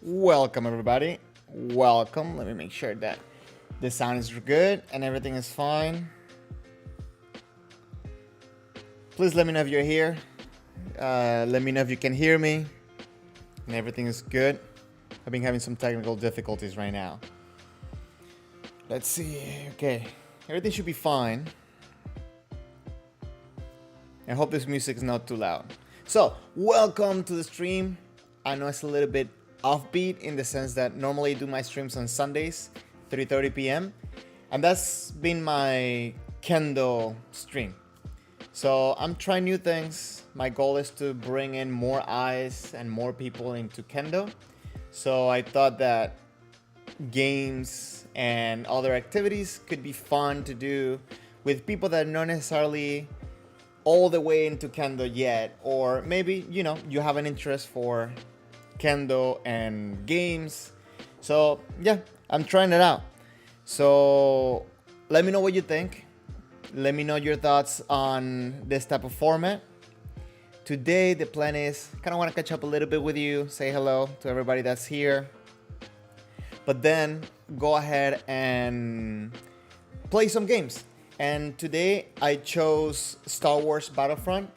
Welcome everybody. Welcome. Let me make sure that the sound is good and everything is fine. Please let me know if you're here. Let me know if you can hear me and everything is good. I've been having some technical difficulties right now. Let's see. Okay, everything should be fine. I hope this music is not too loud. So, welcome to the stream. I know it's a little bit offbeat in the sense that normally I do my streams on Sundays, 3:30 p.m. And that's been my Kendo stream. So I'm trying new things. My goal is to bring in more eyes and more people into Kendo. So I thought that games and other activities could be fun to do with people that are not necessarily all the way into Kendo yet, or maybe you have an interest for Kendo and games. So yeah, I'm trying it out. So let me know what you think. Let me know your thoughts on this type of format. Today the plan is kind of want to catch up a little bit with you, say hello to everybody that's here, but then go ahead and play some games. And today I chose Star Wars Battlefront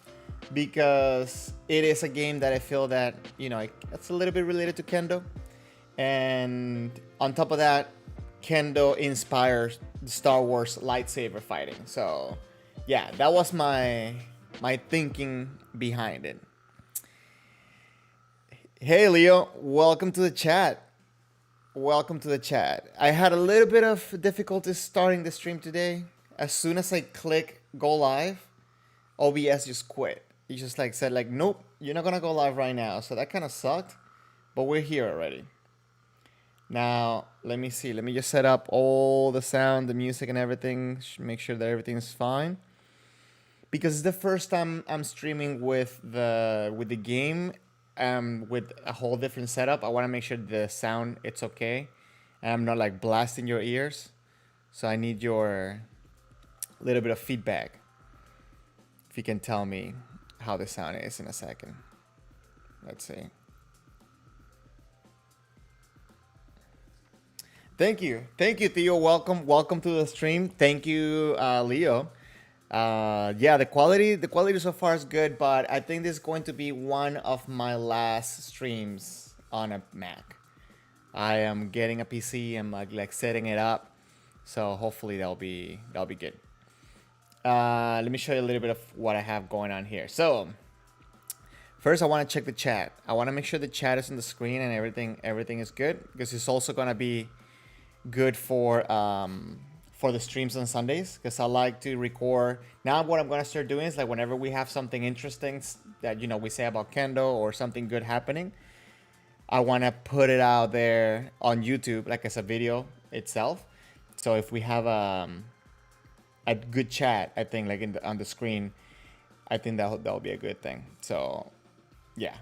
because it is a game that I feel that, it's a little bit related to Kendo. And on top of that, Kendo inspires Star Wars lightsaber fighting. So yeah, that was my thinking behind it. Hey Leo, welcome to the chat. Welcome to the chat. I had a little bit of difficulty starting the stream today. As soon as I click go live, OBS just quit. It just said nope, you're not gonna go live right now. So that kind of sucked, but we're here already. Now let me see. Let me just set up all the sound, the music, and everything. Make sure that everything's fine. Because it's the first time I'm streaming with the game, with a whole different setup. I want to make sure the sound it's okay, and I'm not blasting your ears. So I need your little bit of feedback. If you can tell me how the sound is in a second. Let's see. Thank you, Theo. Welcome to the stream. Thank you, Leo. Yeah, the quality so far is good, but I think this is going to be one of my last streams on a Mac. I am getting a PC. I'm like setting it up, so hopefully that'll be good. Let me show you a little bit of what I have going on here. So first, I want to check the chat. I want to make sure the chat is on the screen and everything is good, because it's also gonna be good for the streams on Sundays, because I like to record. Now what I'm gonna start doing is whenever we have something interesting that we say about Kendo or something good happening, I want to put it out there on YouTube as a video itself. So if we have a good chat, I think on the screen, I think that'll be a good thing. So yeah.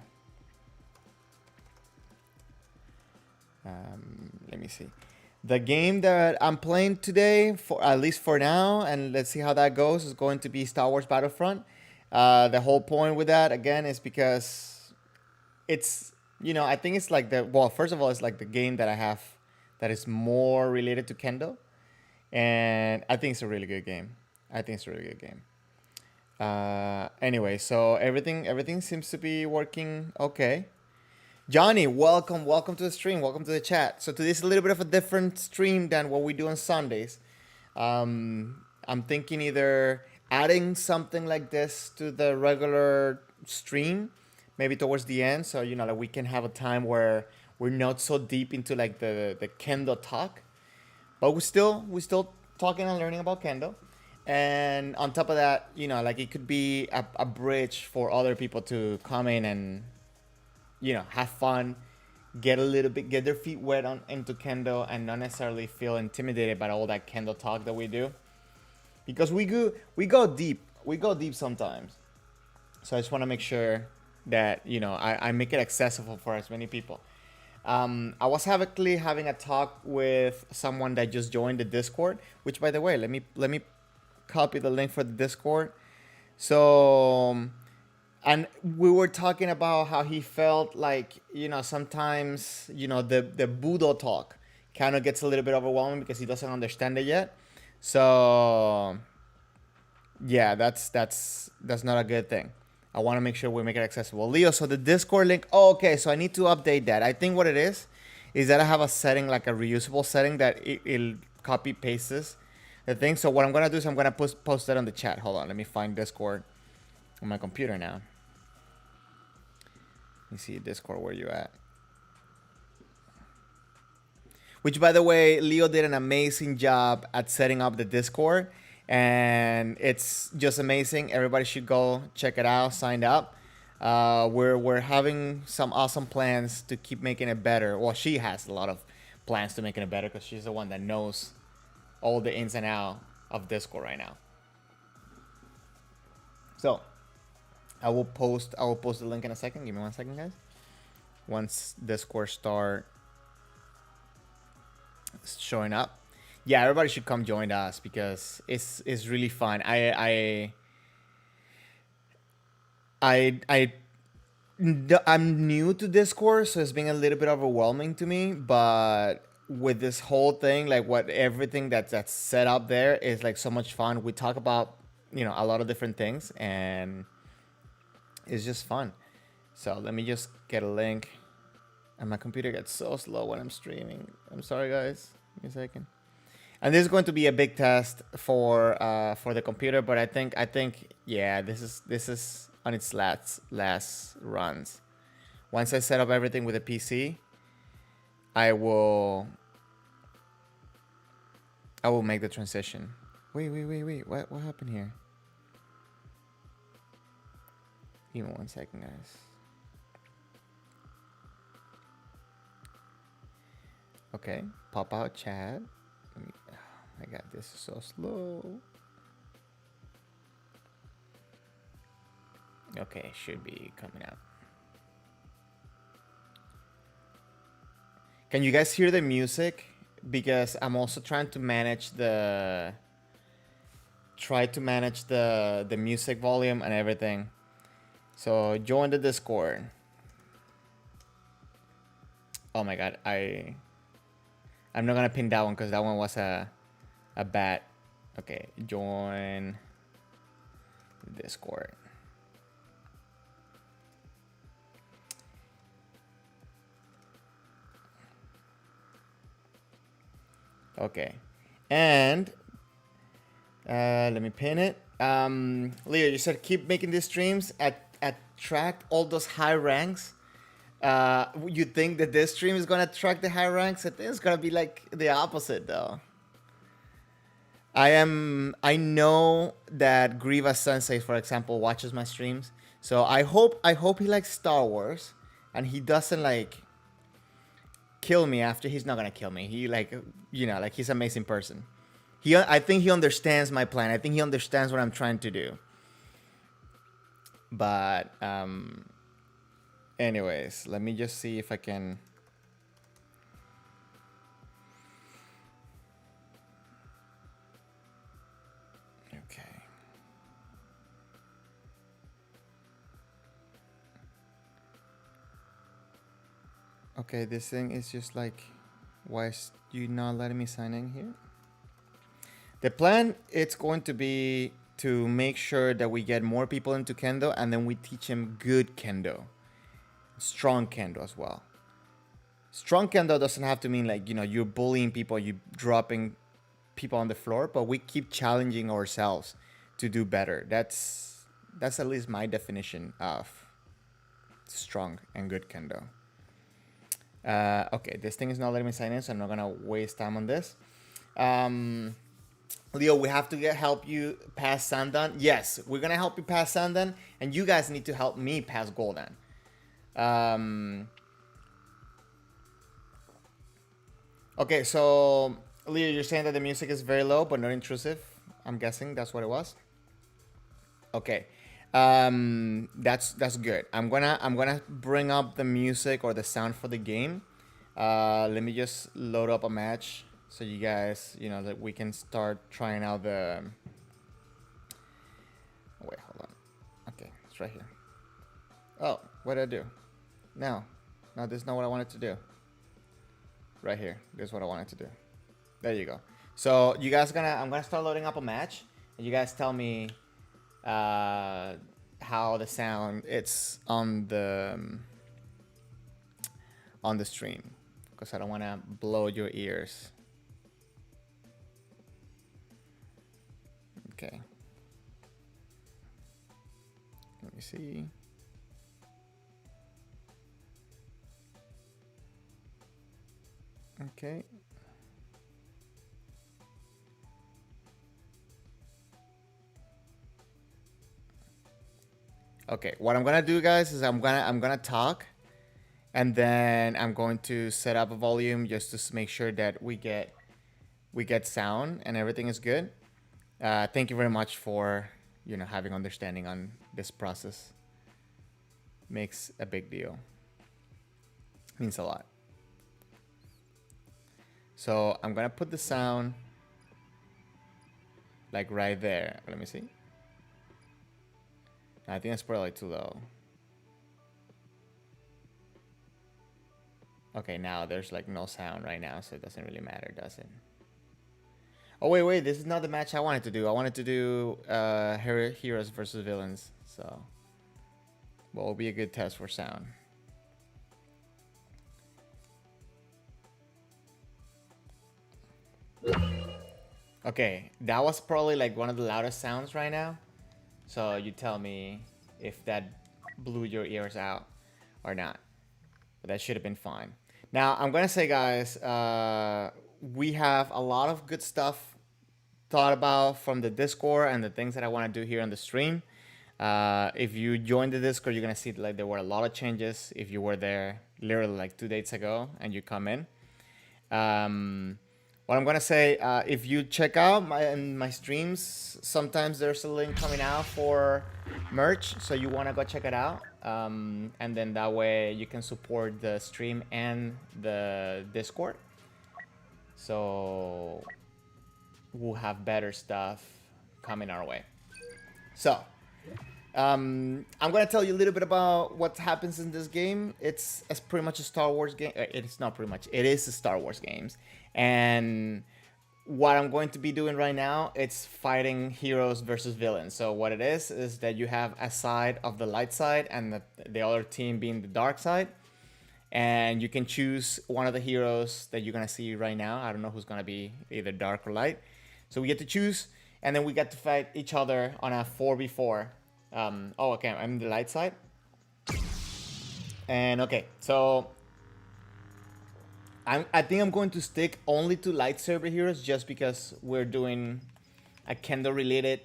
Let me see. The game that I'm playing today, for at least for now, and let's see how that goes, is going to be Star Wars Battlefront. The whole point with that, again, is because it's, I think it's first of all, it's the game that I have that is more related to Kendo. And I think it's a really good game. Anyway, so everything seems to be working okay. Johnny, welcome to the stream. Welcome to the chat. So today's a little bit of a different stream than what we do on Sundays. I'm thinking either adding something like this to the regular stream, maybe towards the end, so we can have a time where we're not so deep into the Kendo talk, but we're still talking and learning about Kendo. And on top of that, it could be a bridge for other people to come in and have fun, get their feet wet into Kendo, and not necessarily feel intimidated by all that Kendo talk that we do, because we go deep sometimes. So I just want to make sure that I make it accessible for as many people. I was actually having a talk with someone that just joined the Discord, which, by the way, let me copy the link for the Discord. So And we were talking about how he felt like, sometimes, the Budo talk kind of gets a little bit overwhelming because he doesn't understand it yet. So yeah, that's not a good thing. I want to make sure we make it accessible. Leo, so the Discord link. Oh, okay. So I need to update that. I think what it is that I have a setting, like a reusable setting, that it'll copy pastes the thing. So what I'm gonna do is I'm gonna post that on the chat. Hold on, let me find Discord on my computer now. Let me see Discord, where you at? Which, by the way, Leo did an amazing job at setting up the Discord, and it's just amazing. Everybody should go check it out, sign up. We're having some awesome plans to keep making it better. Well, she has a lot of plans to making it better because she's the one that knows all the ins and outs of Discord right now. So I will post the link in a second. Give me 1 second, guys. Once Discord start showing up, yeah, everybody should come join us because it's really fun. I'm new to Discord, so it's been a little bit overwhelming to me. But with this whole thing, like everything that's set up there is like so much fun. We talk about a lot of different things, and it's just fun. So let me just get a link. And my computer gets so slow when I'm streaming. I'm sorry, guys. Give me a second. And this is going to be a big test for the computer, but I think yeah, this is on its last runs. Once I set up everything with a PC, I will make the transition. Wait. What happened here? Give me 1 second, guys. Okay, pop out chat. Oh my god, this is so slow. Okay, should be coming out. Can you guys hear the music? Because I'm also trying to manage the music volume and everything. So join the Discord. Oh my god, I'm not gonna pin that one because that one was a bad. Okay, join Discord. Okay, and let me pin it. Leo, you said keep making these streams, attract all those high ranks. You think that this stream is gonna attract the high ranks? I think it's gonna be like the opposite, though. I know that Grievous Sensei, for example, watches my streams, so I hope he likes Star Wars, and he doesn't like kill me after. He's not gonna kill me. He like he's an amazing person. I think he understands my plan. I think he understands what I'm trying to do. But anyways, let me just see if I can. Okay. Okay, this thing is just like, why is you not letting me sign in here? The plan, it's going to be to make sure that we get more people into Kendo, and then we teach them good Kendo. Strong Kendo as well. Strong Kendo doesn't have to mean like, you're bullying people, you're dropping people on the floor, but we keep challenging ourselves to do better. That's at least my definition of strong and good Kendo. Okay, this thing is not letting me sign in, so I'm not gonna waste time on this. Leo, we have to help you pass Sandan. Yes, we're gonna help you pass Sandan, and you guys need to help me pass Golden. Okay, so Leo, you're saying that the music is very low but not intrusive. I'm guessing that's what it was. Okay, that's good. I'm gonna bring up the music or the sound for the game. Let me just load up a match so you guys, that we can start trying out the. Wait, hold on. Okay, it's right here. Oh, what did I do? No, this is not what I wanted to do. Right here, this is what I wanted to do. There you go. So you guys I'm gonna start loading up a match, and you guys tell me how the sound it's on the stream, because I don't want to blow your ears. Okay. Let me see. Okay. Okay, what I'm gonna do, guys, is I'm gonna talk, and then I'm going to set up a volume just to make sure that we get sound and everything is good. Thank you very much for having understanding on this process. Makes a big deal. Means a lot. So I'm gonna put the sound like right there. Let me see. I think that's probably too low. Okay, now there's like no sound right now, so it doesn't really matter, does it? Oh wait, this is not the match I wanted to do. I wanted to do heroes versus villains. So, well, it'll be a good test for sound. Okay, that was probably like one of the loudest sounds right now. So you tell me if that blew your ears out or not. But that should have been fine. Now, I'm going to say, guys, we have a lot of good stuff thought about from the Discord and the things that I want to do here on the stream. If you joined the Discord, you're going to see like there were a lot of changes if you were there literally like 2 days ago and you come in. What I'm gonna say, if you check out my streams, sometimes there's a link coming out for merch, so you wanna go check it out, and then that way you can support the stream and the Discord. So we'll have better stuff coming our way. So I'm gonna tell you a little bit about what happens in this game. It's pretty much a Star Wars game. It's not pretty much. It is a Star Wars games. And what I'm going to be doing right now, it's fighting heroes versus villains. So what it is that you have a side of the light side and the other team being the dark side. And you can choose one of the heroes that you're going to see right now. I don't know who's going to be either dark or light. So we get to choose, and then we get to fight each other on a 4v4. Oh, okay, I'm the light side. And okay, so I think I'm going to stick only to lightsaber heroes just because we're doing a Kendo related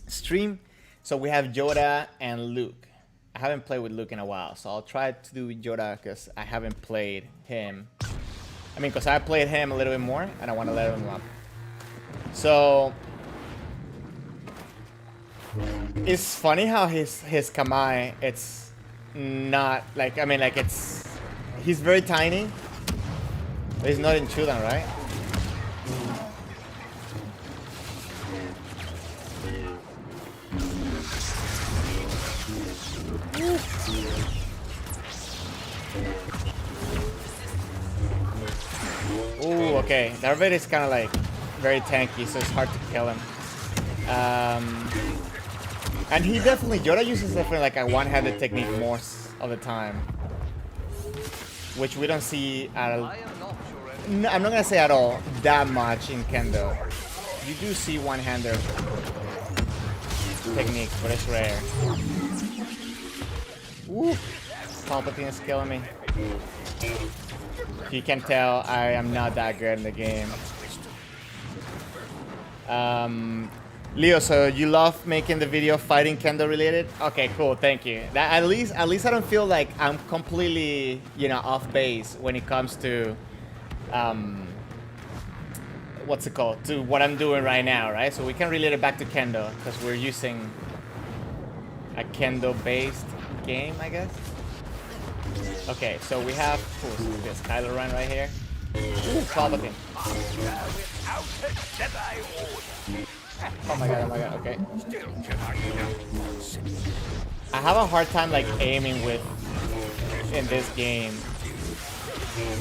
stream. So we have Yoda and Luke. I haven't played with Luke in a while, so I'll try to do Yoda because I haven't played him. I mean, because I played him a little bit more and I want to level him up. So it's funny how his Kamai, it's not like, I mean, like he's very tiny. But he's not in Chudan, right? Ooh, okay. Darth Vader is kind of like very tanky, so it's hard to kill him. And he definitely, Yoda uses definitely like a one-handed technique most of the time, which we don't see at all. No, I'm not gonna say at all that much in Kendo. You do see one-hander techniques, but it's rare. Woo! Palpatine is killing me. You can tell I am not that good in the game. Leo, so you love making the video fighting Kendo related? Okay, cool, thank you. That at least I don't feel like I'm completely, off base when it comes to what's it called? To what I'm doing right now, right? So we can relate it back to Kendo because we're using a Kendo-based game, I guess. Okay, so we have this Kylo Ren right here. Ooh, Palpatine. Oh my god, okay. I have a hard time like aiming with in this game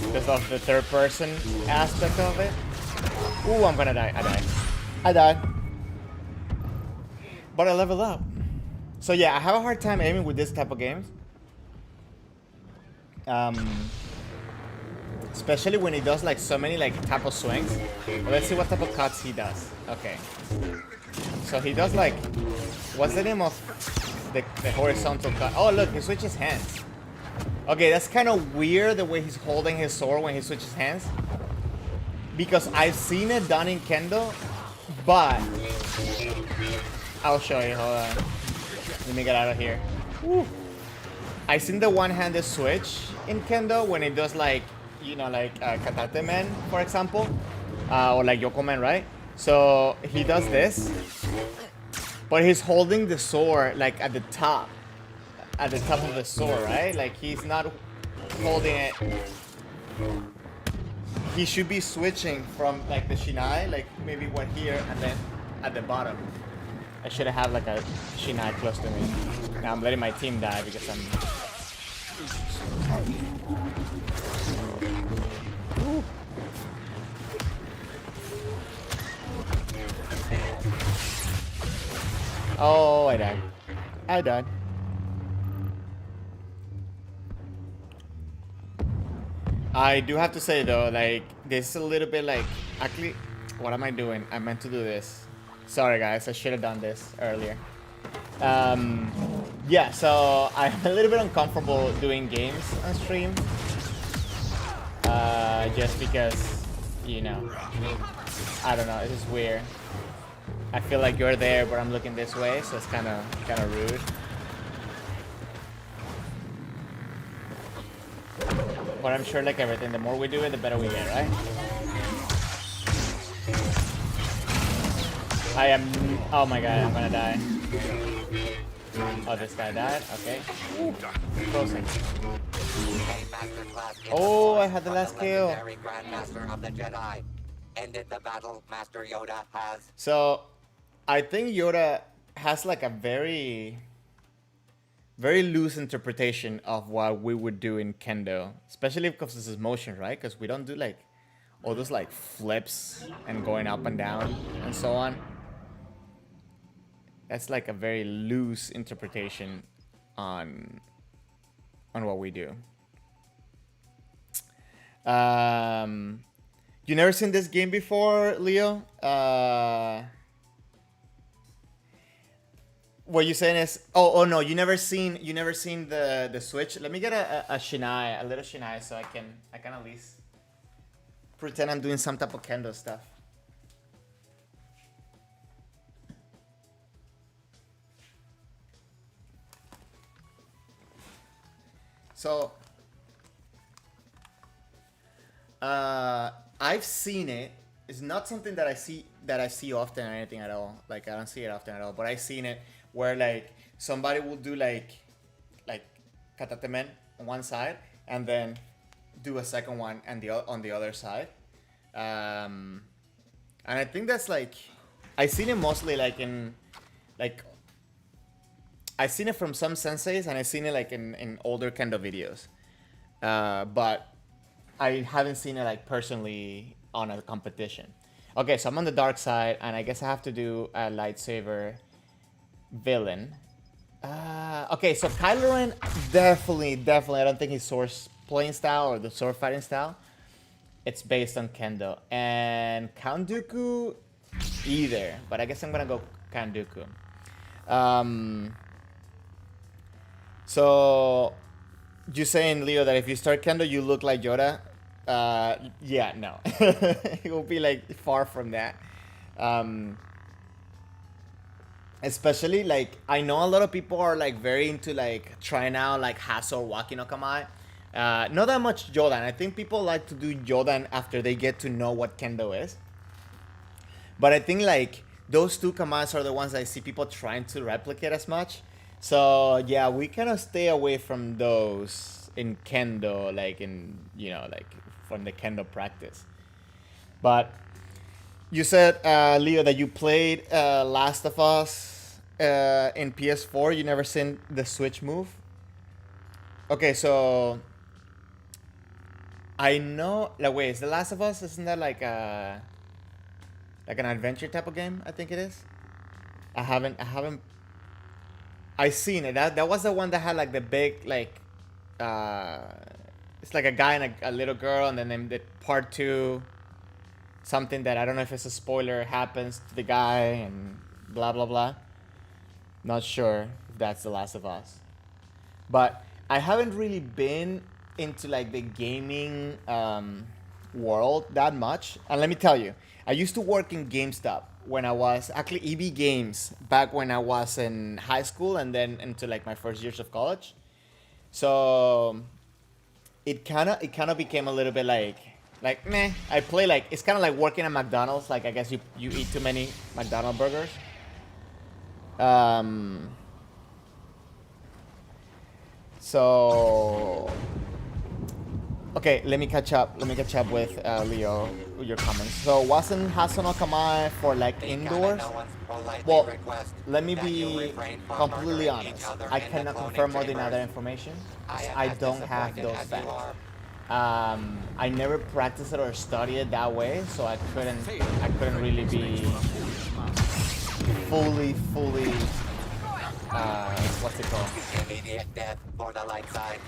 because of the third person aspect of it. Ooh, I'm gonna die. I died. But I leveled up. So yeah, I have a hard time aiming with this type of games. Especially when he does like so many like type of swings. Well, let's see what type of cuts he does. Okay. So he does like, what's the name of the horizontal cut? Oh look, he switches hands. Okay, that's kind of weird the way he's holding his sword when he switches hands. Because I've seen it done in Kendo, but I'll show you, hold on. Let me get out of here. Woo. I've seen the one-handed switch in Kendo when it does like, you know, like Katate Men, for example. Or like Yoko Men, right? So he does this, but he's holding the sword like at the top of the sword, right? Like he's not holding it. He should be switching from like the Shinai, like maybe one here and then at the bottom. I should have had like a Shinai close to me. Now I'm letting my team die because I'm... Ooh. Oh, I died. I died. I do have to say though, like, this is a little bit like, actually, what am I doing? I meant to do this. Sorry guys, I should have done this earlier. Yeah, so I'm a little bit uncomfortable doing games on stream. Just because, you know, I don't know, it's just weird. I feel like you're there, but I'm looking this way, so it's kind of rude. But I'm sure, like everything, the more we do it, the better we get, right? I am... Oh my god, I'm gonna die. Oh, this guy died. Okay. Closing. Oh, I had the last kill. Ended the battle, Master Yoda has. So, I think Yoda has like a very loose interpretation of what we would do in Kendo, especially because this is motion, right? Because we don't do like all those like flips and going up and down and so on. That's like a very loose interpretation on what we do. You never seen this game before, Leo? What you're saying is, oh no, you never seen the Switch. Let me get a Shinai, a little Shinai, so I can at least pretend I'm doing some type of Kendo stuff. So, I've seen it. It's not something that I see often or anything at all. Like I don't see it often at all. But I've seen it where like somebody will do like katate men on one side and then do a second one and on the other side. And I think that's like I've seen it mostly like in like. I've seen it from some senseis and I've seen it like in older Kendo videos. But I haven't seen it like personally on a competition. Okay, so I'm on the dark side and I guess I have to do a lightsaber villain. Okay, so Kylo Ren definitely, I don't think his sword playing style or the sword fighting style, it's based on Kendo. And Count Dooku either, but I guess I'm gonna go Count Dooku. So, you saying, Leo, that if you start Kendo, you look like Yoda? Yeah, no. It will be, like, far from that. Especially, like, I know a lot of people are, like, very into, like, trying out, like, Haso or Waki no Kamae. Not that much Yodan. I think people like to do Yodan after they get to know what Kendo is. But I think, like, those two Kamaes are the ones I see people trying to replicate as much. So yeah, we kind of stay away from those in Kendo, like in, you know, like from the Kendo practice. But you said, Leo, that you played Last of Us. in PS4, you never seen the switch move? Okay, so I know. Like, wait, is The Last of Us? Isn't that like an adventure type of game? I think it is. I haven't. I seen it. That was the one that had like the big like. Uh, it's like a guy and a little girl, and then the part two, something that I don't know if it's a spoiler, happens to the guy and blah blah blah. Not sure if that's The Last of Us, but I haven't really been into like the gaming world that much. And let me tell you, I used to work in GameStop when I was actually EB Games back when I was in high school and then into like my first years of college. So it kind of became a little bit like meh. I play like it's kind of like working at McDonald's. Like I guess you eat too many McDonald's burgers. Um, so okay, let me catch up. Let me catch up with Leo with your comments. So wasn't Hasan Kamae for like indoors? Well, let me be completely honest. I cannot confirm or deny that information. I don't have those facts. I never practiced it or studied it that way, so I couldn't really be fully what's it called? Immediate death for the light side.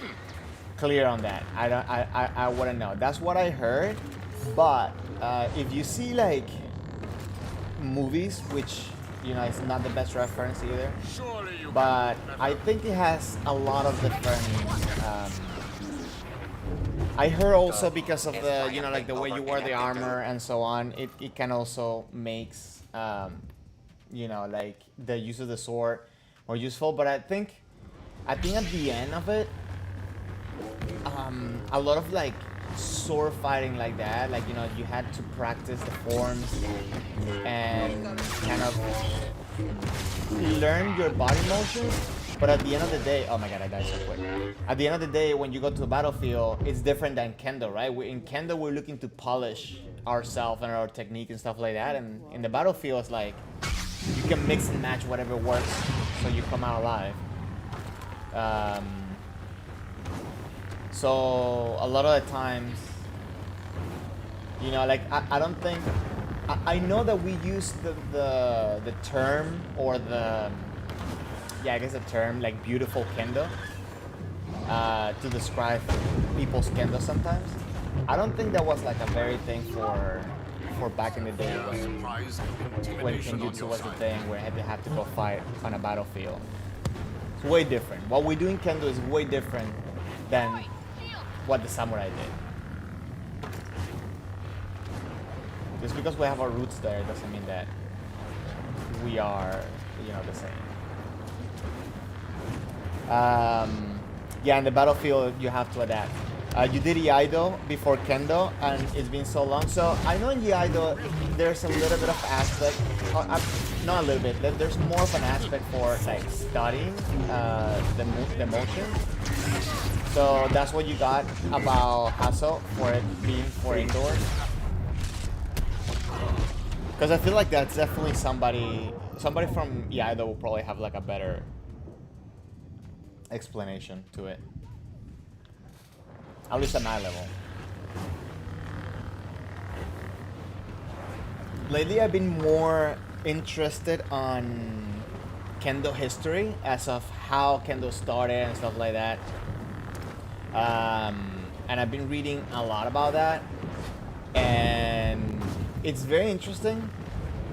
Clear on that. I wouldn't know. That's what I heard. But if you see like movies, which it's not the best reference either, but I think it has a lot of different. I heard also because of the like the way you wear the armor and so on, it can also makes like the use of the sword more useful. But I think at the end of it, a lot of like sword fighting like that, like you had to practice the forms and kind of learn your body motions. But at the end of the day, oh my god, I died so quick. At the end of the day, when you go to the battlefield, it's different than Kendo, right? In Kendo, we're looking to polish ourselves and our technique and stuff like that. And in the battlefield, it's like you can mix and match whatever works so you come out alive. So a lot of the times, like I don't think I know that we use the term or I guess the term like beautiful Kendo to describe people's Kendo sometimes. I don't think that was like a very thing for back in the day when Kenjutsu was the thing where they had to go fight on a battlefield. It's way different. What we do in Kendo is way different than what the samurai did. Just because we have our roots there doesn't mean that we are, the same. In the battlefield you have to adapt. You did Iaido before Kendo, and it's been so long. So I know in Iaido there's a little bit of aspect, not a little bit. There's more of an aspect for like studying the motion. So that's what you got about Hasso for it being for indoors. Because I feel like that's definitely somebody from Iaido will probably have like a better explanation to it. At least at my level. Lately I've been more interested on Kendo history as of how Kendo started and stuff like that. And I've been reading a lot about that. And it's very interesting,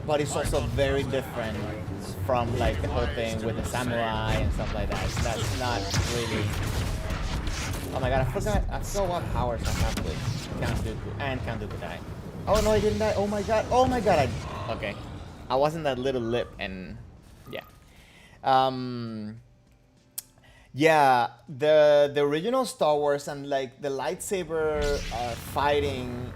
but it's also very different from like the whole thing with the samurai and stuff like that. That's not really. Oh my god, I forgot what powers I have with Kanduku and Kanduku died. Oh no, I didn't die. Oh my god, okay. I wasn't that little lip and yeah. Yeah, the original Star Wars and like the lightsaber fighting,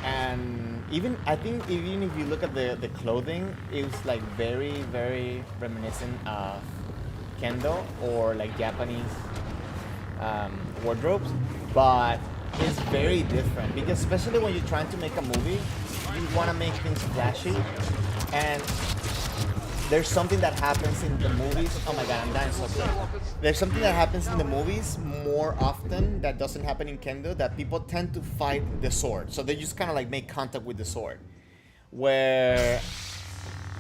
and even if you look at the clothing, it was like very, very reminiscent of Kendo or like Japanese wardrobes, but it's very different because especially when you're trying to make a movie, you want to make things flashy, and there's something that happens in the movies. Oh my god, I'm dying so quick. There's something that happens in the movies more often that doesn't happen in Kendo, that people tend to fight the sword. So they just kind of like make contact with the sword. Where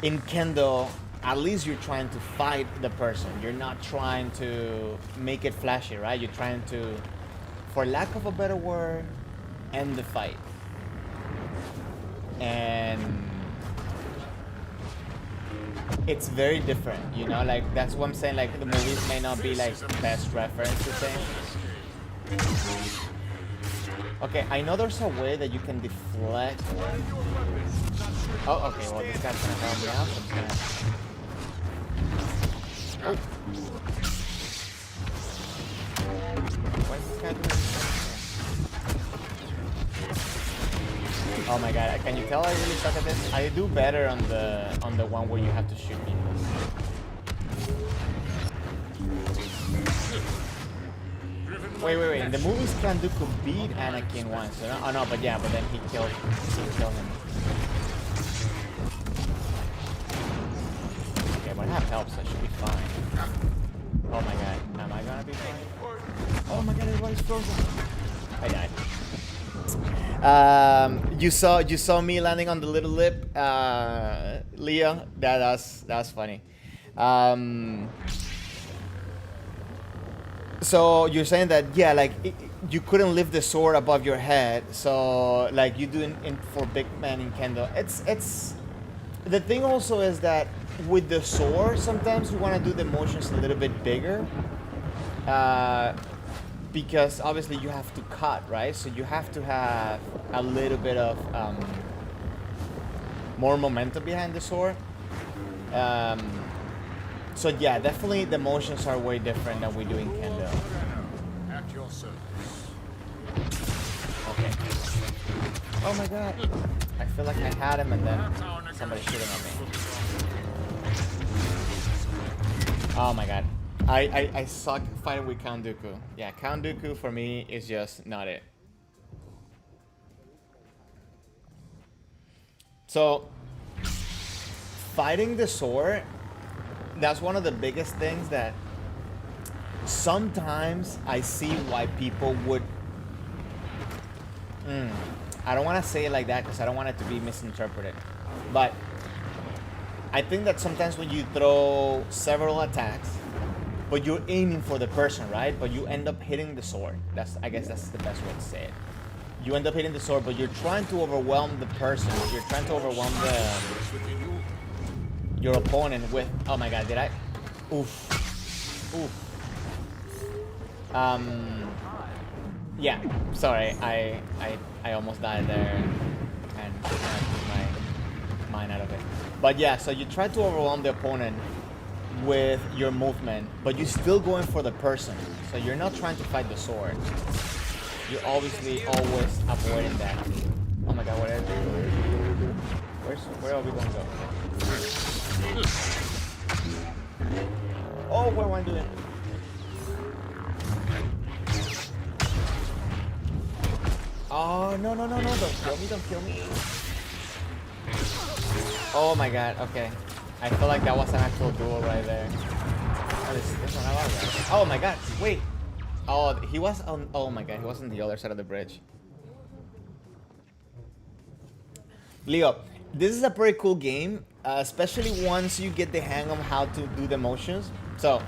in Kendo, at least you're trying to fight the person. You're not trying to make it flashy, right? You're trying to, for lack of a better word, end the fight. And it's very different, you know, like that's what I'm saying, like the movies may not be like best reference to things. Okay, I know there's a way that you can deflect. Oh, okay, well this guy's gonna help me out, so I'm gonna... Oh. What is this guy doing? Oh my god, can you tell I really suck at this? I do better on the one where you have to shoot people. Wait. In the movies, Kendo could beat Anakin once. So no, oh no, but yeah, but then he killed him. Okay, but I have help, so I should be fine. Oh my god, am I gonna be fine? Oh my god, everybody's frozen. I died. You saw me landing on the little lip, Leo. That's funny. So you're saying that, yeah, like you couldn't lift the sword above your head, so like you do in for big man in Kendo. It's the thing also is that with the sword sometimes you want to do the motions a little bit bigger, because obviously you have to cut, right? So you have to have a little bit of more momentum behind the sword. So yeah, definitely the motions are way different than we do in Kendo. At your service. Okay. Oh my god. I feel like I had him and then somebody shooting at me. Oh my god. I suck fighting with Count Dooku. Yeah, Count Dooku for me is just not it. So fighting the sword, that's one of the biggest things that sometimes I see why people would... I don't want to say it like that because I don't want it to be misinterpreted. But I think that sometimes when you throw several attacks, but you're aiming for the person, right? But you end up hitting the sword. I guess that's the best way to say it. You end up hitting the sword, but you're trying to overwhelm the person. You're trying to overwhelm your opponent with... Oh my god, did I... Oof. Yeah, sorry, I almost died there and I took my mind out of it. But yeah, so you try to overwhelm the opponent with your movement, but you're still going for the person. So you're not trying to fight the sword. You're obviously always avoiding that. Oh my god, what are we doing? Where are we going to go? Oh, what am I doing? Oh, no, don't kill me. Oh my god, okay. I feel like that was an actual duel right there. Oh my god, wait. Oh, he was on, oh my god, he was on the other side of the bridge. Leo, this is a pretty cool game, especially once you get the hang of how to do the motions. So,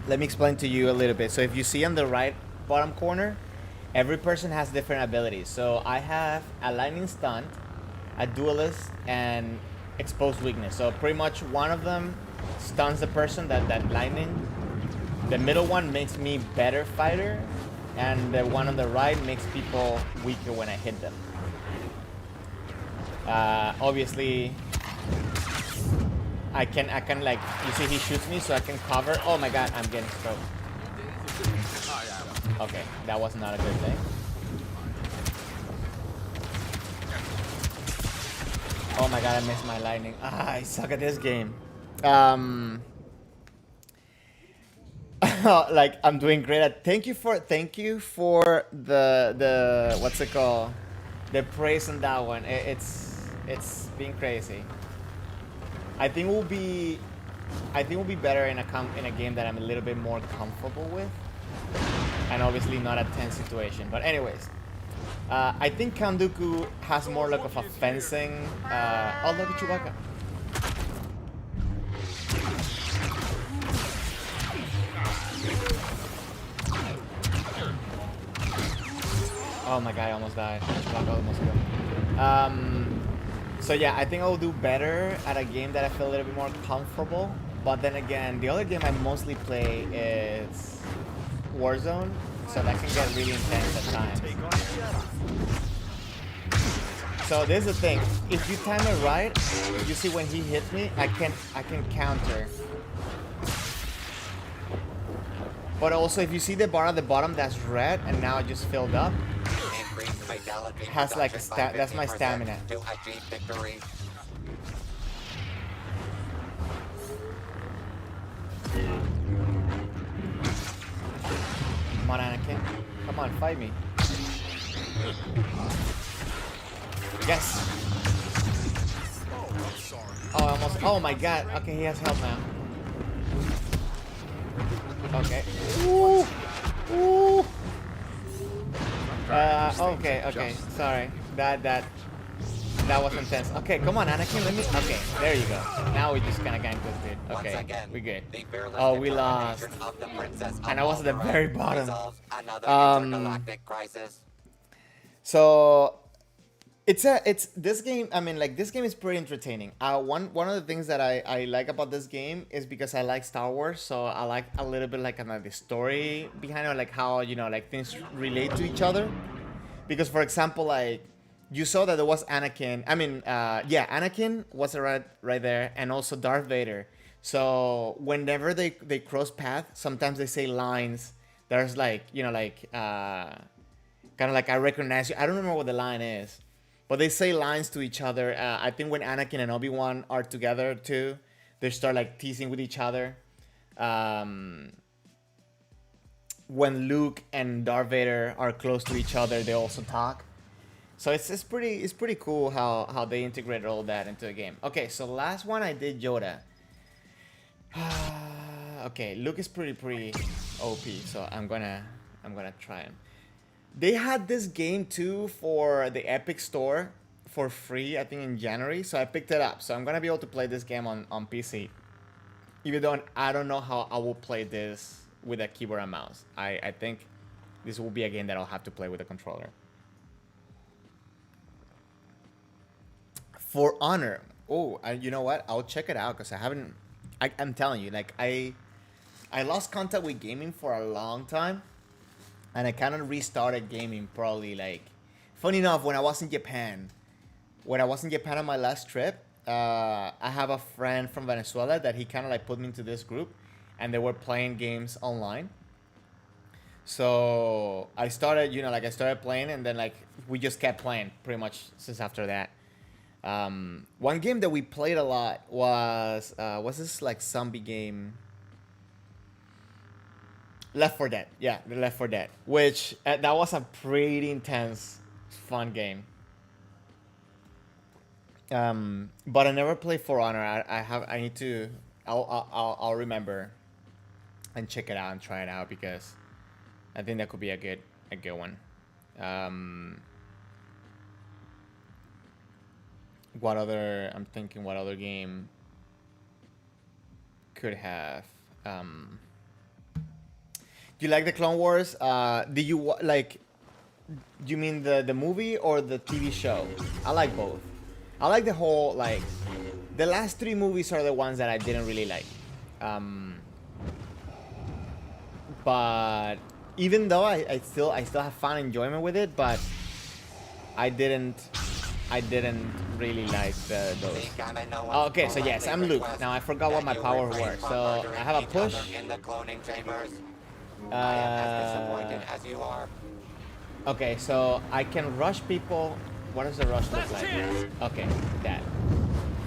let me explain to you a little bit. So if you see on the right bottom corner, every person has different abilities. So I have a lightning stunt, a duelist, and exposed weakness. So pretty much one of them stuns the person, that lightning. The middle one makes me better fighter, and the one on the right makes people weaker when I hit them. Obviously, I can like, you see he shoots me, so I can cover. Oh my god, I'm getting stroked. Okay, that was not a good thing. Oh my god, I missed my lightning. Ah, I suck at this game. Like, I'm doing great at... Thank you for the what's it called? The praise on that one. It's been crazy. I think will be better in a game that I'm a little bit more comfortable with, and obviously not a tense situation. But anyways, I think Kanduku has more like of a fencing. Oh, look at Chewbacca. Oh my god, I almost died. Chewbacca almost killed. So yeah, I think I'll do better at a game that I feel a little bit more comfortable. But then again, the other game I mostly play is Warzone, so that can get really intense at times. So this is the thing: if you time it right, you see when he hits me, I can counter. But also, if you see the bar at the bottom that's red and now it just filled up, it has like that's my stamina. Come on, Anakin. Come on, fight me. Yes. Oh, almost. Oh my god. Okay, he has health now. Okay. Ooh. Ooh. Okay. Sorry. That was intense. Okay, come on, Anakin. Let me. Okay, there you go. Now we just kind of got twisted. Okay, we good. Oh, we lost. And I was at the very bottom. So it's this game. I mean, like, this game is pretty entertaining. One of the things that I like about this game is because I like Star Wars, so I like a little bit like the story behind it, like how, you know, like things relate to each other. Because, for example, like, you saw that there was Anakin. I mean, yeah, Anakin was right there, and also Darth Vader. So whenever they cross paths, sometimes they say lines. There's like, you know, like kind of like, I recognize you. I don't remember what the line is, but they say lines to each other. I think when Anakin and Obi-Wan are together too, they start like teasing with each other. When Luke and Darth Vader are close to each other, they also talk. So it's pretty cool how they integrated all that into the game. Okay, so last one I did Yoda. Okay, Luke is pretty OP, so I'm gonna try him. They had this game too for the Epic Store for free, I think in January, so I picked it up. So I'm gonna be able to play this game on PC. Even though I don't know how I will play this with a keyboard and mouse. I think this will be a game that I'll have to play with a controller. For Honor. Oh, you know what? I'll check it out because I haven't. I'm telling you, like, I lost contact with gaming for a long time, and I kind of restarted gaming probably, like, funny enough, when I was in Japan. When I was in Japan on my last trip, I have a friend from Venezuela that he kind of like put me into this group, and they were playing games online. So I started, you know, like, I started playing, and then like we just kept playing pretty much since after that. One game that we played a lot was this like zombie game? Left 4 Dead. Yeah, the Left 4 Dead, which that was a pretty intense, fun game. But I never played For Honor. I need to. I'll remember and check it out and try it out because I think that could be a good one. What other? I'm thinking what other game could have. Do you like the Clone Wars? Do you like? Do you mean the movie or the TV show? I like both. I like the whole, like, the last 3 movies are the ones that I didn't really like. But even though I still have fun enjoyment with it, but I didn't really like those. Oh, okay, so yes, I'm Luke. Now I forgot what my power were. So I have a push. Okay, so I can rush people. What does the rush look like? Okay, that.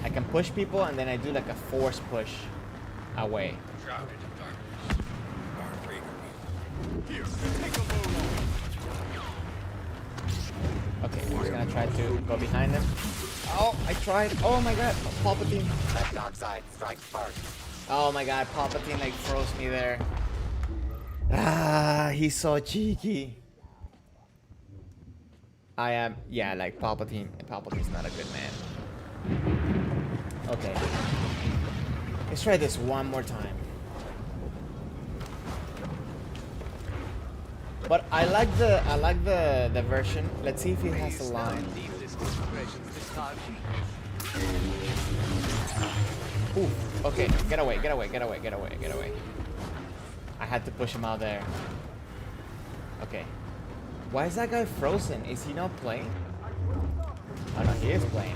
I can push people, and then I do like a force push away. Okay, I'm just gonna try to go behind them. Oh, I tried. Oh my god, Palpatine. Let dark side strike first. Oh my god, Palpatine like froze me there. Ah, he's so cheeky. I am, yeah, like Palpatine. Palpatine's not a good man. Okay. Let's try this one more time. But I like the version. Let's see if he has a line. Ooh, okay, get away, get away, get away, get away, get away. I had to push him out there. Okay. Why is that guy frozen? Is he not playing? Oh no, he is playing.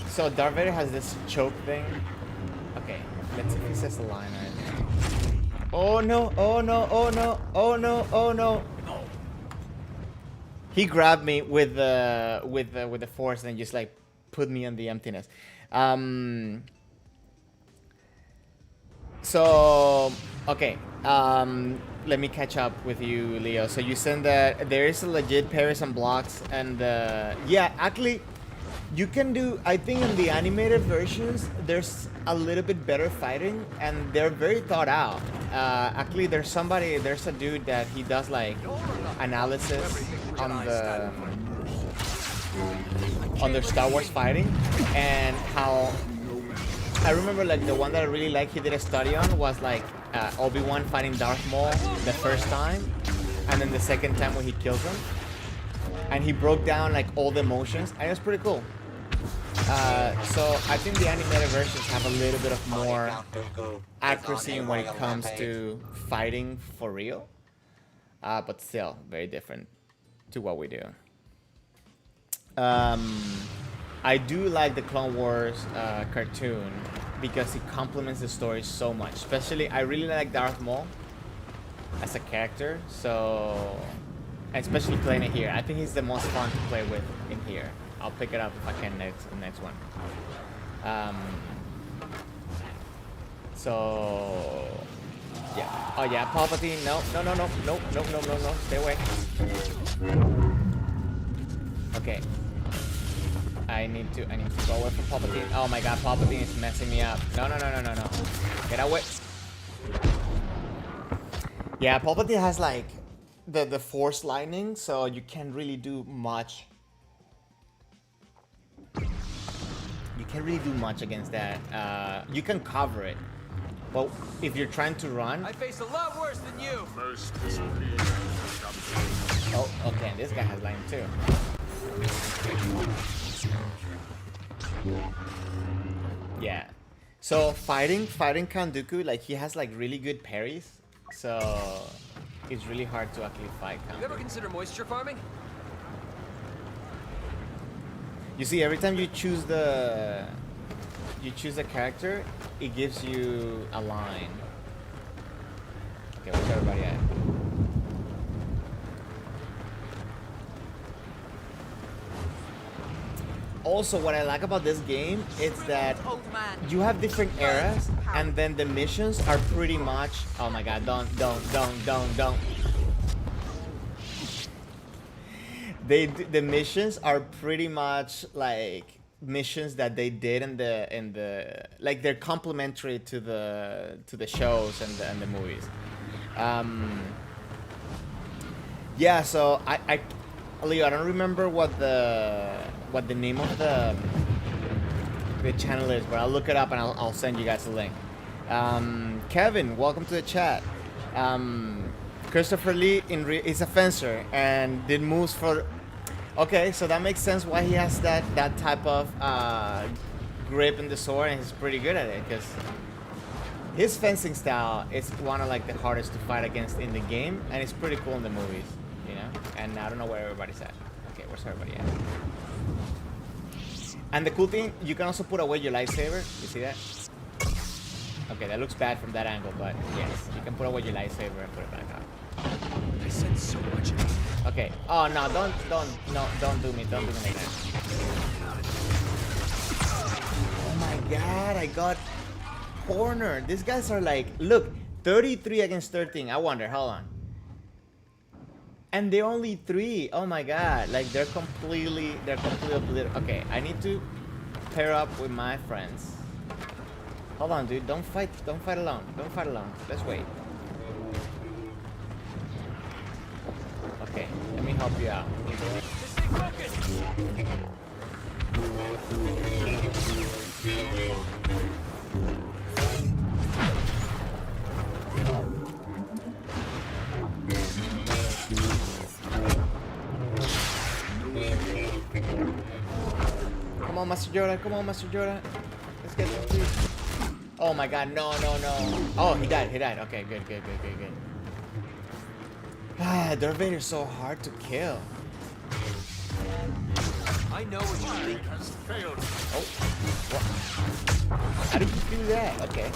So Darth Vader has this choke thing. Okay, let's see if he says the line or anything. Oh no, oh no, oh no, oh no, oh no. He grabbed me with the force and just like put me in the emptiness. So okay, let me catch up with you, Leo. So you said that there is a legit parries and blocks, and yeah, actually, you can do. I think in the animated versions, there's a little bit better fighting, and they're very thought out. Actually, there's a dude that he does like analysis on the Star Wars fighting, and how. I remember like the one that I really liked he did a study on was like Obi-Wan fighting Darth Maul the first time, and then the second time when he kills him, and he broke down like all the emotions, and it was pretty cool. So I think the animated versions have a little bit of more accuracy when it comes to fighting for real, but still very different to what we do. I do like the Clone Wars cartoon because it complements the story so much. Especially, I really like Darth Maul as a character. So, especially playing it here, I think he's the most fun to play with in here. I'll pick it up if I can the next one. So, yeah. Oh yeah, Palpatine. No, no, no, no, no, no, no, no, no. Stay away. Okay. I need to go away from Palpatine. Oh my god, Palpatine is messing me up. No, no, no, no, no, no. Get away. Yeah, Palpatine has like the force lightning, so you can't really do much. You can't really do much against that. You can cover it. But if you're trying to run... I face a lot worse than you! Oh, okay, and this guy has lightning too. Yeah. So fighting Count Dooku, like he has like really good parries. So it's really hard to actually fight Count You ever Dooku. consider moisture farming? You see, every time you choose the character, it gives you a line. Okay, where's everybody at? Also, what I like about this game is that you have different eras, and then the missions are pretty much. Oh my god! Don't. The missions are pretty much like missions that they did in the like they're complementary to the shows and the movies. Yeah. So Leo, I don't remember what the name of the channel is, but I'll look it up and I'll send you guys a link. Kevin, welcome to the chat. Christopher Lee is a fencer and did moves for. Okay, so that makes sense why he has that type of grip in the sword, and he's pretty good at it because his fencing style is one of like the hardest to fight against in the game, and it's pretty cool in the movies, you know. And I don't know where everybody's at. Okay, where's everybody at? And the cool thing, you can also put away your lightsaber. You see that? Okay, that looks bad from that angle, but yes, you can put away your lightsaber and put it back on. I sense so much. Okay. Oh no! Don't do me! Don't do me like that. Oh my god! I got cornered. These guys are like, look, 33 against 13. I wonder. Hold on. And they're only 3. Oh my god. Like they're completely obliterated. Okay, I need to pair up with my friends. Hold on, dude. Don't fight alone. Don't fight alone. Let's wait. Okay, let me help you out. Just stay focused. Come on, Master Yoda. Come on, Master Yoda. Let's get this, please. Oh my god, no. Oh, he died. Okay, good. Ah, Darth Vader's so hard to kill. I know what you think. Has failed. Oh, what? How did you do that? Okay.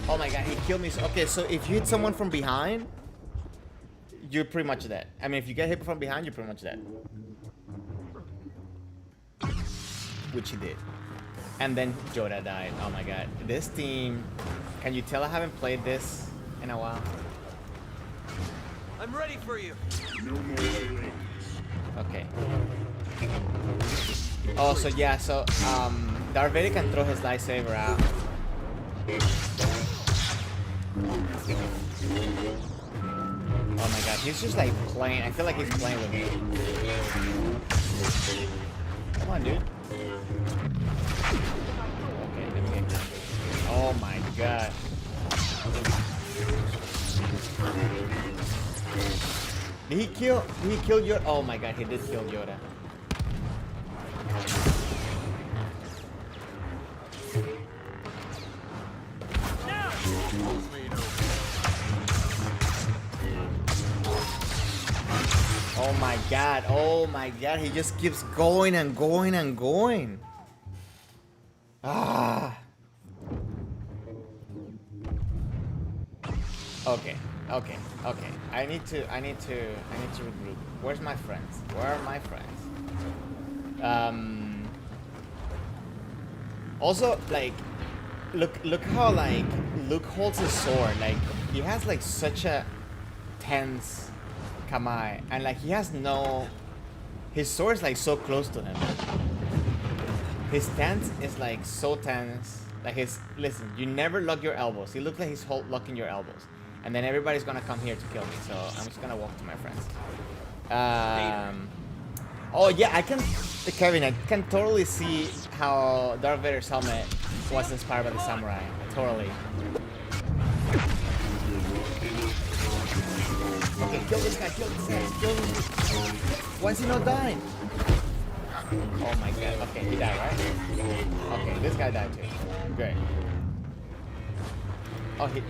Oh my god, he killed me. Okay, so if you hit someone from behind, you're pretty much dead. I mean, if you get hit from behind, you're pretty much dead. Which he did. And then Yoda died. Oh my god. This team, can you tell I haven't played this in a while? I'm ready for you. Okay. Oh, so yeah, so Darth Vader can throw his lightsaber out. Oh my god, he's just like playing. I feel like he's playing with me. Come on, dude. Okay, let me get. Oh my god. Did he kill Yoda? Oh my god, he did kill Yoda. Oh my god, he just keeps going and going and going. Ah. Okay. I need to regroup. Where's my friends? Where are my friends? Also, like, look how like Luke holds his sword. Like he has like such a tense Kamai, and like he has no. His sword is like so close to him. His stance is like so tense. Like listen, you never lock your elbows. He looks like he's locking your elbows. And then everybody's gonna come here to kill me, so I'm just gonna walk to my friends. Oh yeah, Kevin, I can totally see how Darth Vader's helmet was inspired by the samurai. Totally. Okay, kill this guy, kill this guy. Why is he not dying? Oh my god, okay, he died, right? Okay, this guy died too. Great. Oh, he...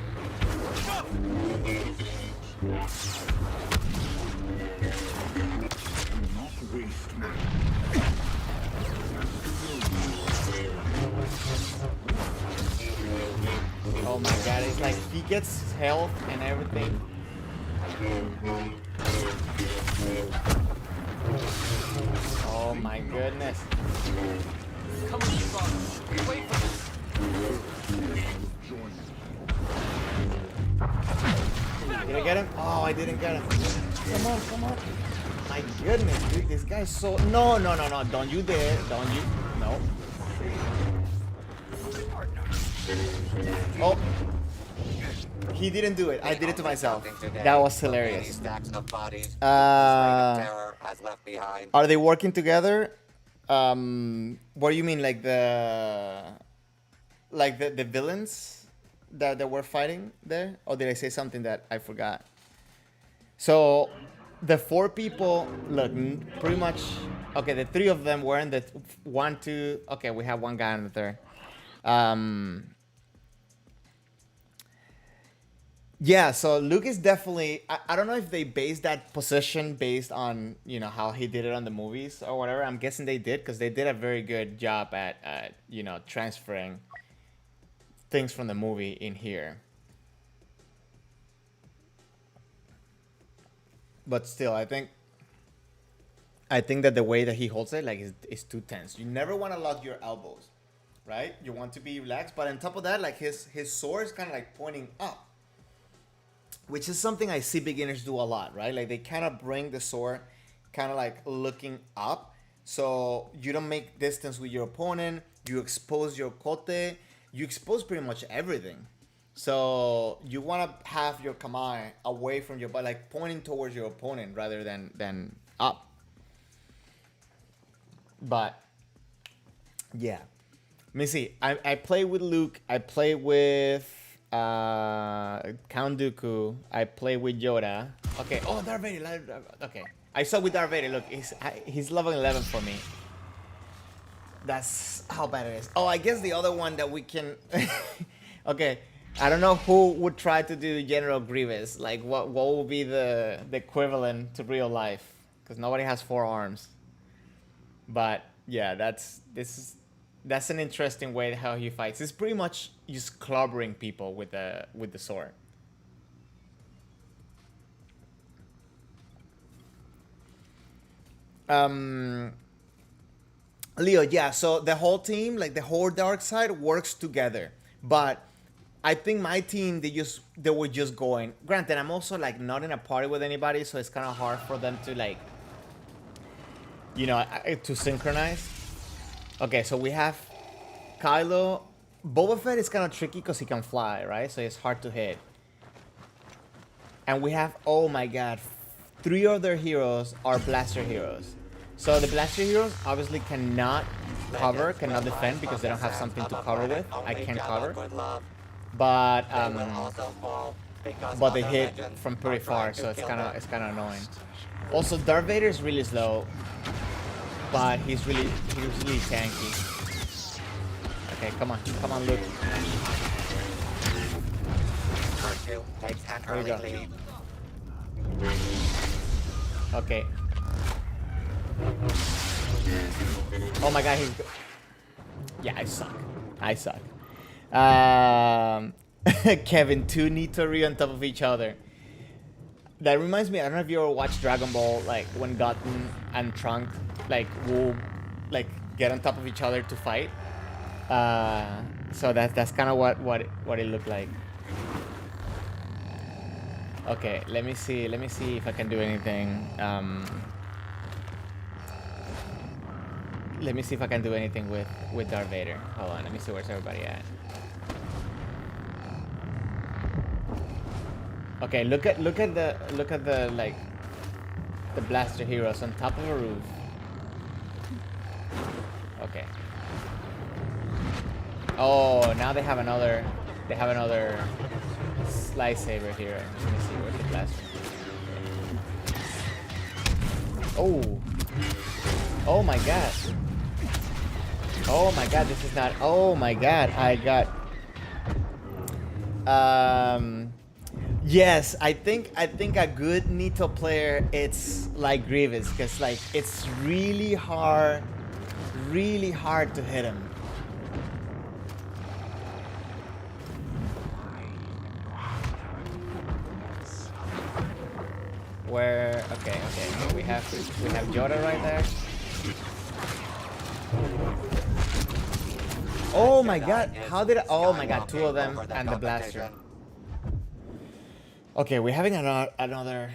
Oh my god, it's like he gets health and everything. Oh my goodness. Come with me, father. Wait for this. Did I get him? Oh, I didn't get him. Come on. My goodness, dude, this guy's so... No. Don't you dare. Don't you... No. Oh. He didn't do it. I did it to myself. That was hilarious. Stacks of bodies. Terror has left behind. Are they working together? What do you mean, like the villains that were fighting there? Or did I say something that I forgot? So the 4 people, look, pretty much. Okay, the 3 of them were in the 1, 2. Okay, we have one guy on the third. Yeah, so Luke is definitely... I don't know if they based that position based on, you know, how he did it on the movies or whatever. I'm guessing they did, because they did a very good job at you know, transferring things from the movie in here. But still, I think that the way that he holds it, like, is too tense. You never want to lock your elbows, right? You want to be relaxed. But on top of that, like, his sword is kind of like pointing up. which is something I see beginners do a lot, right? Like they kind of bring the sword kind of like looking up, so you don't make distance with your opponent. You expose your kote. You expose pretty much everything. So you want to have your kamae away from your body, like pointing towards your opponent rather than up. But yeah, let me see. I play with Luke. I play with Count Dooku. I play with Yoda. Okay. Oh, Darth Vader. Okay. I saw with Darth Vader. Look, he's level 11 for me. That's how bad it is. Oh, I guess the other one that we can. Okay. I don't know who would try to do General Grievous. Like, what would be the equivalent to real life? Because nobody has 4 arms. But yeah, that's an interesting way how he fights. It's pretty much just clobbering people with the sword. Leo, yeah. So the whole team, like the whole dark side, works together, but I think my team, they were just going. Granted, I'm also like not in a party with anybody, so it's kind of hard for them to like, you know, to synchronize. Okay, so we have Kylo. Boba Fett is kind of tricky because he can fly, right? So it's hard to hit. And we have, oh my god, 3 other heroes are blaster heroes. So the blaster heroes obviously cannot cover, cannot defend because they don't have something to cover with. I can't cover. But they hit from pretty far, so it's kind of annoying. Also, Darth Vader is really slow, but he's really tanky. Okay, come on, Luke. There we go. Okay. Oh my god, yeah, I suck. Kevin, 2 Nitori on top of each other. That reminds me, I don't know if you ever watched Dragon Ball, like when Goten and Trunk like will like get on top of each other to fight. So that's kind of what it looked like. Okay, let me see if I can do anything. Let me see if I can do anything with Darth Vader. Hold on, let me see where's everybody at. Okay, look at the like the blaster heroes on top of a roof. Okay. Oh, now they have another lightsaber here. Let me see where's the blaster. Oh. Oh my god. Oh my god, this is not. Oh my god, I got. Yes, I think a good Nito player, it's like Grievous, because like it's really hard to hit him. Where? Okay. We have Yoda right there. Oh my god! How did? Oh my god! 2 of them and the blaster. Okay, we're having another.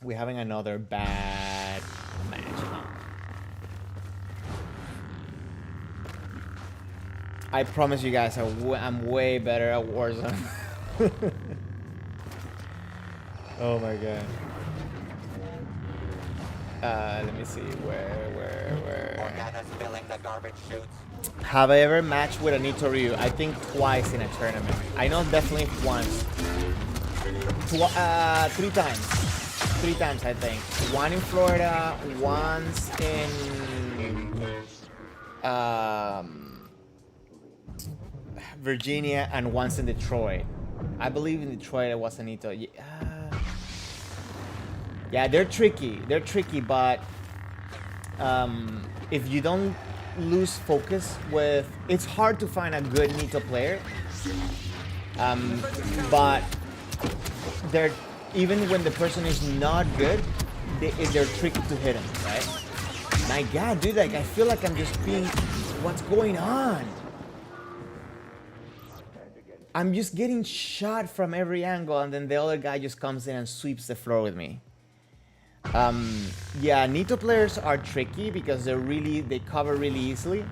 We're having another bad match. Huh? I promise you guys, I'm way better at Warzone. Oh my god. Let me see where. Have I ever matched with a Nito Ryu? I think twice in a tournament. I know definitely once. 3 times. 3 times I think. One in Florida, once in Virginia, and once in Detroit. I believe in Detroit it was a Nito. Yeah, they're tricky, but if you don't lose focus with, it's hard to find a good Nito player, but they're, even when the person is not good, they're tricky to hit him, right? My god, dude, like I feel like I'm just being, what's going on? I'm just getting shot from every angle, and then the other guy just comes in and sweeps the floor with me. Yeah, Nito players are tricky because they cover really easily.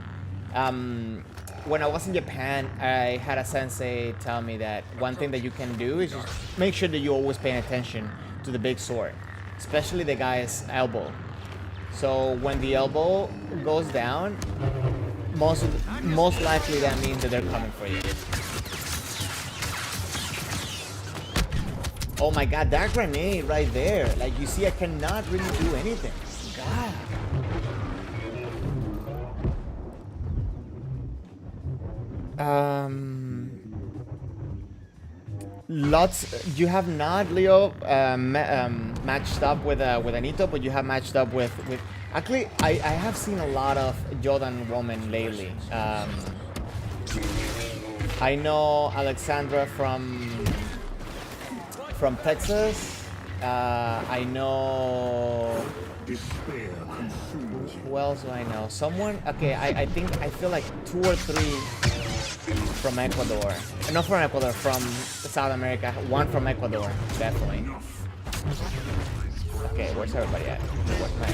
When I was in Japan, I had a sensei tell me that one thing that you can do is just make sure that you're always paying attention to the big sword, especially the guy's elbow. So when the elbow goes down, most likely that means that they're coming for you. Oh my god, that grenade right there. Like, you see, I cannot really do anything. God. Lots. You have not, Leo, matched up with Anito, but you have matched up with. Actually, I have seen a lot of Jordan women lately. I know Alexandra from Texas. I know. Who else do I know? Someone. Okay, I feel like 2 or 3 from Ecuador. Not from Ecuador, from South America. 1 from Ecuador, definitely. Okay, where's everybody at? Where's my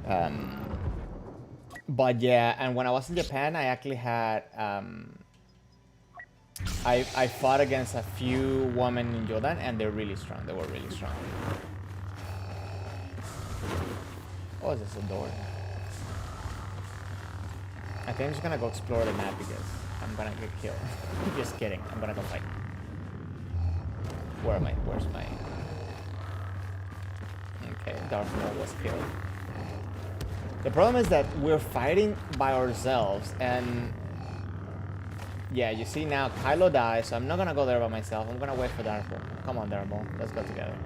team? But yeah, and when I was in Japan, I actually had I fought against a few women in Jordan, and they're really strong. They were really strong. Oh, is this a door? I think I'm just gonna go explore the map because I'm gonna get killed. Just kidding. I'm gonna go fight. Where am I? Where's my... Okay, Darth Maul was killed. The problem is that we're fighting by ourselves, and... Yeah, you see now, Kylo dies, so I'm not gonna go there by myself. I'm gonna wait for Darth Maul. Come on, Darth Maul. Let's go together.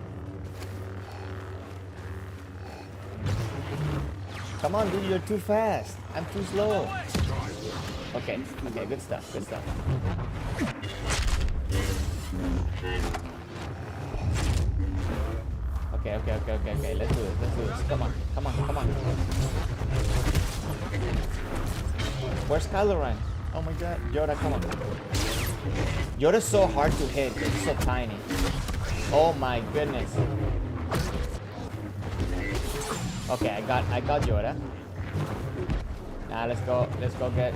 Come on, dude, you're too fast. I'm too slow. Okay, good stuff, good stuff. Okay, let's do this. Come on. Where's Kylo Ren? Oh my god, Yoda, come on. Yoda's so hard to hit, it's so tiny. Oh my goodness. Okay, I got Yoda. Now let's go get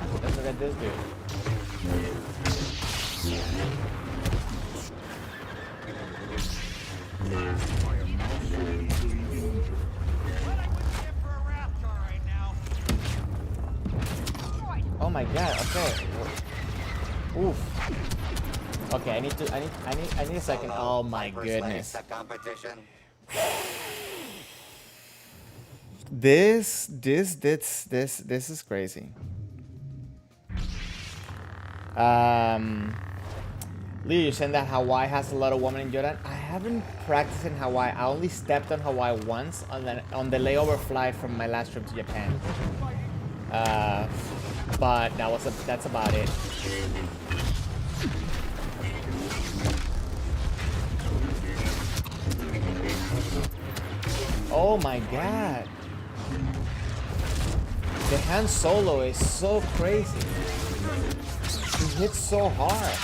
this dude. Oh my god, okay. Oof. Okay, I need a second. Oh my goodness. This is crazy. Leo, you saying that Hawaii has a lot of women in Jordan? I haven't practiced in Hawaii. I only stepped on Hawaii once on the layover flight from my last trip to Japan. But that's about it. Oh my god. The Han Solo is so crazy. He hits so hard.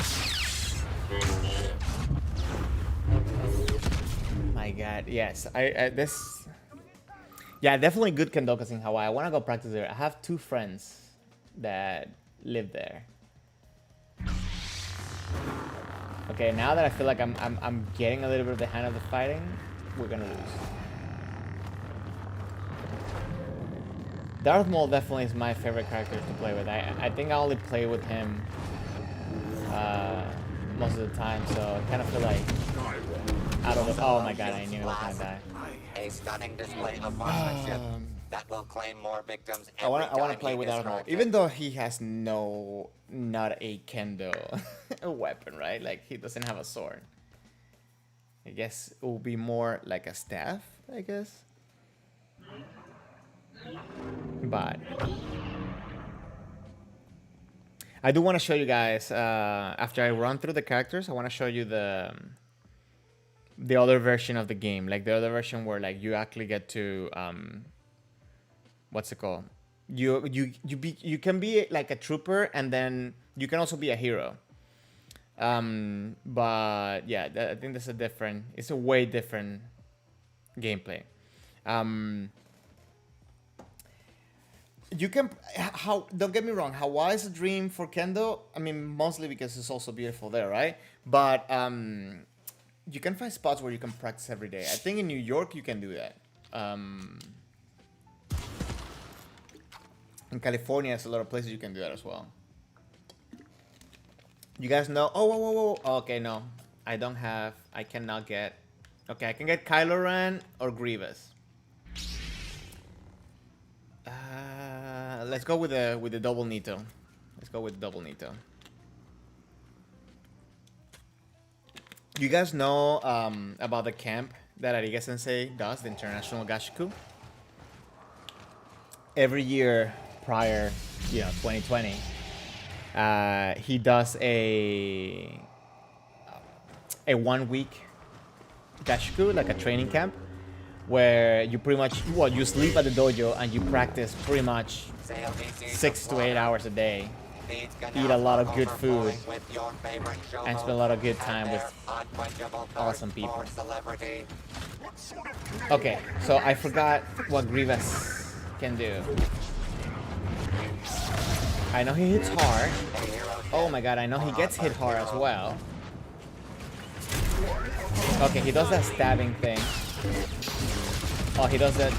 My god, yes. Yeah, definitely good Kendokas in Hawaii. I want to go practice there. I have 2 friends that live there. Okay, now that I feel like I'm getting a little bit of the hang of the fighting, we're gonna lose. Darth Maul definitely is my favorite character to play with. I think I only play with him most of the time, so I kind of feel like out of the... Oh my god, I knew I was gonna die. A stunning display of marksmanship that will claim more victims. I want to play with Darth Maul, even though he has not a Kendo weapon, right? Like, he doesn't have a sword. I guess it will be more like a staff, I guess. But I do want to show you guys, after I run through the characters, I want to show you the other version of the game, like the other version where like you actually get to what's it called, You can be like a trooper, and then you can also be a hero. But yeah, I think that's a different. It's a way different gameplay. You can how don't get me wrong. Hawaii is a dream for Kendo. I mean, mostly because it's also beautiful there, right? But you can find spots where you can practice every day. I think in New York you can do that. In California, there's a lot of places you can do that as well. You guys know? Oh, whoa, whoa, whoa. Oh, okay, no, I don't have. I cannot get. Okay, I can get Kylo Ren or Grievous. Let's go with the double Nito. Let's go with the double Nito. You guys know about the camp that Ariga Sensei does, the International Gashiku? Every year prior, 2020, he does a 1 week Gashiku, like a training camp, where you pretty much, you sleep at the dojo and you practice pretty much 6 to 8 hours a day. Eat a lot of good food and spend a lot of good time with awesome people. Okay, so I forgot what Grievous can do. I know he hits hard. Oh my god, I know he gets hit hard as well. Okay, he does that stabbing thing. Oh, he does the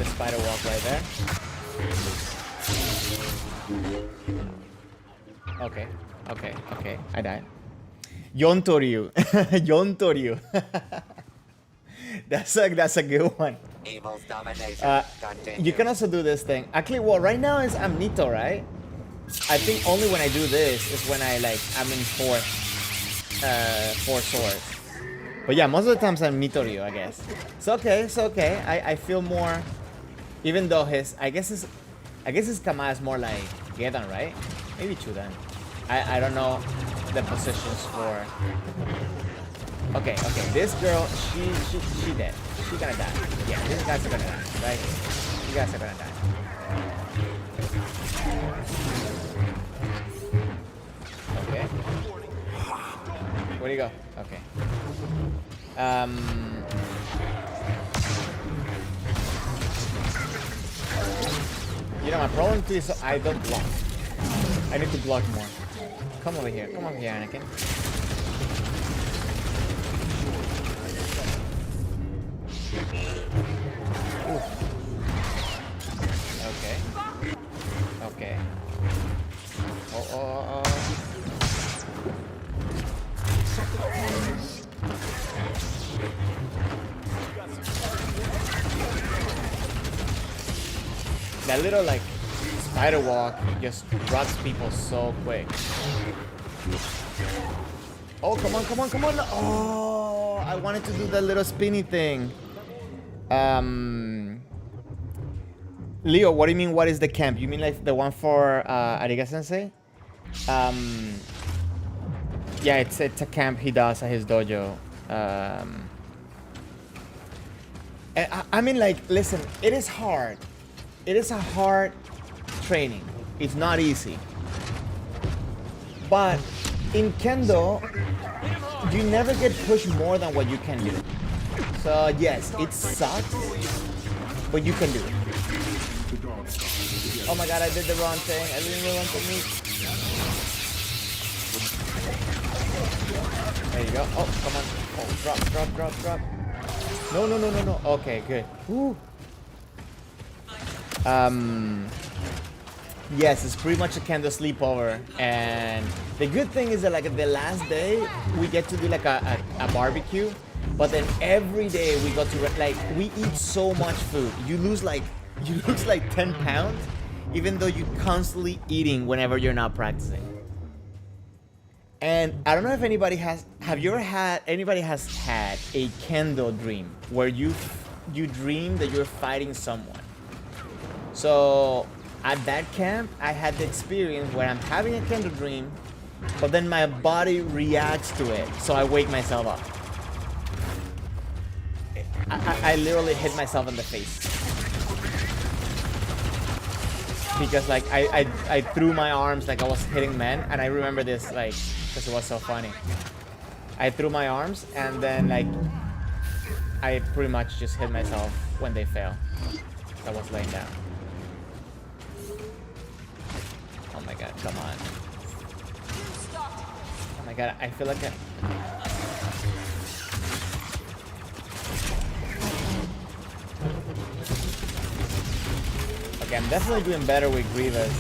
spider walk right there. Okay. I died. Yontoryu. Yontoryu. That's a good one. Evil's domination You can also do this thing. Actually, right now is I'm Nito, right? I think only when I do this is when I'm in four swords. But yeah, most of the times I'm Nitoryu, I guess. It's okay. I feel more, even though I guess his Kama is more like Gedan, right? Maybe Chudan. I don't know the positions for. Okay. This girl, she dead. She gonna die. Yeah, these guys are gonna die, right? You guys are gonna die. Okay. Where do you go? Okay. My problem too is I don't block. I need to block more. Come over here, Anakin. Ooh. Okay. Oh. That little spider walk just drops people so quick. Oh, come on. Oh, I wanted to do that little spinny thing. Leo, what do you mean, what is the camp? You mean like the one for Ariga Sensei? Yeah, it's a camp he does at his dojo. I mean, listen, it is hard. It is a hard training. It's not easy. But in Kendo, you never get pushed more than what you can do. So yes, it sucks, but you can do it. Oh my god, I did the wrong thing. I didn't do the wrong technique. There you go. Oh, come on. Oh, drop. No. Okay, good. Woo. Yes, it's pretty much a Kendo sleepover, and the good thing is that the last day we get to do a barbecue, but then every day we got to we eat so much food. You lose 10 pounds, even though you're constantly eating whenever you're not practicing. And I don't know if anybody has a Kendo dream where you dream that you're fighting someone. So at that camp, I had the experience where I'm having a Kendo dream, but then my body reacts to it, so I wake myself up. I literally hit myself in the face. because like I threw my arms like I was hitting men, and I remember this like because it was so funny. I threw my arms and then like I pretty much just hit myself when they fell. I was laying down. Oh my god, come on. Oh my god, I feel like Okay, I'm definitely doing better with Grievous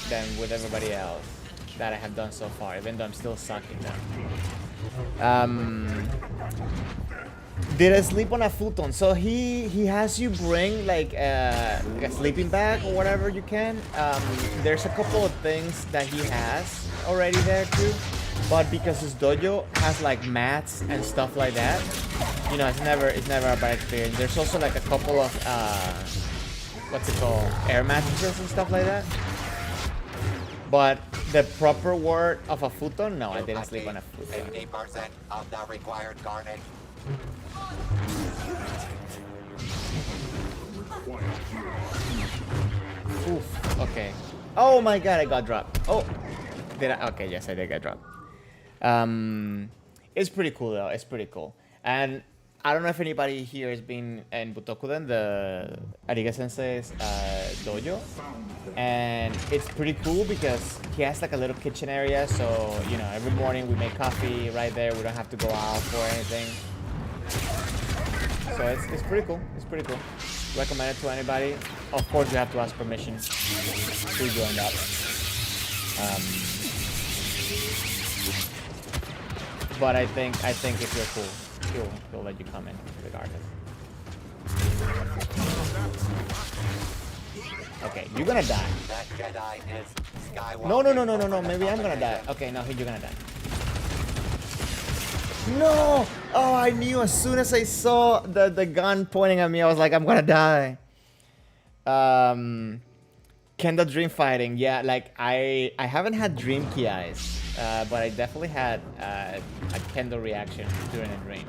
than with everybody else that I have done so far, even though I'm still sucking them. Did I sleep on a futon? So he has you bring like a sleeping bag or whatever you can. There's a couple of things that he has already there too, but because his dojo has like mats and stuff like that, you know, it's never a bad experience. There's also like a couple of what's it called, air mattresses and stuff like that. But the proper word of a futon, no, I didn't sleep on a futon. 50% of the required garden. Oof. Okay. Oh my god, I got dropped. Oh, did I? Okay, yes, I did get dropped. It's pretty cool though. It's pretty cool. And I don't know if anybody here has been in Butokuden, the Ariga Sensei's dojo, and it's pretty cool because he has like a little kitchen area. So you know, every morning we make coffee right there. We don't have to go out for anything. So it's pretty cool. It's pretty cool. Recommend it to anybody. Of course, you have to ask permission to join that. But I think if you're cool, he'll let you come in regardless. Okay, you're gonna die. That Jedi is Skywalker. No. Maybe I'm gonna die. Okay, no, you're gonna die. No! Oh, I knew as soon as I saw the gun pointing at me, I was like, I'm gonna die. Kendo dream fighting. Yeah, like I haven't had dream key eyes, but I definitely had a Kendo reaction during a dream.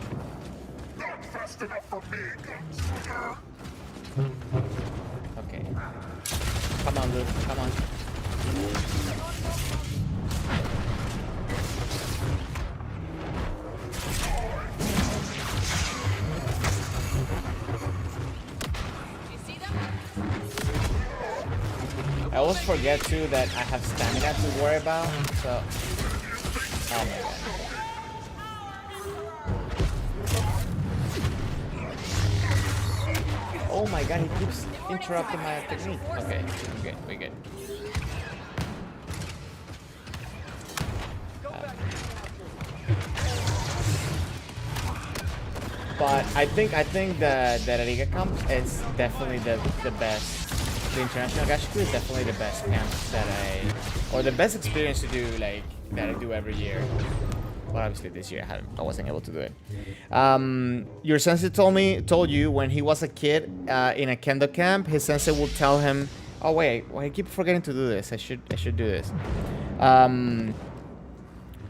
Okay. Come on, Luke. Come on. I always forget too that I have stamina to worry about, so... Oh my god. Oh my god, he keeps interrupting my technique. Okay, we're good. But I think the Ariga camp is definitely the best. The international Gashiku is definitely the best camp or the best experience to do like that I do every year. Well, obviously this year I wasn't able to do it. Your sensei told you when he was a kid in a Kendo camp, his sensei would tell him, "Oh wait, I keep forgetting to do this. I should do this."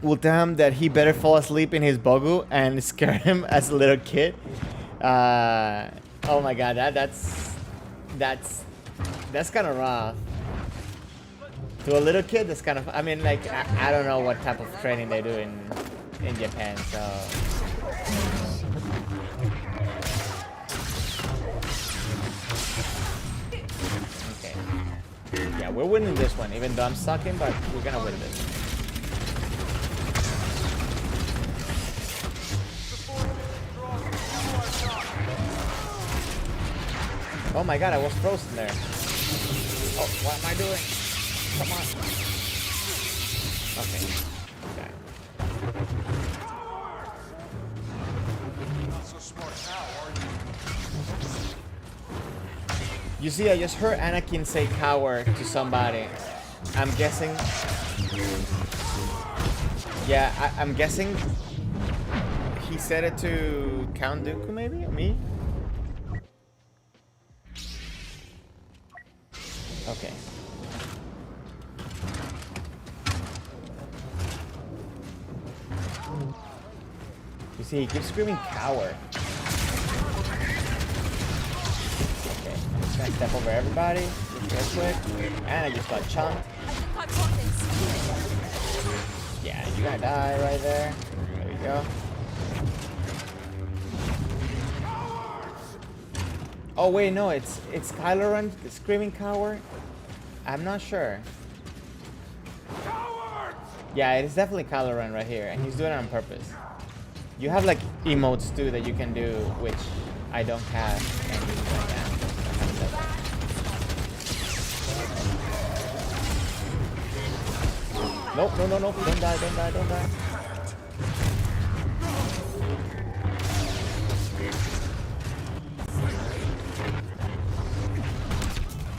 Will tell him that he better fall asleep in his bogu and scare him as a little kid. Oh my god, that's kind of rough. To a little kid, that's kind of... I mean, like, I don't know what type of training they do in Japan, so... Okay. Yeah, we're winning this one, even though I'm sucking, but we're gonna win this. Oh my god, I was frozen there. Oh, what am I doing? Come on. Okay. Not so smart now, are you? You see, I just heard Anakin say coward to somebody. I'm guessing... Yeah, I'm guessing... He said it to Count Dooku, maybe? Me? Okay. You see, he keeps screaming coward. Okay. Gonna step over everybody, just real quick. And I just got chunked. I think I've got this. Yeah, you're gonna die right there. There we go. Oh wait, no, it's Kylo Ren, the screaming coward. I'm not sure. Yeah, it is definitely Kylo Ren right here, and he's doing it on purpose. You have like emotes too that you can do, which I don't have. And use right now. Nope, no, don't die, don't die, don't die.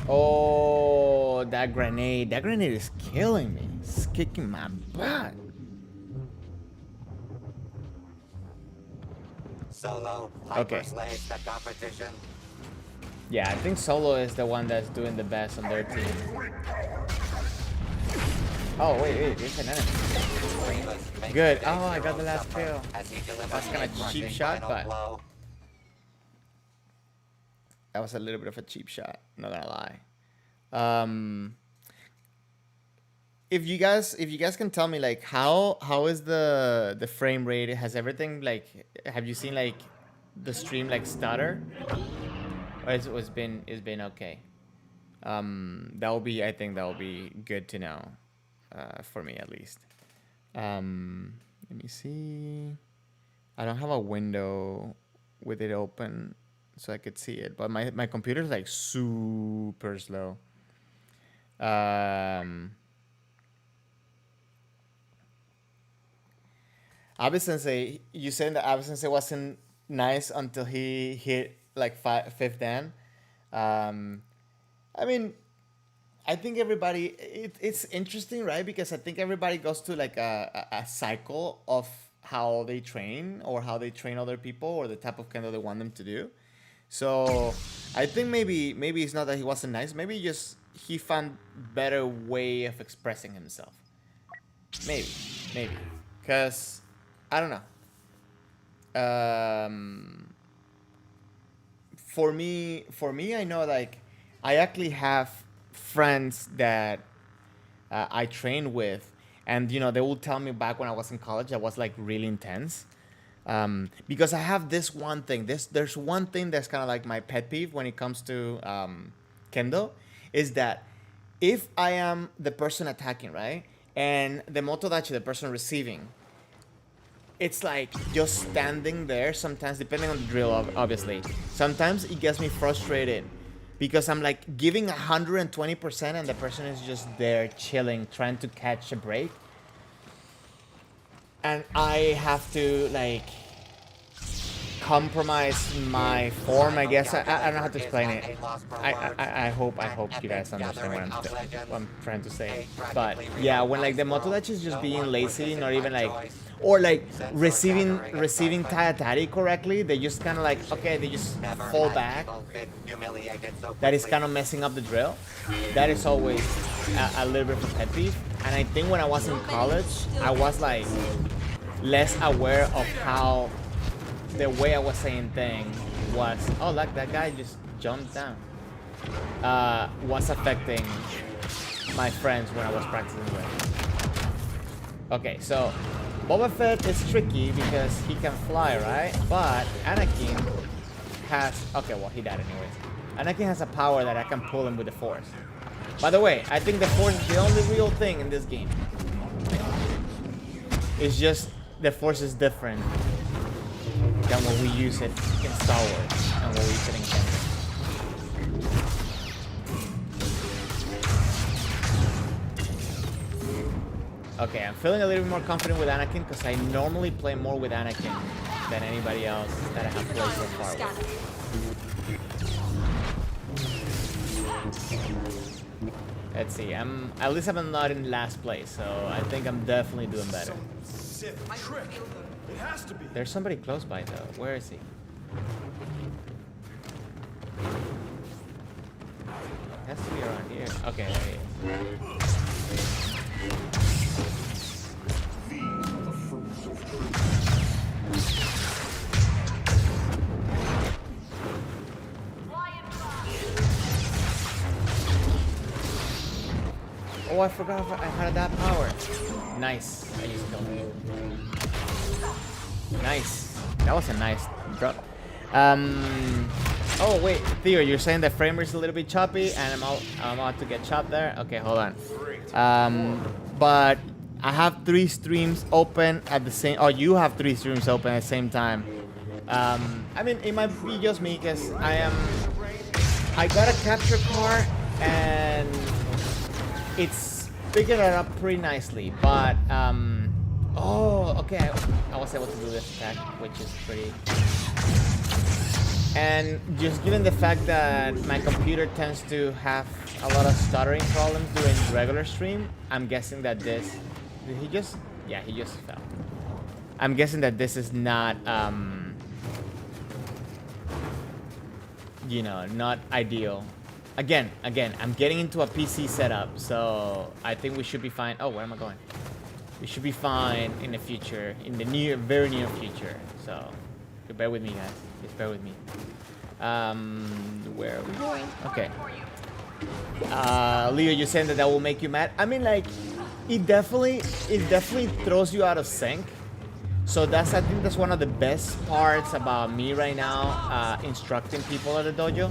Oh, that grenade is killing me. It's kicking my butt. Solo, Okay. hyperslave the competition. Yeah, I think Solo is the one that's doing the best on their team. Oh, wait, there's an enemy. Good. Oh, I got the last kill. That's kind of cheap shot, but that was a little bit of a cheap shot. Not gonna lie. If you guys can tell me like how is the frame rate? Has everything like, have you seen like the stream like stutter? Or it's been okay. I think that will be good to know. For me at least. Let me see. I don't have a window with it open so I could see it, but my computer's like super slow. Abe Sensei, you said that Abe Sensei wasn't nice until he hit like fifth dan. I mean, I think everybody, it's interesting, right? Because I think everybody goes to like a cycle of how they train or how they train other people or the type of kendo they want them to do. So I think maybe it's not that he wasn't nice. Maybe just he found better way of expressing himself. Maybe. Because, I don't know. For me, I know like, I actually have friends that I train with, and you know they will tell me back when I was in college I was like really intense, because I have this one thing. There's one thing that's kind of like my pet peeve when it comes to kendo, is that if I am the person attacking, right, and the motodachi, the person receiving, it's like just standing there. Sometimes, depending on the drill, obviously, sometimes it gets me frustrated. Because I'm like giving 120% and the person is just there chilling, trying to catch a break. And I have to like compromise my form, I guess. I don't know how to explain it. I hope you guys understand what I'm trying to say. But yeah, when like the motodachi is just being lazy, not even like, or like receiving Tayatari correctly, they just kind of like, okay, they just fall back. That is kind of messing up the drill. That is always a little bit of a pet peeve. And I think when I was in college, I was like less aware of how the way I was saying things was, oh, like that guy just jumped down, was affecting my friends when I was practicing with. Okay, so Boba Fett is tricky because he can fly, right? But Anakin has, okay, well, he died anyways. Anakin has a power that I can pull him with the Force. By the way, I think the Force is the only real thing in this game. It's just the Force is different than when we use it in Star Wars and when we use it in Kendo. Okay, I'm feeling a little bit more confident with Anakin because I normally play more with Anakin than anybody else that I have played so far with. Let's see, at least I'm not in last place, so I think I'm definitely doing better. It has to be. There's somebody close by though. Where is he? Has to be around here. Okay, there he is. Oh, I forgot I had that power. Nice. I just killed him. Nice. That was a nice drop. Oh wait, Theo, you're saying the frame rate is a little bit choppy, and I'm about to get chopped there. Okay, hold on. But I have 3 streams open at the same. Oh, you have 3 streams open at the same time. I mean, it might be just me because I got a capture card and it's picking it up pretty nicely. But oh, okay, I was able to do this attack, which is pretty. And just given the fact that my computer tends to have a lot of stuttering problems during regular stream, I'm guessing that this. Did he just? Yeah, he just fell. I'm guessing that this is not, you know, not ideal. Again, I'm getting into a PC setup, so I think we should be fine. Oh, where am I going? We should be fine in the future, in the very near future. So, bear with me, guys. Just bear with me. Where are we going? Okay. Leo, you're saying that will make you mad? I mean, like, it definitely throws you out of sync. So I think that's one of the best parts about me right now, instructing people at the dojo,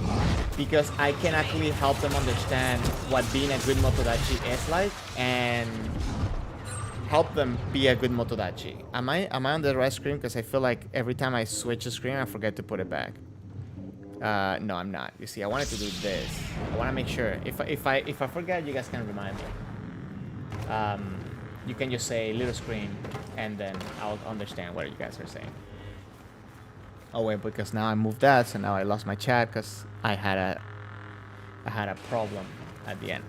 because I can actually help them understand what being a good motodachi is like and help them be a good motodachi. Am I on the right screen? Because I feel like every time I switch the screen, I forget to put it back. No, I'm not. You see, I wanted to do this. I want to make sure. If I forget, you guys can remind me. You can just say little screen, and then I'll understand what you guys are saying. Oh wait, because now I moved that, so now I lost my chat because I had a problem at the end.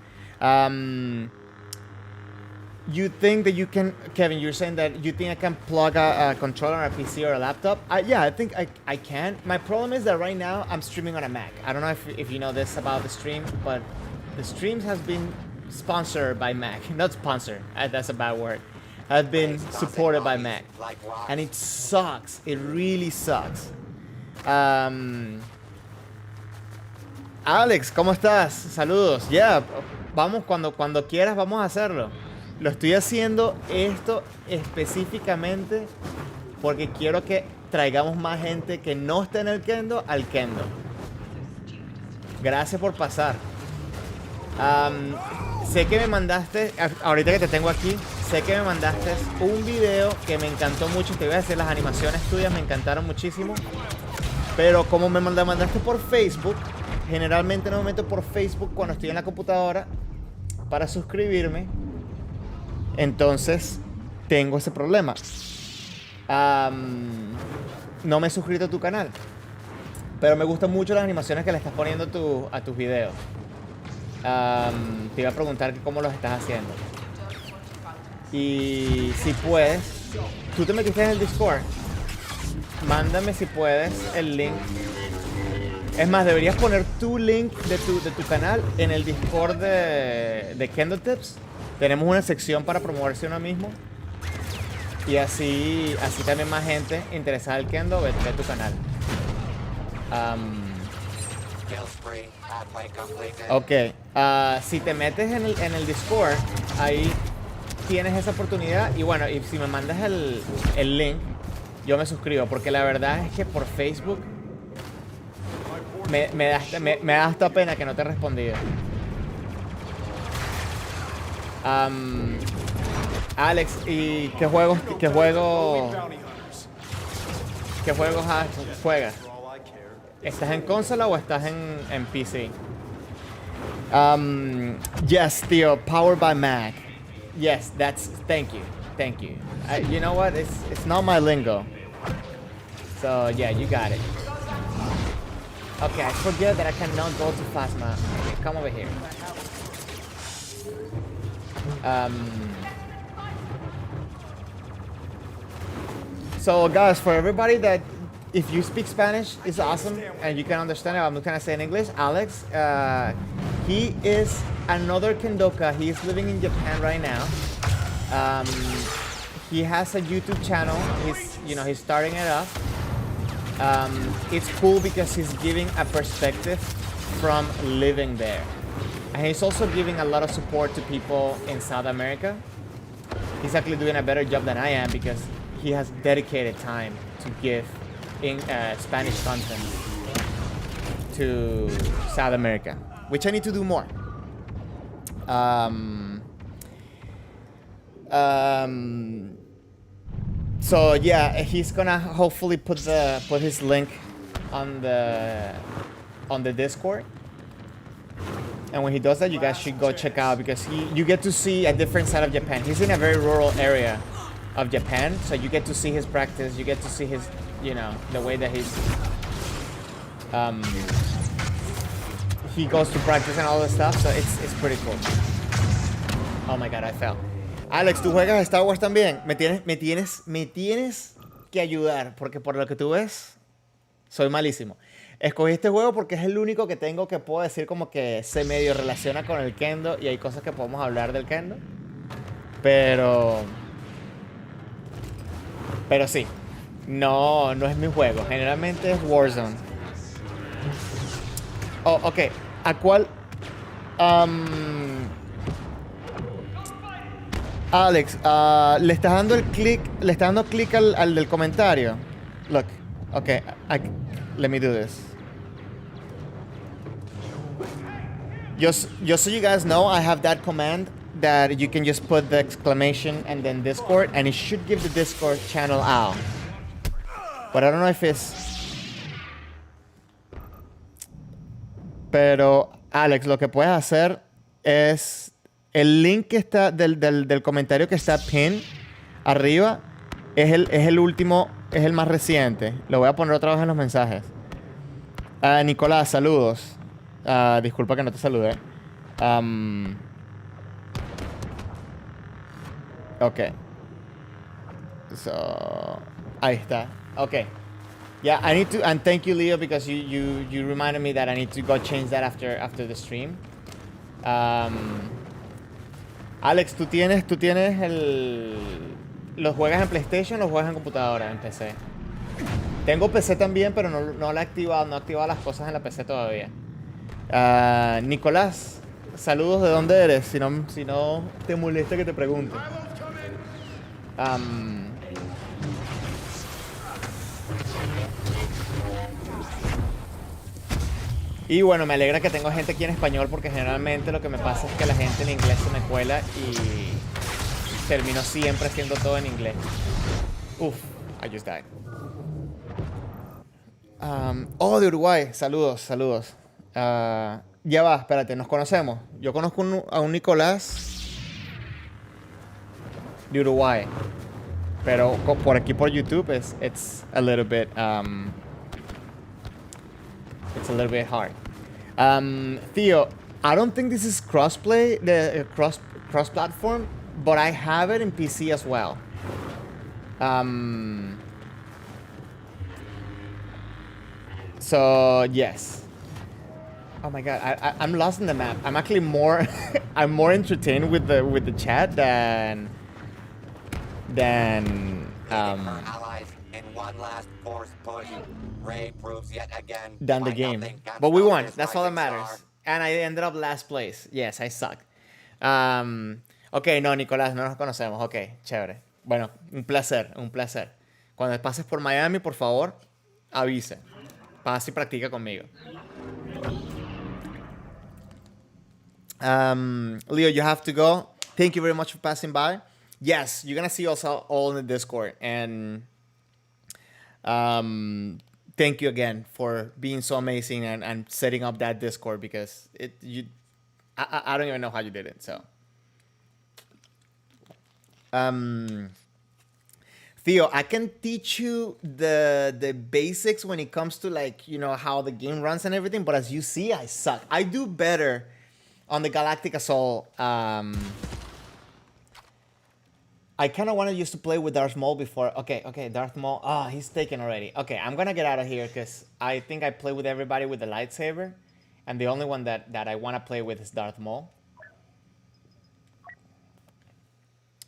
You think that you can, Kevin? You're saying that you think I can plug a controller on a PC or a laptop? Yeah, I think I can. My problem is that right now I'm streaming on a Mac. I don't know if you know this about the stream, but the streams has been sponsored by Mac. Not sponsored. That's a bad word. Has been supported by Mac, and it sucks. It really sucks. Alex, ¿cómo estás? Saludos. Yeah, vamos cuando quieras, vamos a hacerlo. Lo estoy haciendo esto específicamente porque quiero que traigamos más gente que no esté en el Kendo al Kendo. Gracias por pasar. Sé que me mandaste, ahorita que te tengo aquí, sé que me mandaste un video que me encantó mucho. Te voy a decir, las animaciones tuyas me encantaron muchísimo. Pero como me mandaste por Facebook, generalmente no me meto por Facebook cuando estoy en la computadora para suscribirme. Entonces, tengo ese problema. No me he suscrito a tu canal. Pero me gustan mucho las animaciones que le estás poniendo a tus videos. Te iba a preguntar cómo los estás haciendo. Y si puedes, tú te metiste en el Discord. Mándame si puedes el link. Es más, deberías poner tu link de tu canal en el Discord de Kendo Tips. Tenemos una sección para promoverse uno mismo. Y así también más gente interesada en el Kendo ve tu canal. Ok, si te metes en el Discord, ahí tienes esa oportunidad. Y bueno, y si me mandas el link, yo me suscribo. Porque la verdad es que por Facebook me da hasta pena que no te he respondido. Alex, ¿y qué juegos juegas? ¿Estás en consola o estás en PC? Yes, Theo, powered by Mac. Yes, thank you. You know what? It's not my lingo. So yeah, you got it. Okay, I forget that I cannot go too fast, man. Come over here. So guys, for everybody that, if you speak Spanish, it's awesome and you can understand it. I'm not gonna say in English. Alex, he is another Kendoka. He is living in Japan right now. He has a YouTube channel. He's starting it up. It's cool because he's giving a perspective from living there. And he's also giving a lot of support to people in South America. He's actually doing a better job than I am because he has dedicated time to give in Spanish content to South America, which I need to do more. So yeah, he's gonna hopefully put his link on the Discord. And when he does that, you guys should go check out because you get to see a different side of Japan. He's in a very rural area of Japan, so you get to see his practice. You get to see his, the way that he goes to practice and all this stuff. So it's pretty cool. Oh my God, I fell. Alex, ¿tú juegas Star Wars también? Me tienes que ayudar porque por lo que tú ves, soy malísimo. Escogí este juego porque es el único que tengo que puedo decir como que se medio relaciona con el Kendo y hay cosas que podemos hablar del Kendo. Pero sí, no es mi juego. Generalmente es Warzone. Oh, ok. ¿A cuál? Alex, le estás dando clic al del comentario. Look, okay, let me do this. Just so you guys know, I have that command that you can just put the exclamation and then Discord, and it should give the Discord channel out. But I don't know if it's... Pero, Alex, lo que puedes hacer es... El link que está del comentario que está pin arriba es el último, es el más reciente. Lo voy a poner otra vez en los mensajes. Nicolás, saludos. Disculpa que no te saludé. Ok. So, ahí está. Ok. Yeah, I need to, and thank you, Leo, because you reminded me that I need to go change that after the stream. Alex, ¿tú tienes ¿los juegas en PlayStation o los juegas en computadora, en PC? Tengo PC también, pero no la he activado, no he activado las cosas en la PC todavía. Nicolás, saludos, ¿de dónde eres? Si no te molesta que te pregunte. Y bueno, me alegra que tengo gente aquí en español porque generalmente lo que me pasa es que la gente en inglés se me cuela y termino siempre haciendo todo en inglés. Uf, I just died. De Uruguay, saludos. Ya va, espérate, nos conocemos. Yo conozco a un Nicolás de Uruguay, pero por aquí por YouTube it's a little bit it's a little bit hard. Theo, I don't think this is crossplay, the cross-platform, but I have it in PC as well. So yes. Oh my God, I'm lost in the map. I'm actually more I'm more entertained with the chat than one last force push. Ray proves yet again than the game. But we won. That's all that matters. And I ended up last place. Yes, I suck. Ok, no, Nicolás, no nos conocemos. Ok, chévere. Bueno, un placer. Cuando pases por Miami, por favor, avise. Pasa y practica conmigo. Leo, you have to go. Thank you very much for passing by. Yes, you're gonna see us all in the Discord. And thank you again for being so amazing and setting up that Discord because I don't even know how you did it. So, Theo, I can teach you the basics when it comes to how the game runs and everything. But as you see, I suck. I do better on the Galactic Assault. I kind of wanted used to play with Darth Maul before. Okay, Darth Maul. Oh, he's taken already. Okay, I'm going to get out of here because I think I play with everybody with the lightsaber. And the only one that I want to play with is Darth Maul.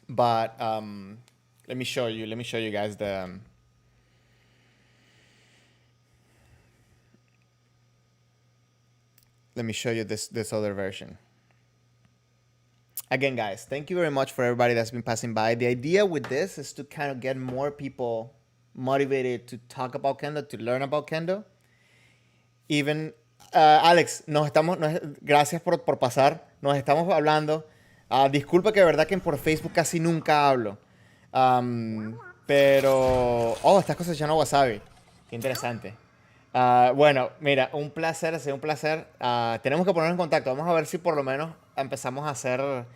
But let me show you guys the... Let me show you this other version. again, guys, thank you very much for everybody that's been passing by. The idea with this is to kind of get more people motivated to talk about Kendo, to learn about Kendo. Even, Alex, gracias por pasar. Nos estamos hablando. Disculpa que de verdad que por Facebook casi nunca hablo. Pero, estás cosechando wasabi. Qué interesante. Bueno, mira, un placer, ha sido un placer. Tenemos que ponernos en contacto. Vamos a ver si por lo menos empezamos a hacer...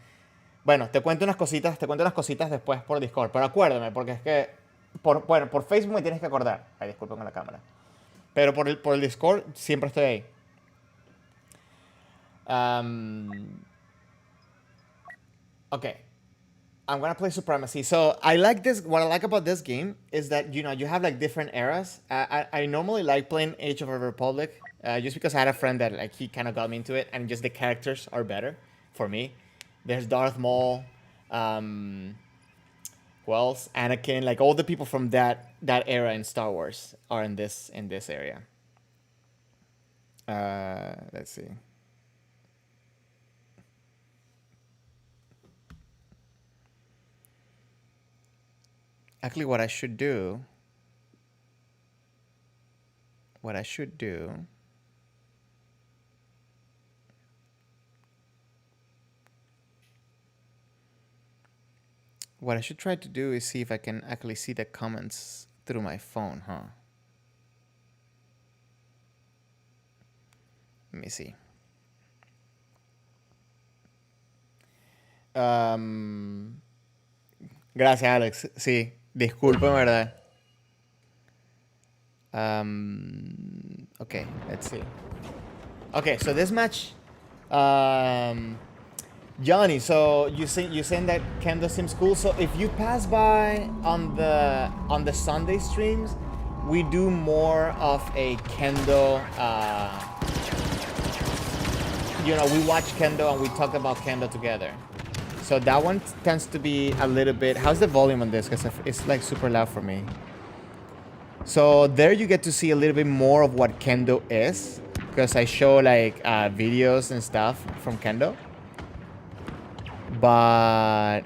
Bueno, te cuento unas cositas después por Discord. Pero acuérdame, porque es que... por Facebook me tienes que acordar. Ay, disculpen con la cámara. Pero por el Discord siempre estoy ahí. Okay. I'm gonna play Supremacy. So I like this. What I like about this game is that you have like different eras. I normally like playing Age of the Republic, just because I had a friend that like he kind of got me into it, and just the characters are better for me. There's Darth Maul, who else? Anakin, like all the people from that era in Star Wars are in this area. Let's see. Actually, what I should do what I should try to do is see if I can actually see the comments through my phone, huh? Let me see. Gracias, Alex. Sí, disculpen, ¿verdad? Okay, let's see. Okay, so this match, Johnny, so you saying that Kendo seems cool. So if you pass by on the Sunday streams, we do more of a Kendo. We watch Kendo and we talk about Kendo together. So that one tends to be a little bit... How's the volume on this? Because it's like super loud for me. So there you get to see a little bit more of what Kendo is. Because I show like videos and stuff from Kendo. But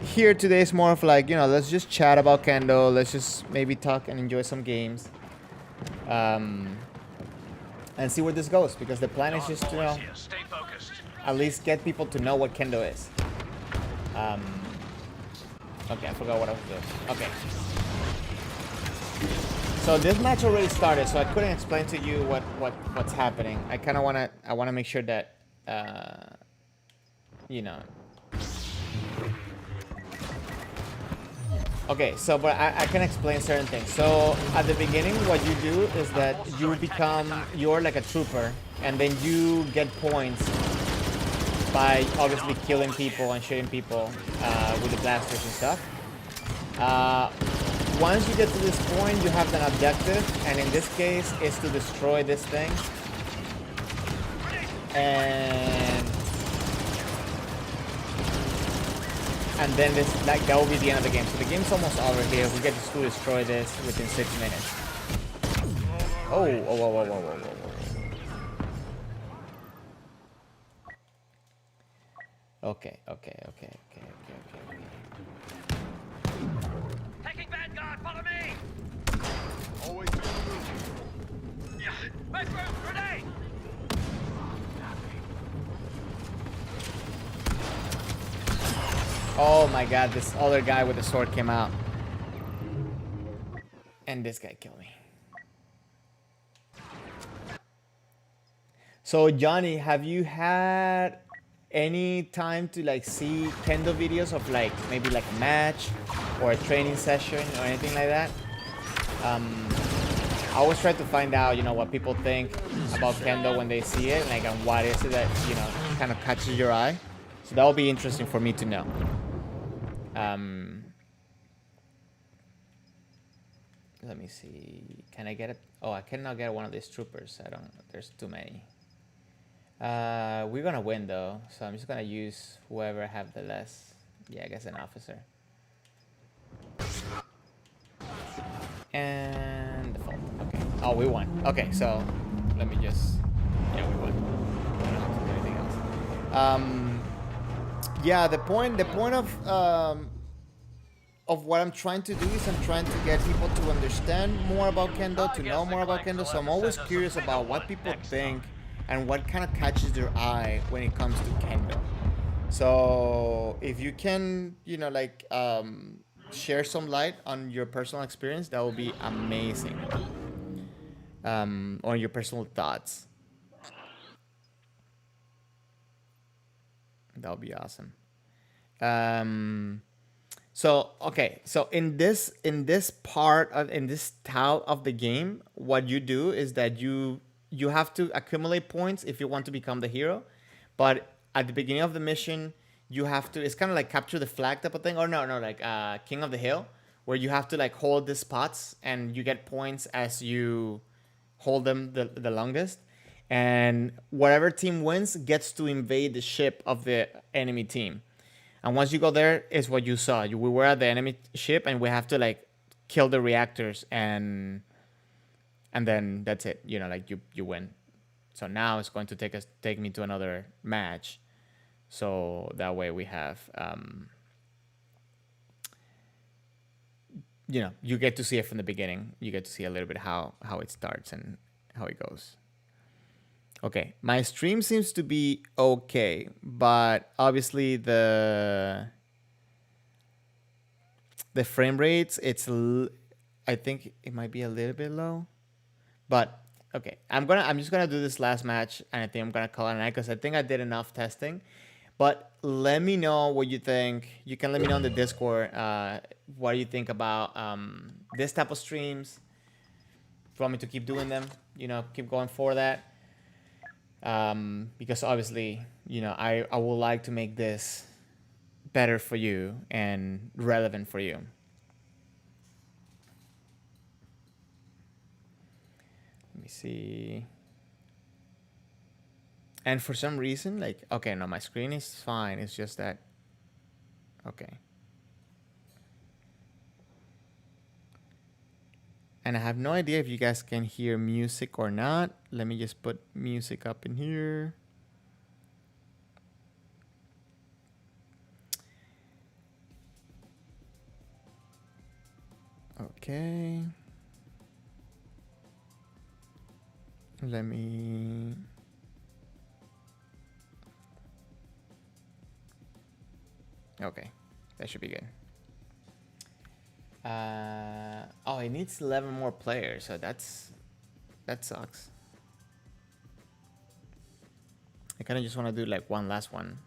here today is more of like, let's just chat about Kendo. Let's just maybe talk and enjoy some games. And see where this goes. Because the plan is just to, at least get people to know what Kendo is. Okay, I forgot what I was doing. Okay. So this match already started, so I couldn't explain to you what's happening. I kind of wanna make sure that Okay, so but I can explain certain things. So at the beginning, what you do is that you're like a trooper, and then you get points by obviously killing people and shooting people with the blasters and stuff. Once you get to this point, you have an objective, and in this case, it's to destroy this thing. And then that will be the end of the game. So the game's almost over here. We get to destroy this within 6 minutes. Whoa. Okay. Taking Vanguard, follow me! Always be on the move. Red room, grenade! Oh my god, this other guy with the sword came out. And this guy killed me. So Johnny, have you had any time to like see Kendo videos of like maybe like a match or a training session or anything like that? I always try to find out, what people think about Kendo when they see it, like, and what is it that, kind of catches your eye. So that will be interesting for me to know. Let me see. Can I get it? Oh, I cannot get one of these troopers. There's too many. We're gonna win though, so I'm just gonna use whoever have the less. Yeah, I guess an officer. And the phone. Okay. Oh, we won. Okay, so let me just. Yeah, we won. I don't have to do anything else. Yeah, the point of what I'm trying to do is I'm trying to get people to understand more about Kendo, to know more about Kendo. So I'm always curious about what people think and what kind of catches their eye when it comes to Kendo. So if you can, like share some light on your personal experience, that would be amazing. On your personal thoughts, that would be awesome. Um, So okay, so in this part of in this style of the game, what you do is that you have to accumulate points if you want to become the hero, but at the beginning of the mission, you have to. It's kind of like capture the flag type of thing, or no, like King of the Hill, where you have to like hold the spots and you get points as you hold them the longest, and whatever team wins gets to invade the ship of the enemy team. And once you go there, is what you saw. We were at the enemy ship, and we have to like kill the reactors, and then that's it. Like you win. So now it's going to take me to another match. So that way we have, you get to see it from the beginning. You get to see a little bit how it starts and how it goes. Okay, my stream seems to be okay, but obviously the frame rates, I think it might be a little bit low, but okay. I'm just gonna do this last match, and I think I'm gonna call it a night because I think I did enough testing. But let me know what you think. You can let me know on the Discord. What do you think about this type of streams? If you want me to keep doing them, keep going for that. Because obviously, I would like to make this better for you and relevant for you. Let me see. And for some reason, like, okay, no, my screen is fine. It's just that, okay. And I have no idea if you guys can hear music or not. Let me just put music up in here. Okay. Let me... Okay, that should be good. Oh, it needs 11 more players, so that sucks. I kind of just want to do like one last one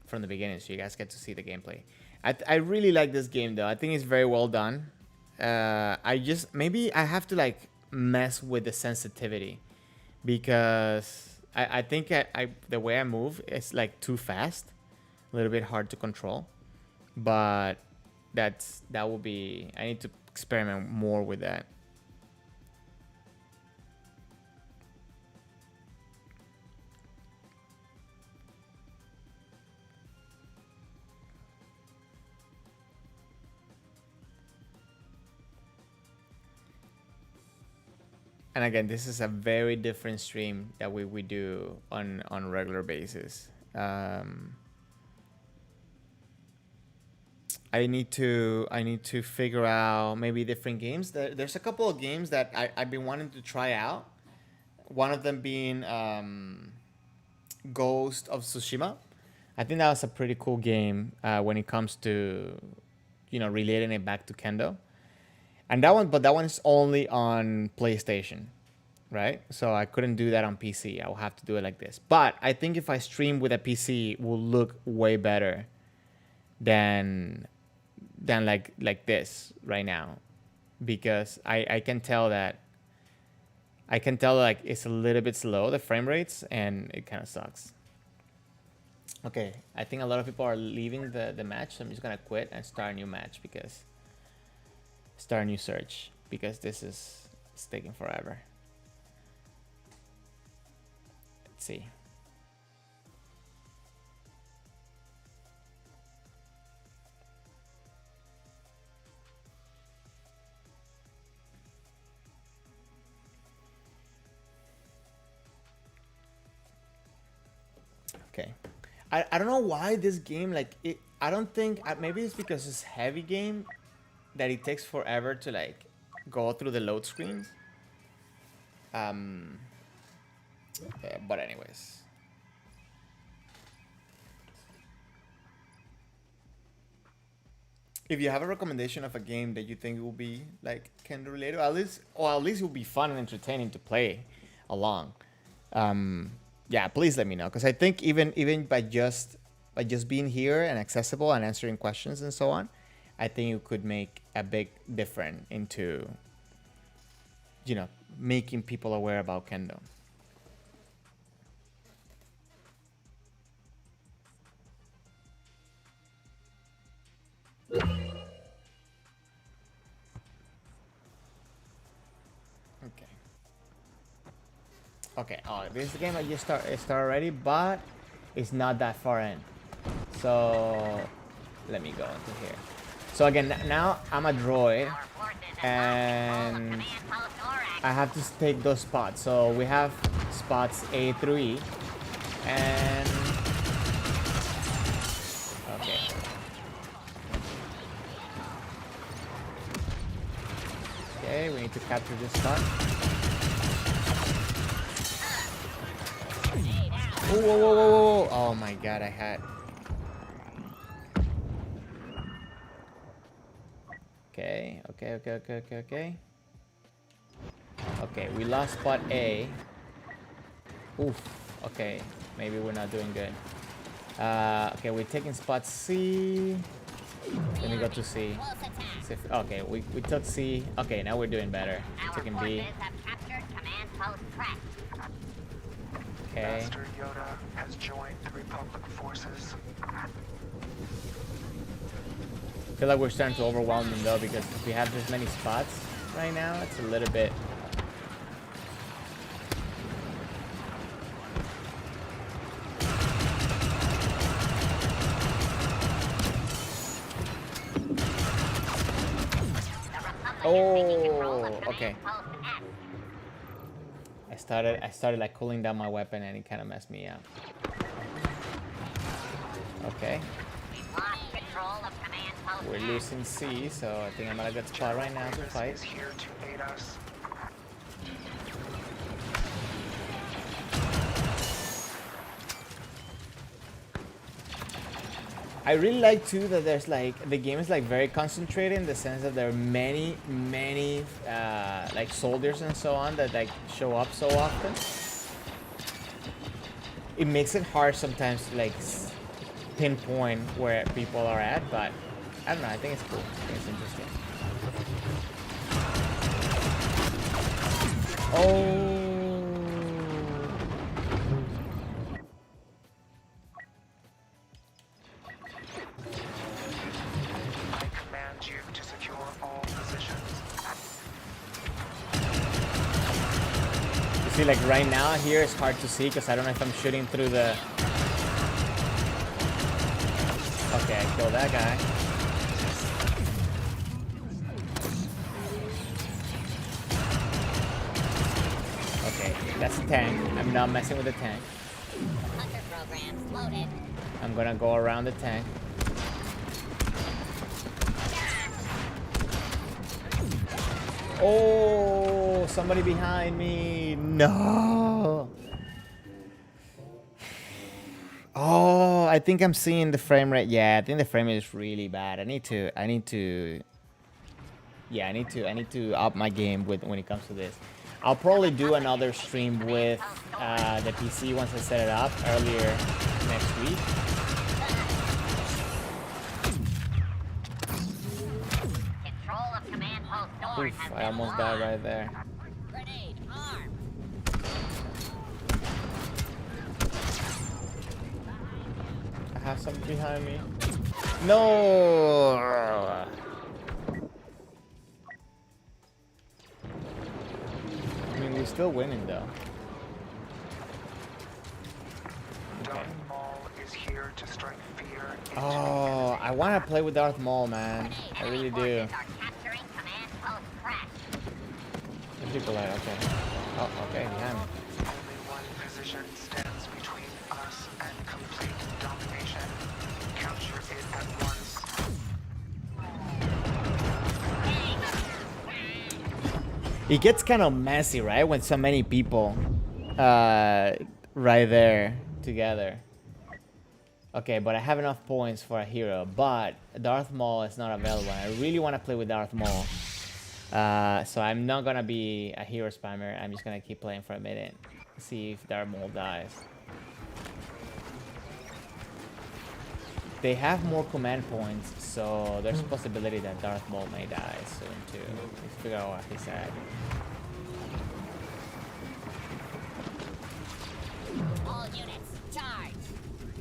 from the beginning, so you guys get to see the gameplay. I really like this game though. I think it's very well done. Maybe I have to like mess with the sensitivity, because I think the way I move is like too fast, a little bit hard to control, but that will be, I need to experiment more with that. And again, this is a very different stream that we do on a regular basis. I need to figure out maybe different games. There's a couple of games that I've been wanting to try out. One of them being Ghost of Tsushima. I think that was a pretty cool game when it comes to, relating it back to Kendo. And that one is only on PlayStation, right? So I couldn't do that on PC. I will have to do it like this. But I think if I stream with a PC, it will look way better than like this right now, because I can tell that like it's a little bit slow, the frame rates, and it kind of sucks. Okay, I think a lot of people are leaving the match, so I'm just gonna quit and start a new match, because start a new search, because it's taking forever. Let's see. Okay, I don't know why this game, like, I don't think, maybe it's because it's heavy game that it takes forever to, like, go through the load screens. But anyways. If you have a recommendation of a game that you think will be like Kendo related, at least it will be fun and entertaining to play along. Yeah, please let me know, because I think even by just being here and accessible and answering questions and so on, I think you could make a big difference into, you know, making people aware about Kendo. Okay, oh, this is the game I just start already, but it's not that far in. So let me go into here. So again, now I'm a droid, and I have to take those spots. So we have spots A through E, and okay. Okay, we need to capture this spot. Whoa, whoa, whoa, whoa, whoa. Oh my god, I had. Okay. Okay, we lost spot A. Oof. Okay, maybe we're not doing good. Okay, we're taking spot C. Let me go to C. Okay, we took C. Okay, now we're doing better. Taking B. Okay. Master Yoda has joined the Republic forces. I feel like we're starting to overwhelm them though, because if we have this many spots right now, it's a little bit. Oh, okay. I started like cooling down my weapon, and it kind of messed me up. Okay. We're losing C, so I think I'm at a good spot right now to fight. Here to aid us. I really like too that there's like the game is like very concentrated in the sense that there are many like soldiers and so on that like show up so often. It makes it hard sometimes to like pinpoint where people are at, but I don't know, I think it's cool. I think it's interesting. Oh. See, like right now here it's hard to see because I don't know if I'm shooting through the. Okay, I killed that guy. Okay, that's a tank. I'm not messing with the tank. I'm gonna go around the tank. Oh, somebody behind me. No. Oh, I think I'm seeing the frame rate. Yeah, I think the frame rate is really bad. I need to up my game when it comes to this. I'll probably do another stream with the PC once I set it up earlier next week. Oof, I almost died right there. I have something behind me. No! I mean, we're still winning though. Okay. Is here to strike fear. Oh, I want to play with Darth Maul, man. I really do. People are okay. Oh, okay, behind me. Only one position stands between us and complete domination. It gets kind of messy, right? When so many people right there together. Okay, but I have enough points for a hero, but Darth Maul is not available. I really want to play with Darth Maul. So I'm not gonna be a hero spammer. I'm just gonna keep playing for a minute. See if Darth Maul dies. They have more command points, so there's a possibility that Darth Maul may die soon too. Let's figure out what he said. All units, charge.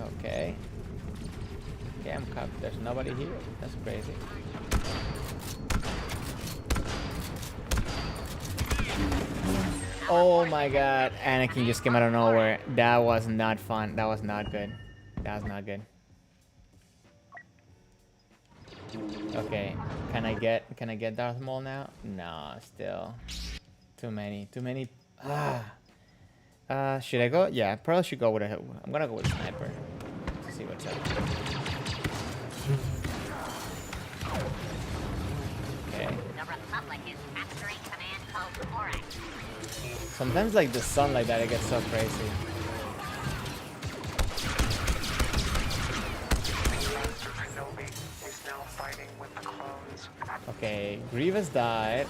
Okay. Yeah, I'm cut. There's nobody here. That's crazy. Oh my god, Anakin just came out of nowhere. That was not fun. That was not good. That was not good. Okay, can I get Darth Maul now? No, still. Too many. Should I go? Yeah, I probably should go with a... I'm gonna go with a sniper. To see what's up. Okay. The Republic is capturing command post Korak. Sometimes like the sun like that, it gets so crazy. Master Kenobi is now fighting with the clones. Okay, Grievous died.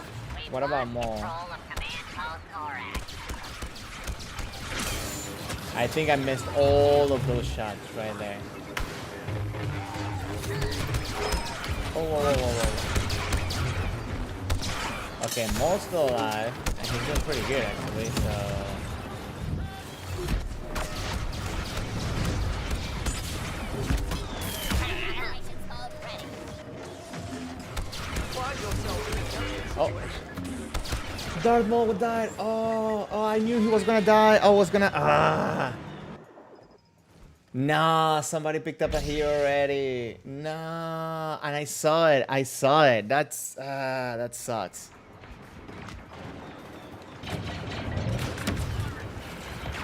What about Maul? Control of command post Korak. I think I missed all of those shots right there. Oh, whoa. Okay, Maul's still alive, and he's doing pretty good actually, so... Oh. Darth Maul died. Oh, I knew he was gonna die. Nah, somebody picked up a hero already. Nah, and I saw it. That's that sucks.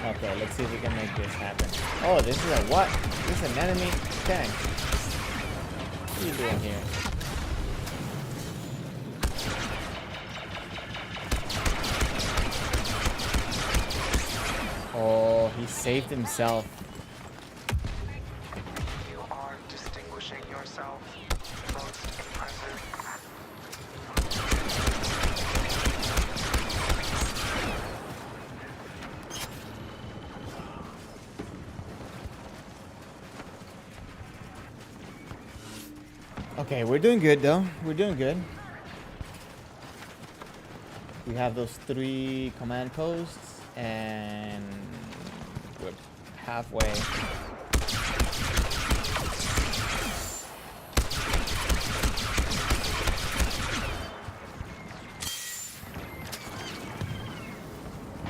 Okay, let's see if we can make this happen. Oh, this is a what? This is an enemy tank. What are you doing here? Oh, he saved himself. You are distinguishing yourself. Most impressive. Okay, we're doing good though. We're doing good. We have those 3 command posts and we're halfway.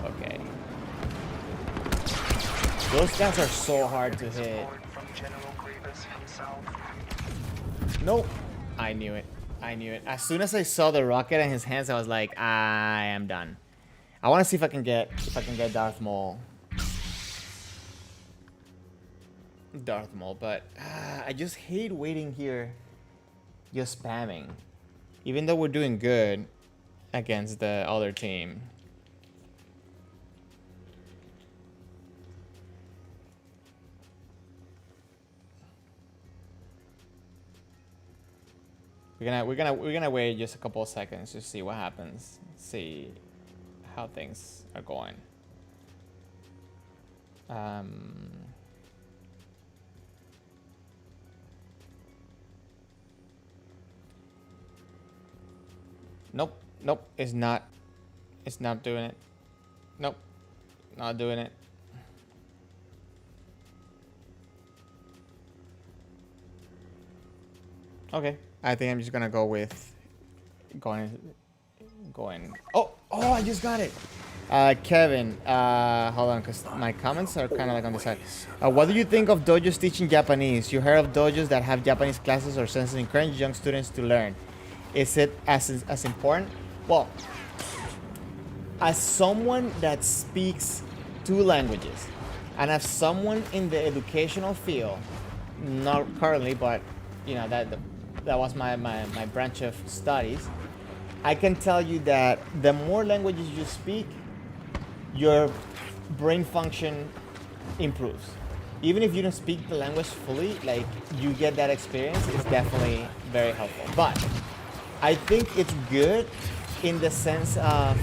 Okay. Those guys are so hard to hit. Support from General Grievous himself. Nope. I knew it. As soon as I saw the rocket in his hands, I was like, I am done. I want to see if I can get Darth Maul. But I just hate waiting here, just spamming. Even though we're doing good against the other team. We're gonna wait just a couple of seconds to see what happens. See how things are going. Nope, it's not doing it. Nope, not doing it. Okay, I think I'm just gonna go with going. Oh, I just got it. Kevin, hold on, because my comments are kind of like on the side. What do you think of dojos teaching Japanese? You heard of dojos that have Japanese classes or sense encourage young students to learn? Is it as important? Well, as someone that speaks 2 languages, and as someone in the educational field, not currently, but you know that was my branch of studies. I can tell you that the more languages you speak, your brain function improves. Even if you don't speak the language fully, like you get that experience, it's definitely very helpful. But I think it's good in the sense of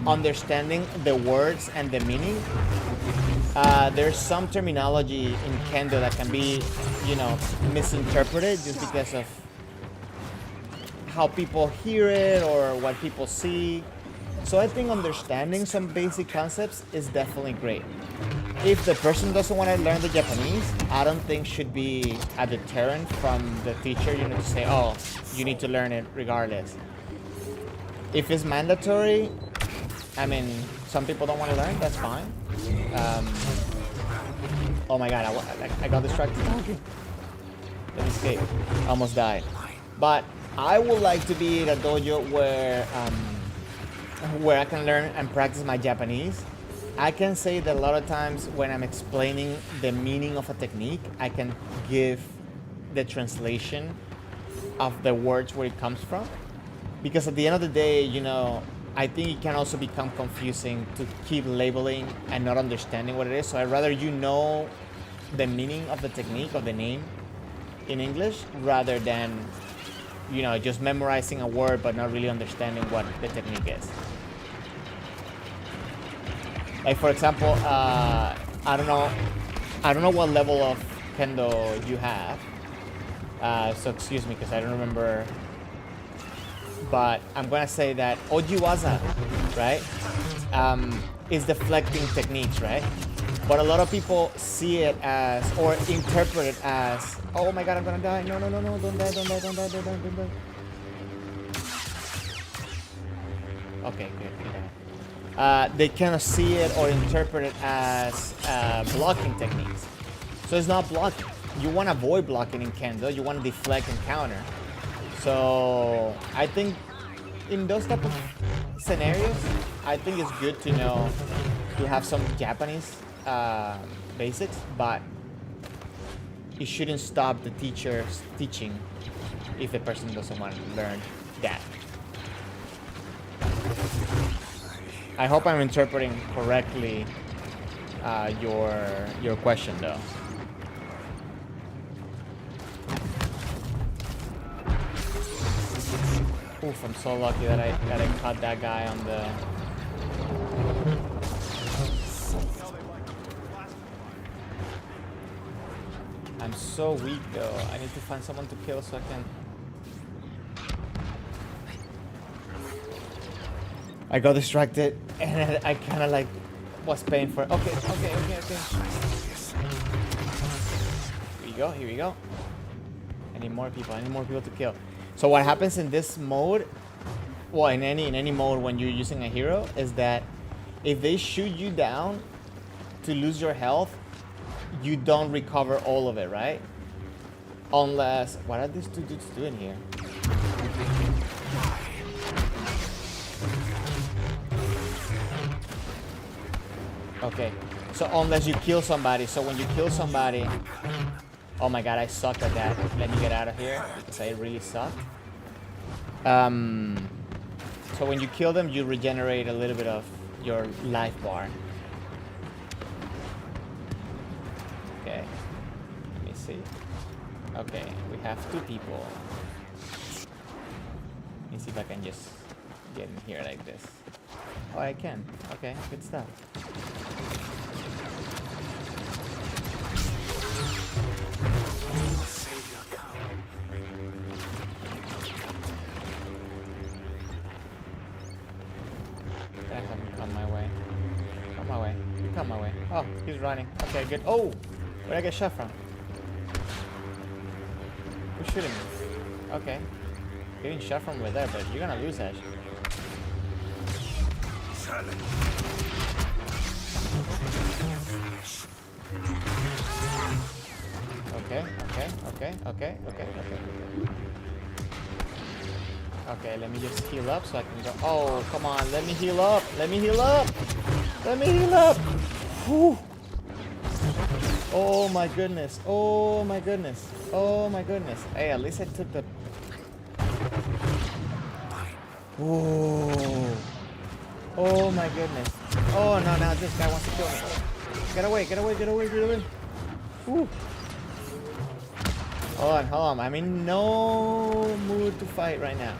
understanding the words and the meaning. There's some terminology in Kendo that can be, misinterpreted just because of how people hear it or what people see. So I think understanding some basic concepts is definitely great. If the person doesn't want to learn the Japanese, I don't think should be a deterrent from the teacher, to say, oh, you need to learn it regardless. If it's mandatory, I mean, some people don't want to learn, that's fine. Oh my god, I got distracted. Okay. Let me escape. Almost died. But I would like to be at a dojo where I can learn and practice my Japanese. I can say that a lot of times when I'm explaining the meaning of a technique, I can give the translation of the words where it comes from. Because at the end of the day, I think it can also become confusing to keep labeling and not understanding what it is. So I'd rather know the meaning of the technique, of the name in English, rather than, just memorizing a word but not really understanding what the technique is. Like, for example, I don't know what level of Kendo you have. So excuse me, because I don't remember. But I'm gonna say that Ojiwaza, right, is deflecting techniques, right? But a lot of people see it as, or interpret it as, oh my god, I'm gonna die. No, don't die. Okay, good. They kind of see it or interpret it as blocking techniques. So it's not blocking. You want to avoid blocking in Kendo. You want to deflect and counter. So I think in those type of scenarios, I think it's good to have some Japanese basics, but it shouldn't stop the teacher's teaching if the person doesn't want to learn that. I hope I'm interpreting correctly your question, though. Oof, I'm so lucky that I caught that guy on the... I'm so weak, though. I need to find someone to kill so I can... I got distracted and I kind of was paying for it. Okay. Here we go. I need more people to kill. So what happens in this mode, well, in any mode when you're using a hero, is that if they shoot you down to lose your health, you don't recover all of it, right? Unless... What are these two dudes doing here? Okay, so unless you kill somebody. So when you kill somebody... Oh my god, I suck at that. Let me get out of here because I really suck. So when you kill them, you regenerate a little bit of your life bar. Okay, let me see. Okay, we have 2 people. Let me see if I can just get in here like this. Oh, I can. Okay, good stuff. Come my way. Oh, he's running. Okay, good. Oh, where'd I get shot from? Who's shooting me? Okay. Getting shot from over there, but you're gonna lose that. Okay. Okay, let me just heal up so I can go. Oh, come on, let me heal up. Whew. Oh my goodness. Hey, at least I took the... Oh. Oh my goodness. Oh no, now this guy wants to kill me. Get away, get away, get away, get away. Ooh. Hold on. I'm in no mood to fight right now.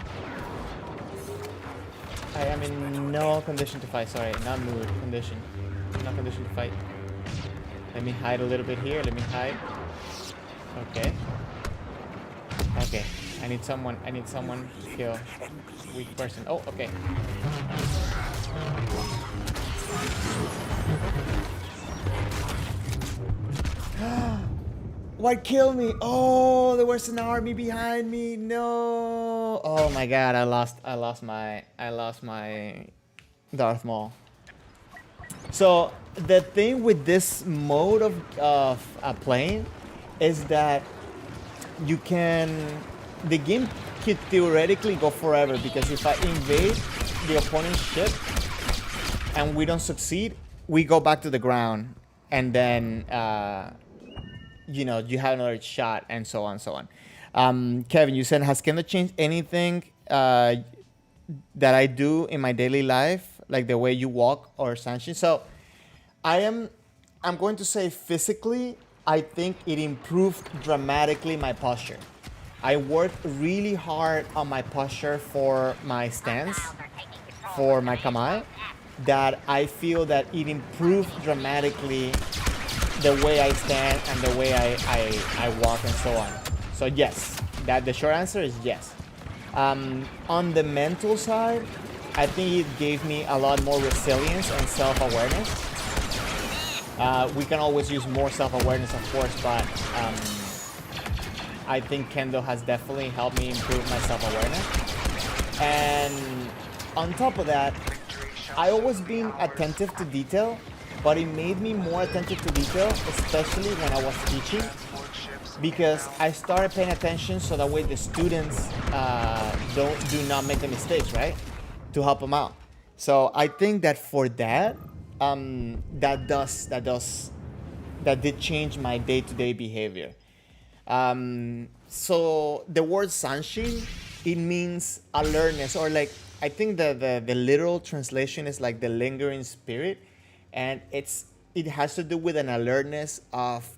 I am in no condition to fight, sorry, not mood, condition. Not condition to fight. Let me hide a little bit here, let me hide. Okay. Okay, I need someone to kill weak person. Oh, okay. What killed me? Oh, there was an army behind me. No. Oh my god, I lost my Darth Maul. So the thing with this mode of playing is that you can, the game could theoretically go forever, because if I invade the opponent's ship and we don't succeed, we go back to the ground, and then you know, you have another shot, and so on and so on. Kevin, you said, has Kendo changed anything that I do in my daily life, like the way you walk or Sanshin? So I'm going to say physically, I think it improved dramatically my posture. I worked really hard on my posture for my stance, for my kamae, that I feel that it improved dramatically the way I stand and the way I walk and so on. So yes, that the short answer is yes. On the mental side, I think it gave me a lot more resilience and self-awareness. We can always use more self-awareness, of course, but I think Kendo has definitely helped me improve my self-awareness. And on top of that, I always been attentive to detail, but it made me more attentive to detail, especially when I was teaching, because I started paying attention so that way the students do not make the mistakes, right? To help them out. So I think that for that, that did change my day-to-day behavior. So the word Sanshin, it means alertness, or like, I think the literal translation is like the lingering spirit. And it has to do with an alertness of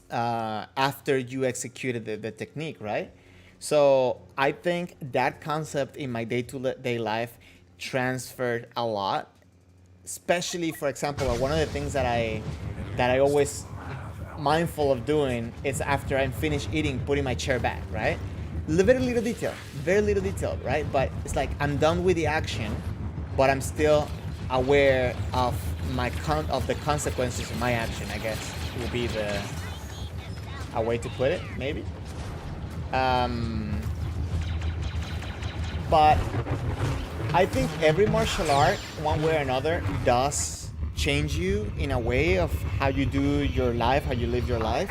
after you executed the technique, right? So I think that concept in my day-to-day life transferred a lot, especially, for example, one of the things that I always mindful of doing is after I'm finished eating, putting my chair back, right? Very little detail, right? But it's like I'm done with the action, but I'm still aware of the consequences of my action, I guess would be a way to put it, maybe. But I think every martial art, one way or another, does change you in a way of how you do your life, how you live your life.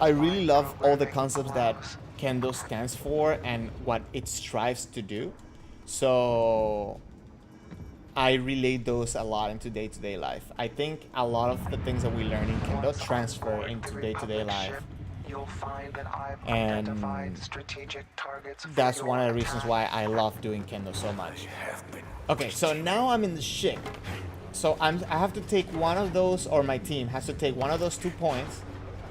I really love all the concepts that Kendo stands for and what it strives to do. So I relate those a lot into day-to-day life. I think a lot of the things that we learn in Kendo transfer into day-to-day life. And that's one of the reasons why I love doing Kendo so much. Okay, so now I'm in the ship. So I have to take one of those, or my team has to take one of those 2 points,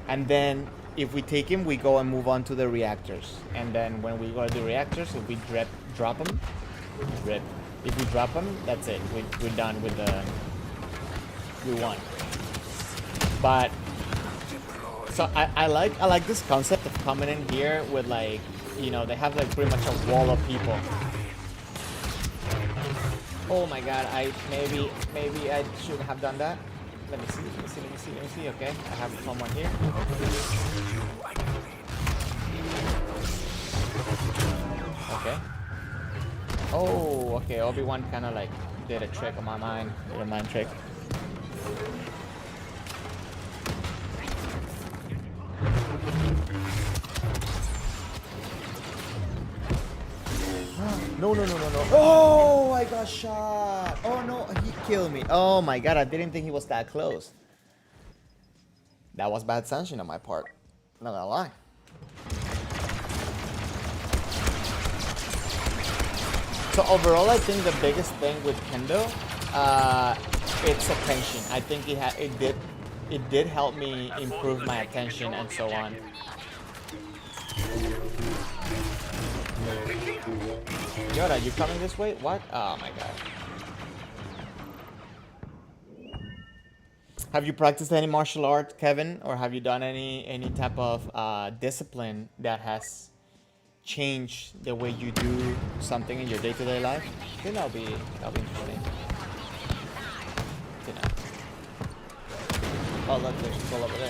and then if we take him, we go and move on to the reactors. And then when we go to the reactors, if we drop them, rip. If we drop them, that's it. We're done with we won. But so I like this concept of coming in here with, like, you know, they have like pretty much a wall of people. Oh my god, maybe I shouldn't have done that. Let me see. Okay, I have someone here. Okay. Oh, okay. Obi-Wan kind of like did a trick on my mind. Did a mind trick. No. Oh, I got shot. Oh no, he killed me. Oh my god, I didn't think he was that close. That was bad Sanshin on my part. Not gonna lie. So overall, I think the biggest thing with Kendo, it's attention. I think it did help me improve my attention and so on. Yoda, you coming this way? What? Oh my god. Have you practiced any martial art, Kevin, or have you done any type of discipline that has changed the way you do something in your day-to-day life? I think that'll be interesting. You know. Oh look, there's people over there.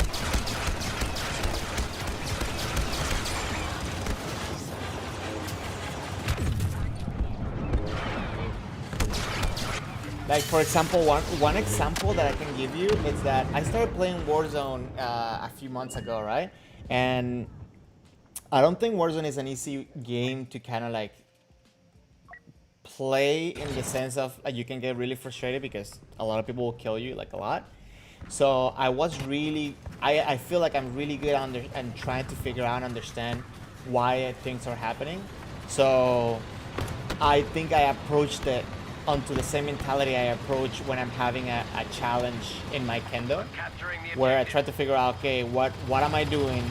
Like for example, one example that I can give you is that I started playing Warzone a few months ago, right? And I don't think Warzone is an easy game to kind of like play in the sense of you can get really frustrated because a lot of people will kill you, like a lot. So I feel like I'm really good and trying to figure out and understand why things are happening. So I think I approached it onto the same mentality I approach when I'm having a challenge in my Kendo, where I try to figure out, okay, what am I doing?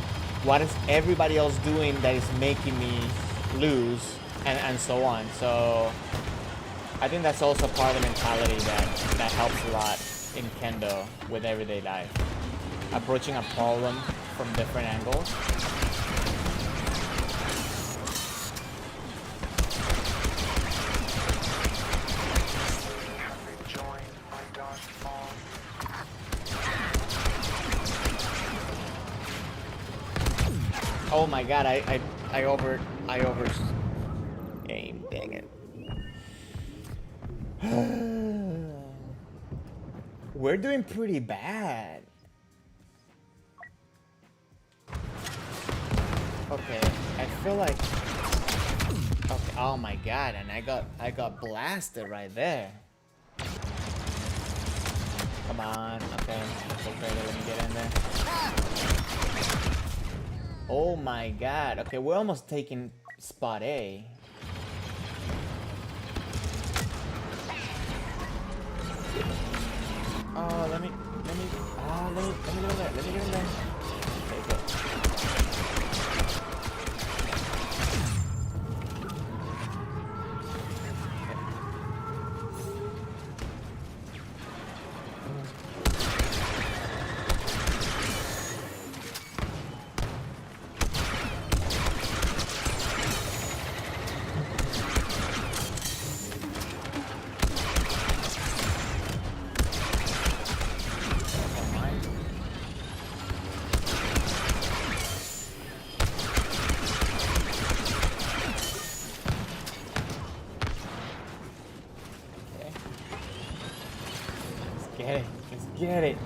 What is everybody else doing that is making me lose, and so on. So I think that's also part of the mentality that helps a lot in Kendo with everyday life. Approaching a problem from different angles. Oh my god, I over aim, dang it. We're doing pretty bad. Okay, I feel like okay, oh my god, and I got blasted right there. Come on, okay, let me get in there. Oh my god. Okay, we're almost taking spot A. Oh, let me get in there. Let me get in there. Okay, good. Let's get it.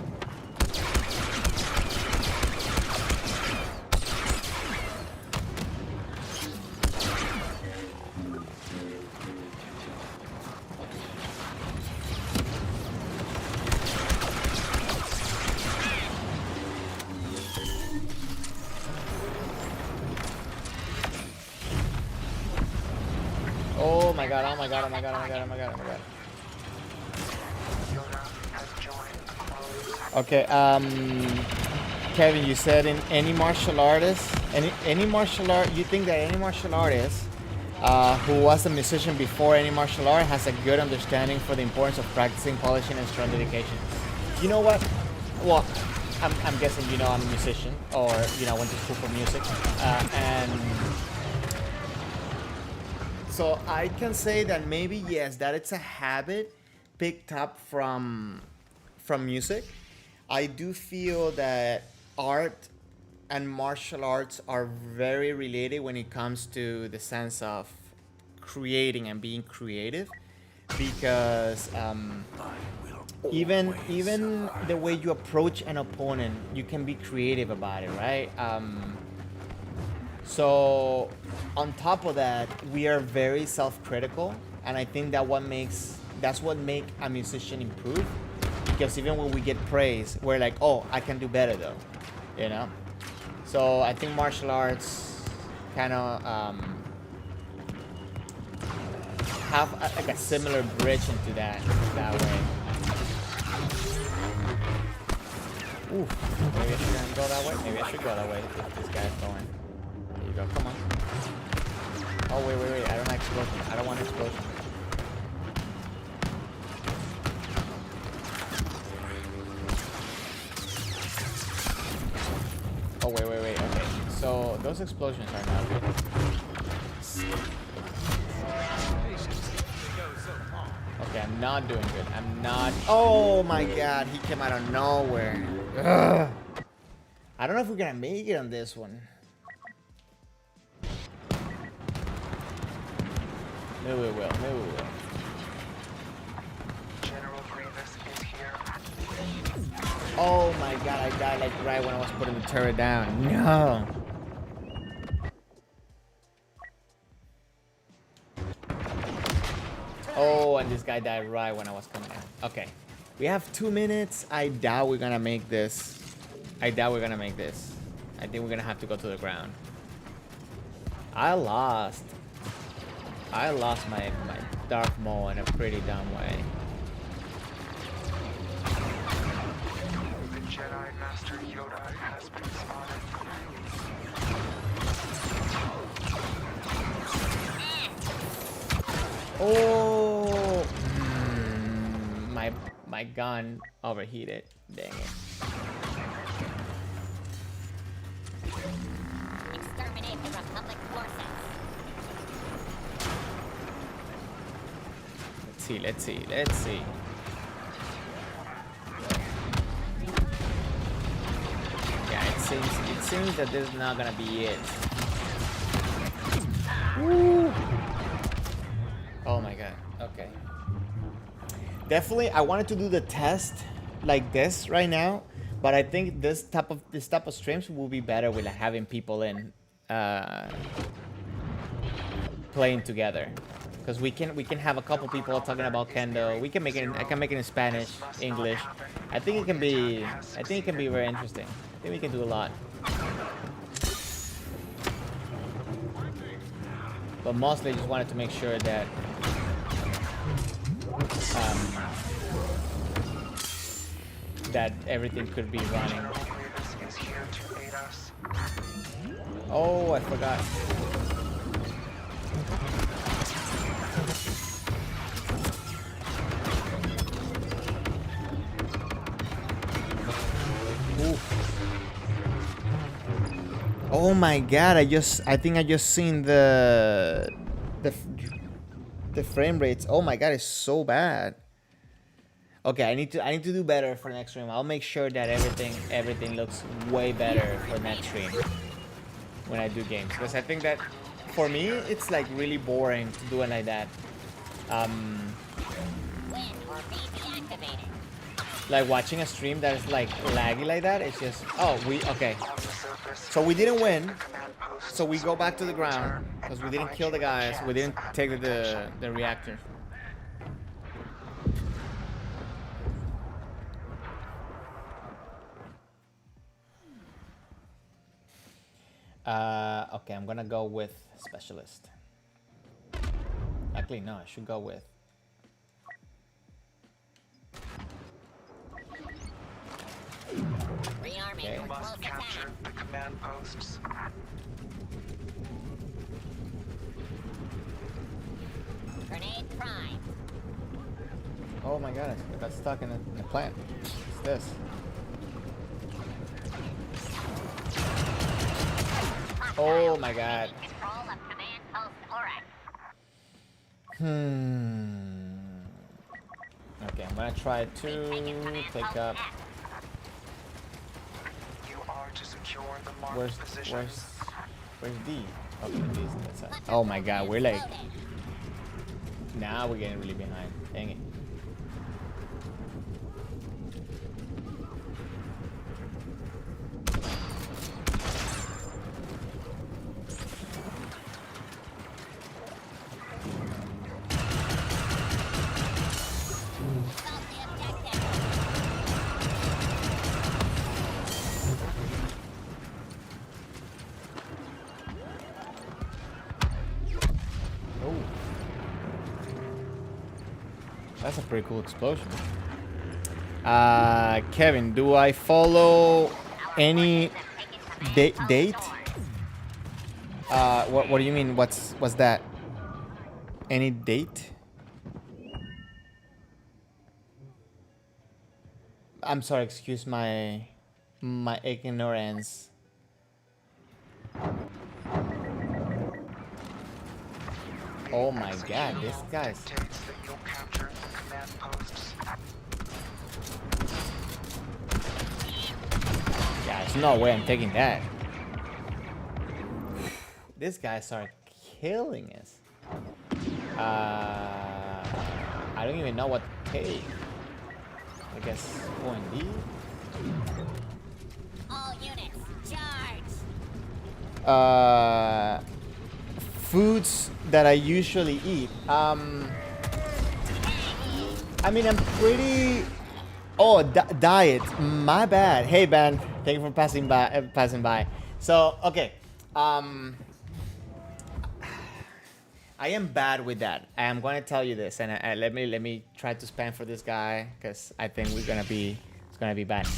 Oh my god, oh my god, oh my god, oh my god, oh my god, oh my god. Okay, Kevin, you said in any martial artist, any martial art, you think that any martial artist who was a musician before any martial art has a good understanding for the importance of practicing, polishing, and strong dedication. You know what? Well, I'm guessing you know I'm a musician, or you know, went to school for music, and so I can say that maybe yes, that it's a habit picked up from music. I do feel that art and martial arts are very related when it comes to the sense of creating and being creative, because even the way you approach an opponent, you can be creative about it, right? So on top of that, we are very self-critical, and I think that's what makes a musician improve. Because even when we get praise, we're like, oh, I can do better though, you know? So I think martial arts kind of have like a similar bridge into that way. Ooh, maybe I shouldn't go that way. Maybe I should go that way if this guy's going. There you go. Come on. Oh wait. I don't like explosion. I don't want explosion. Oh wait. Okay. So those explosions are not good. Okay, I'm not doing good. I'm not. Oh my god, he came out of nowhere. Ugh. I don't know if we're gonna make it on this one. Maybe we will. General Grievous is here. Oh my god, I died like right when I was putting the turret down. No. Oh, and this guy died right when I was coming out. Okay. We have 2 minutes. I doubt we're gonna make this. I think we're gonna have to go to the ground. I lost my Darth Maul in a pretty dumb way. The Jedi Master Yoda has been spotted. Oh, my gun overheated. Dang it. Exterminate the Republic forces. Let's see. Yeah, it seems that this is not gonna be it. Woo. Oh my god. Okay. Definitely, I wanted to do the test like this right now, but I think this type of streams will be better with like having people in playing together, because we can have a couple people talking about Kendo. We can make it. I can make it in Spanish, English. I think it can be very interesting. I think we can do a lot. But mostly, just wanted to make sure that that everything could be running. General Grievous is here to aid us. Oh, I forgot. Ooh. Oh my god, I think I just seen the frame rates. Oh my god, it's so bad. Okay, I need to do better for next stream. I'll make sure that everything looks way better for next stream when I do games, because I think that for me it's like really boring to do it like that. Win or be deactivated. Like watching a stream that is like laggy like that. It's just okay. On the surface, So we didn't win. command posts So we go back to the ground because we didn't kill the guys. We didn't take the reactor. Okay, I'm gonna go with specialist. Actually, no, I should go with. Rearming Okay. for close must attack. capture the command posts. Grenade prime. Oh my god, I got stuck in the plant. What's this? Oh my god. Control of command post Oryx. Okay, I'm gonna try to pick up. You are to secure the marked Where's positions. D? Okay, D's on that side. Oh my god, we're like. Now we're getting really behind. Dang it. Assault the objective. Oh. That's a pretty cool explosion. Kevin, do I follow any date? What do you mean? What's that? Any date? I'm sorry. Excuse my ignorance. Oh my God! This guy's. Dictates that you'll capture the command posts. Yeah, there's no way I'm taking that. These guys are killing us. I don't even know what to take. I guess OND. All units, charge. Foods that I usually eat. I mean, I'm pretty. Oh, diet. My bad. Hey, Ben. Thank you for passing by. So, okay. I am bad with that. I am going to tell you this, and let me try to spam for this guy because I think it's gonna be bad.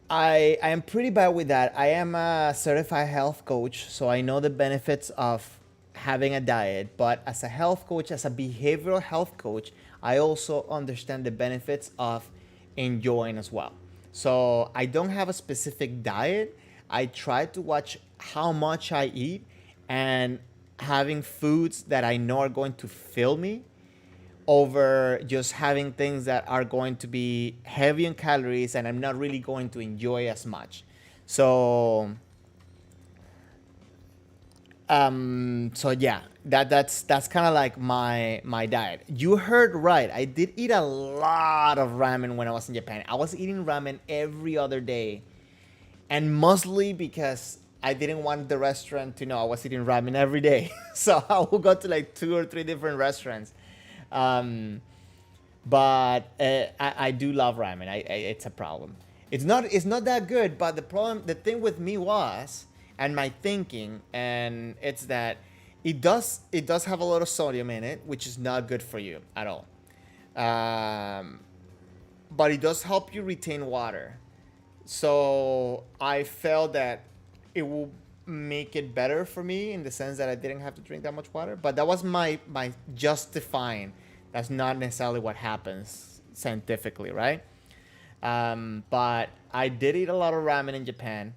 I am pretty bad with that. I am a certified health coach, so I know the benefits of having a diet. But as a health coach, as a behavioral health coach, I also understand the benefits of enjoying as well. So I don't have a specific diet. I try to watch how much I eat and having foods that I know are going to fill me over just having things that are going to be heavy in calories and I'm not really going to enjoy as much. So yeah, that's kind of like my diet. You heard right. I did eat a lot of ramen when I was in Japan. I was eating ramen every other day, and mostly because I didn't want the restaurant to know I was eating ramen every day. So I would go to like 2 or 3 different restaurants. But I do love ramen. It's a problem. It's not that good. But the thing with me was, and my thinking, and it's that it does have a lot of sodium in it, which is not good for you at all. But it does help you retain water. So I felt that it will make it better for me in the sense that I didn't have to drink that much water. But that was my justifying. That's not necessarily what happens scientifically, right? But I did eat a lot of ramen in Japan.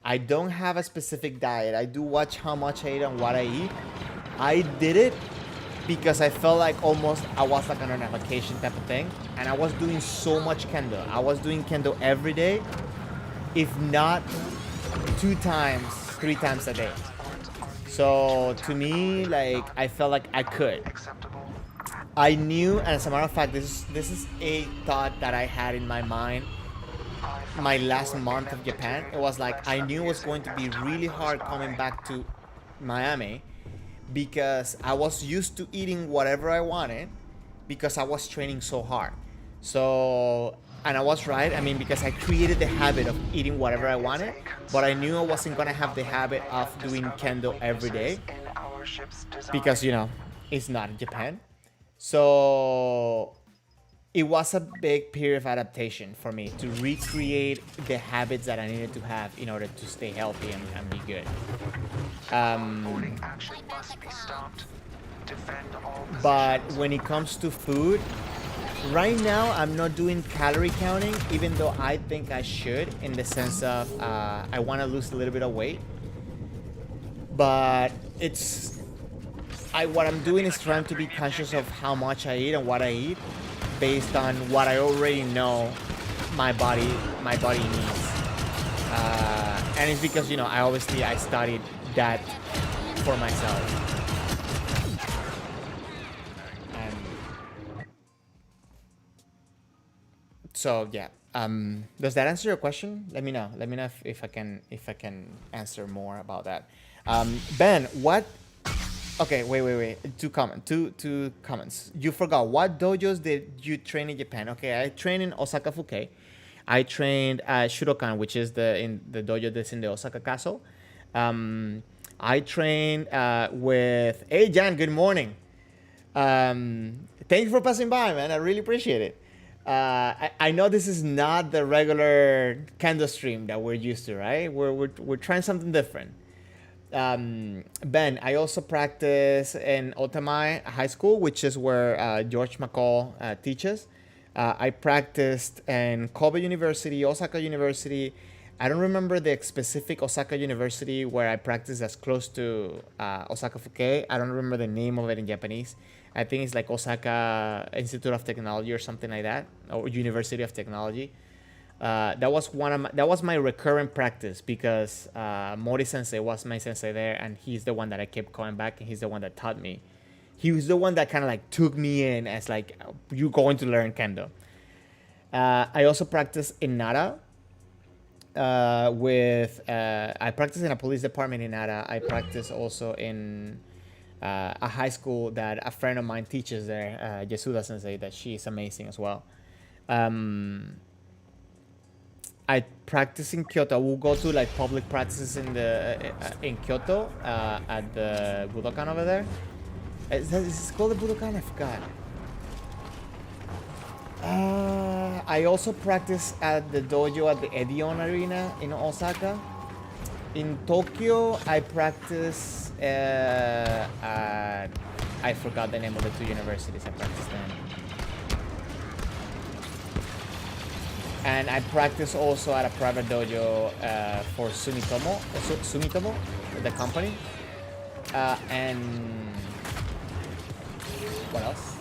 I don't have a specific diet. I do watch how much I eat and what I eat. I did it because I felt like almost I was like on a vacation type of thing. And I was doing so much Kendo. I was doing Kendo every day, if not 2 times, 3 times a day. So to me, like, I felt like I could. I knew, and as a matter of fact, this is a thought that I had in my mind my last month of Japan. It was like I knew it was going to be really hard coming back to Miami because I was used to eating whatever I wanted because I was training so hard. So, and I was right. I mean, because I created the habit of eating whatever I wanted, but I knew I wasn't going to have the habit of doing Kendo every day because, you know, it's not in Japan. So it was a big period of adaptation for me to recreate the habits that I needed to have in order to stay healthy and be good. But when it comes to food, right now I'm not doing calorie counting, even though I think I should, in the sense of I want to lose a little bit of weight. But what I'm doing is trying to be conscious of how much I eat and what I eat based on what I already know my body needs. And it's because, you know, I studied that for myself. And so yeah. Does that answer your question? Let me know. Let me know if I can answer more about that. Ben, what? Okay, wait. Two comments. You forgot. What dojos did you train in Japan? Okay, I trained in Osaka Fukei. I trained at Shudokan, which is the dojo that's in the Osaka Castle. I trained with. Hey, Jan. Good morning. Thank you for passing by, man. I really appreciate it. I know this is not the regular Kendo stream that we're used to, right? We're trying something different. Ben, I also practice in Otamai High School, which is where George McCall teaches. I practiced in Kobe University, Osaka University. I don't remember the specific Osaka University where I practiced as close to Osaka Fuke. I don't remember the name of it in Japanese. I think it's like Osaka Institute of Technology or something like that, or University of Technology. That was my recurrent practice because Mori Sensei was my sensei there, and he's the one that I kept coming back, and he's the one that taught me. He was the one that kind of like took me in as like, you're going to learn Kendo. I also practice in Nara. I practice in a police department in Nara. I practice also in a high school that a friend of mine teaches there, Yasuda Sensei, that she is amazing as well. I practice in Kyoto. I will go to like public practices in Kyoto at the Budokan over there. Is this called the Budokan? I forgot. I also practice at the dojo at the Edion Arena in Osaka. In Tokyo, I practice at... I forgot the name of the two universities I practiced in. And I practice also at a private dojo for Sumitomo, the company. And what else?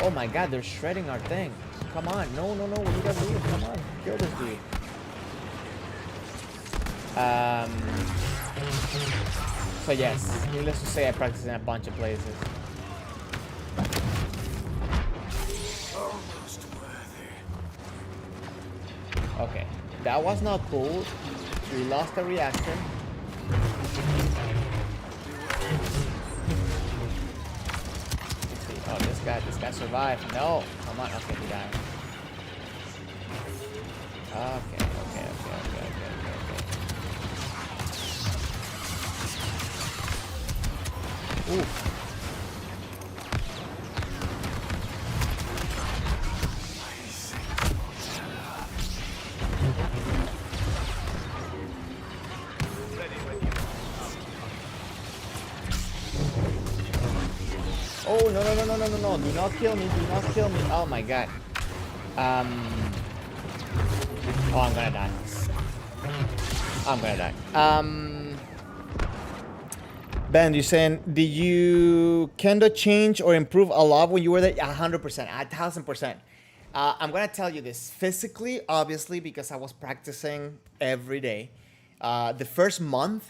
Oh my god, they're shredding our thing. Come on, no, we need to leave. Come on, kill this dude. So yes, needless to say, I practice in a bunch of places. Okay, that was not cool. We lost the reactor. Let's see. Oh, this guy survived. No, come on. Okay, he died. Okay. Ooh. Oh, no. Do not kill me. Oh my god. Oh, I'm gonna die. Ben, you're saying, did you Kendo change or improve a lot when you were there? 100%, 1000%. I'm gonna tell you this physically, obviously, because I was practicing every day. The first month,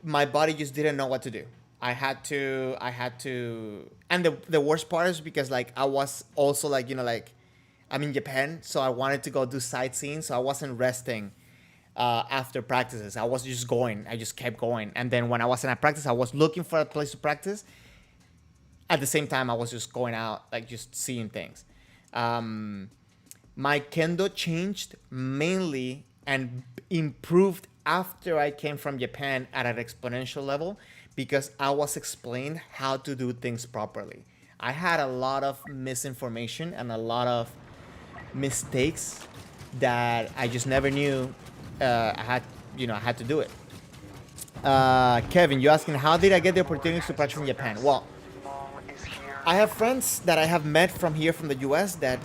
my body just didn't know what to do. I had to, and the worst part is because like I was also like, like I'm in Japan, so I wanted to go do sightseeing, so I wasn't resting after practices. I was just going. I just kept going. And then when I wasn't at practice, I was looking for a place to practice. At the same time, I was just going out, like just seeing things. My Kendo changed mainly and improved after I came from Japan at an exponential level because I was explained how to do things properly. I had a lot of misinformation and a lot of mistakes that I just never knew I had to do it. Kevin, you asking how did I get the opportunity to practice in Japan? Well, I have friends that I have met from here from the US that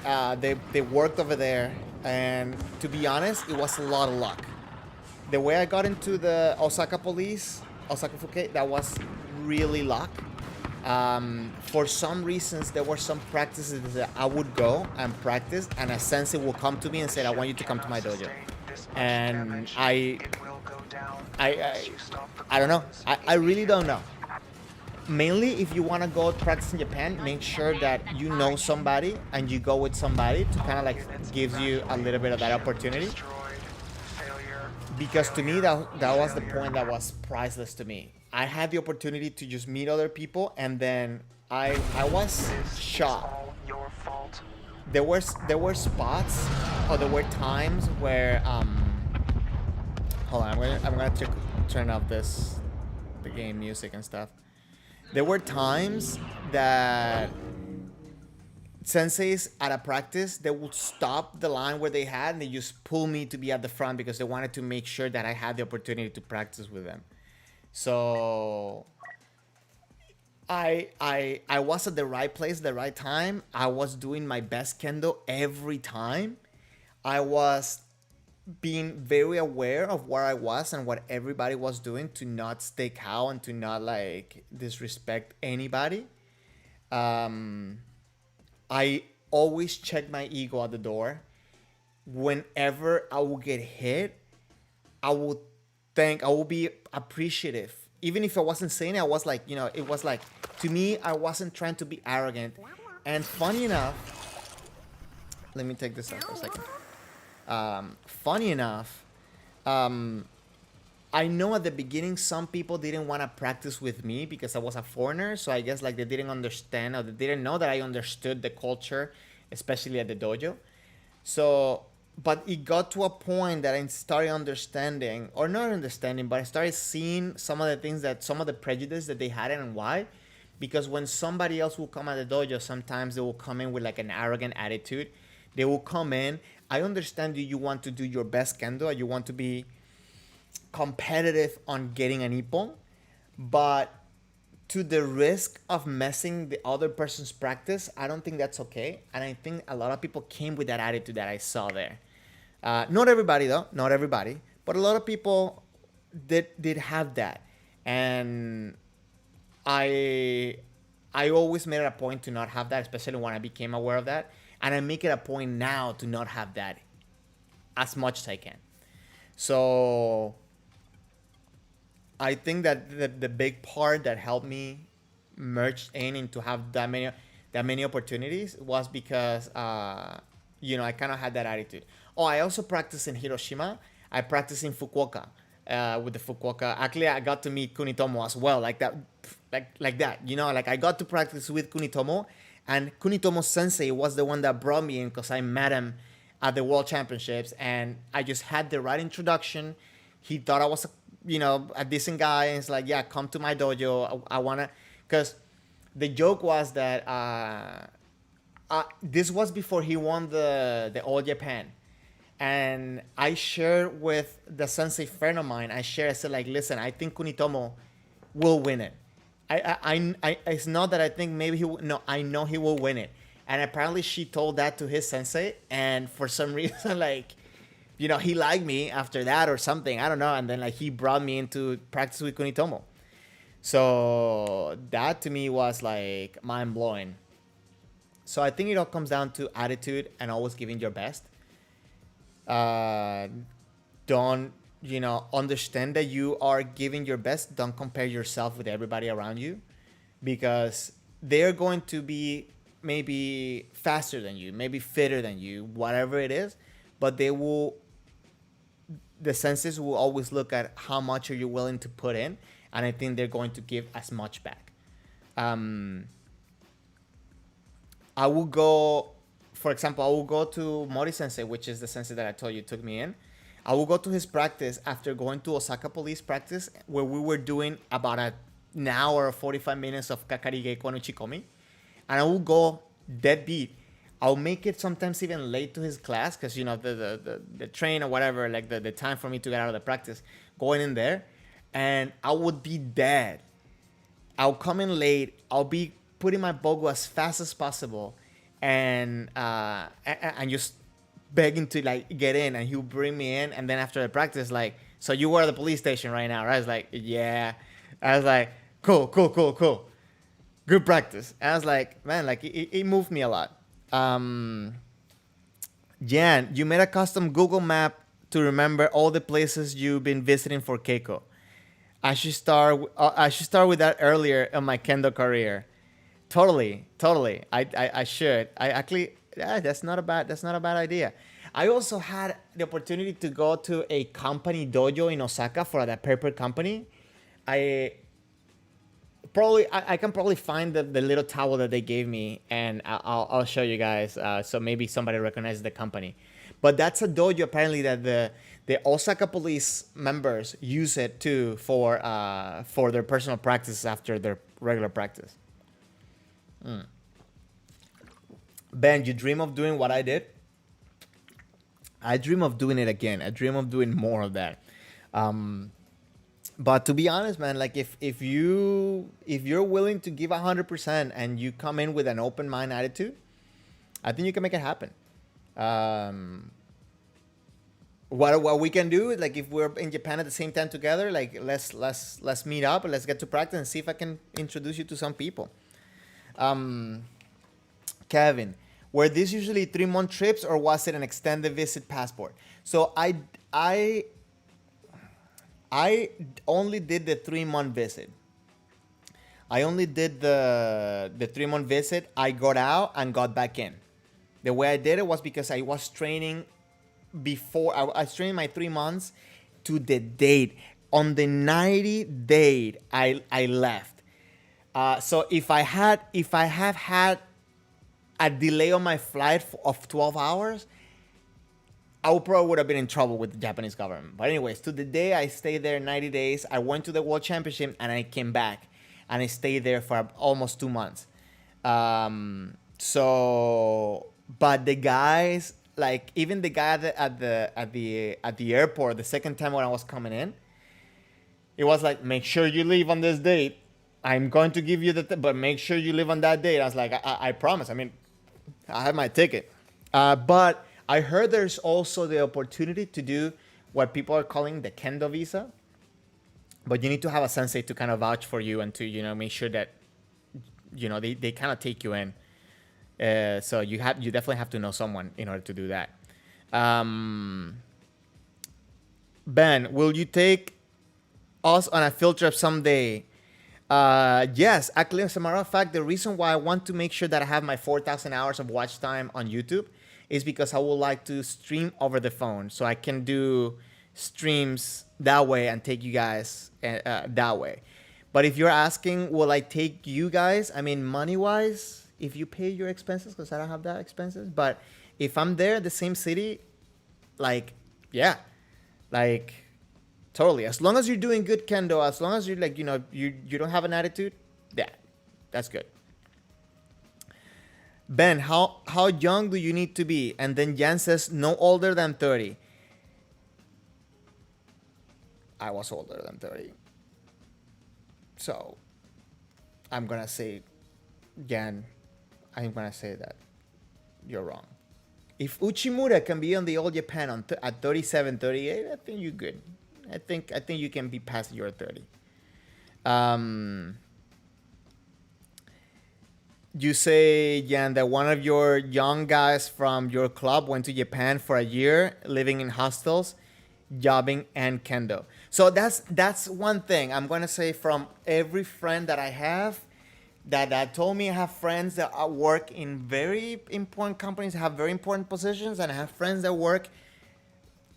they worked over there, and to be honest, it was a lot of luck. The way I got into the Osaka police, Osaka Fuke, that was really luck. For some reasons, there were some practices that I would go and practice, and a sensei will come to me and say, I want you to come to my dojo. And I don't know. I really don't know. Mainly, if you want to go practice in Japan, make sure that you know somebody and you go with somebody to kind of like gives you a little bit of that opportunity. Because to me, that was the point that was priceless to me. I had the opportunity to just meet other people, and then I was shocked. There were spots, or there were times where hold on, I'm gonna turn off the game music and stuff. There were times that senseis at a practice, they would stop the line where they had and they just pull me to be at the front because they wanted to make sure that I had the opportunity to practice with them. So I was at the right place at the right time. I was doing my best kendo every time. I was being very aware of where I was and what everybody was doing to not stake out and to not like disrespect anybody. I always check my ego at the door. Whenever I will get hit, I will be appreciative. Even if I wasn't saying it, I was like, it was like, to me, I wasn't trying to be arrogant. And funny enough, let me take this off for a second. Funny enough, I know at the beginning some people didn't want to practice with me because I was a foreigner. So I guess like they didn't understand or they didn't know that I understood the culture, especially at the dojo. So, but it got to a point that I started understanding, or not understanding, but I started seeing some of the things that, some of the prejudice that they had and why. Because when somebody else will come at the dojo, sometimes they will come in with like an arrogant attitude. They will come in. I understand you want to do your best kendo. You want to be competitive on getting an ippon, but to the risk of messing the other person's practice, I don't think that's okay. And I think a lot of people came with that attitude that I saw there. Not everybody though, not everybody, but a lot of people did have that. And I always made it a point to not have that, especially when I became aware of that. And I make it a point now to not have that as much as I can. So I think that the big part that helped me merge in and to have that many opportunities was because I kind of had that attitude. Oh, I also practiced in Hiroshima. I practiced in Fukuoka with the Fukuoka. Actually, I got to meet Kunitomo as well, like that, like that. Like I got to practice with Kunitomo, and Kunitomo Sensei was the one that brought me in because I met him at the World Championships, and I just had the right introduction. He thought I was a decent guy, and it's like, yeah, come to my dojo. I wanna, because the joke was that this was before he won the All Japan, and I shared with the sensei friend of mine. I said like, listen, I think Kunitomo will win it. I it's not that I think maybe he will, no, I know he will win it. And apparently she told that to his sensei, and for some reason like, he liked me after that or something. I don't know. And then like he brought me into practice with Kunitomo. So that to me was like mind blowing. So I think it all comes down to attitude and always giving your best. Don't, understand that you are giving your best. Don't compare yourself with everybody around you, because they're going to be maybe faster than you, maybe fitter than you, whatever it is, but the senses will always look at how much are you willing to put in, and I think they're going to give as much back. I will go, for example, I will go to Mori Sensei, which is the sensei that I told you took me in. I will go to his practice after going to Osaka police practice, where we were doing about an hour or 45 minutes of Kakari Geiko no Chikomi. And I will go dead beat. I'll make it sometimes even late to his class because, the train or whatever, like the time for me to get out of the practice, going in there, and I would be dead. I'll come in late. I'll be putting my bogo as fast as possible and just begging to like get in, and he'll bring me in. And then after the practice, like, so you were at the police station right now, right? I was like, yeah. I was like, cool. Good practice. And I was like, man, like it moved me a lot. Jan, you made a custom Google map to remember all the places you've been visiting for Keiko. I should start with that earlier in my Kendo career. Totally. I should. I actually, yeah, that's not a bad idea. I also had the opportunity to go to a company dojo in Osaka for the paper company. I can probably find the little towel that they gave me, and I'll show you guys. So maybe somebody recognizes the company. But that's a dojo apparently that the Osaka police members use it too for their personal practice after their regular practice. Ben, you dream of doing what I did? I dream of doing it again. I dream of doing more of that. But to be honest, man, like if you're willing to give 100% and you come in with an open mind attitude, I think you can make it happen. What we can do is, like, if we're in Japan at the same time together, like let's meet up and let's get to practice and see if I can introduce you to some people. Kevin, were these usually 3-month trips or was it an extended visit passport? So I only did the 3-month visit. I only did the 3-month visit. I got out and got back in. The way I did it was because I was training before. I was training my 3 months to the date. On the 90 date, I left. So if I have had a delay on my flight of 12 hours, I probably would have been in trouble with the Japanese government. But anyways, to the day I stayed there 90 days, I went to the World Championship and I came back and I stayed there for almost 2 months. But the guys, like even the guy at the airport, the second time when I was coming in, it was like, make sure you leave on this date. I'm going to give you but make sure you leave on that date. I was like, I promise. I mean, I have my ticket. But I heard there's also the opportunity to do what people are calling the Kendo visa. But you need to have a sensei to kind of vouch for you and to, make sure that, they kind of take you in. So you definitely have to know someone in order to do that. Ben, will you take us on a field trip someday? Yes, actually, as a matter of fact, the reason why I want to make sure that I have my 4,000 hours of watch time on YouTube is because I would like to stream over the phone, so I can do streams that way and take you guys that way. But if you're asking, will I take you guys? I mean, money-wise, if you pay your expenses, because I don't have that expenses. But if I'm there, the same city, yeah, totally. As long as you're doing good Kendo, as long as you're you don't have an attitude, yeah, that's good. Ben, how young do you need to be? And then Jan says no older than 30. I was older than 30. So I'm gonna say, Jan, I'm gonna say that you're wrong. If Uchimura can be on the All Japan at 37, 38, I think you're good. I think you can be past your 30. You say, Jan, that one of your young guys from your club went to Japan for a year, living in hostels, jobbing, and Kendo. So that's one thing I'm gonna say from every friend that I have that told me. I have friends that work in very important companies, have very important positions, and I have friends that work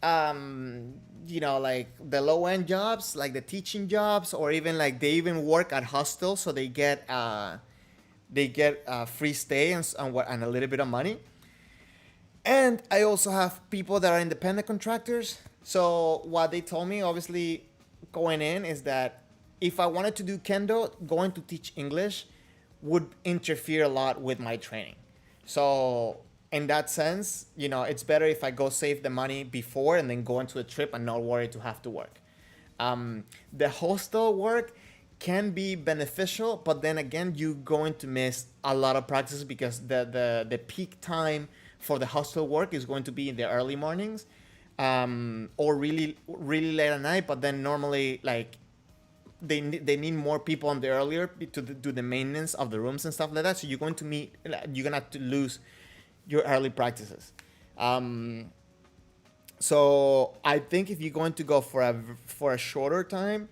like the low-end jobs, like the teaching jobs, or even like they even work at hostels, so they get free stay and a little bit of money. And I also have people that are independent contractors. So what they told me, obviously, going in, is that if I wanted to do Kendo, going to teach English would interfere a lot with my training. So in that sense, it's better if I go save the money before and then go into a trip and not worry to have to work. The hostel work can be beneficial, but then again, you're going to miss a lot of practices because the peak time for the hostel work is going to be in the early mornings, or really, really late at night. But then normally, they need more people on the earlier to do the maintenance of the rooms and stuff like that. So you're gonna have to lose your early practices. So I think if you're going to go for a shorter time,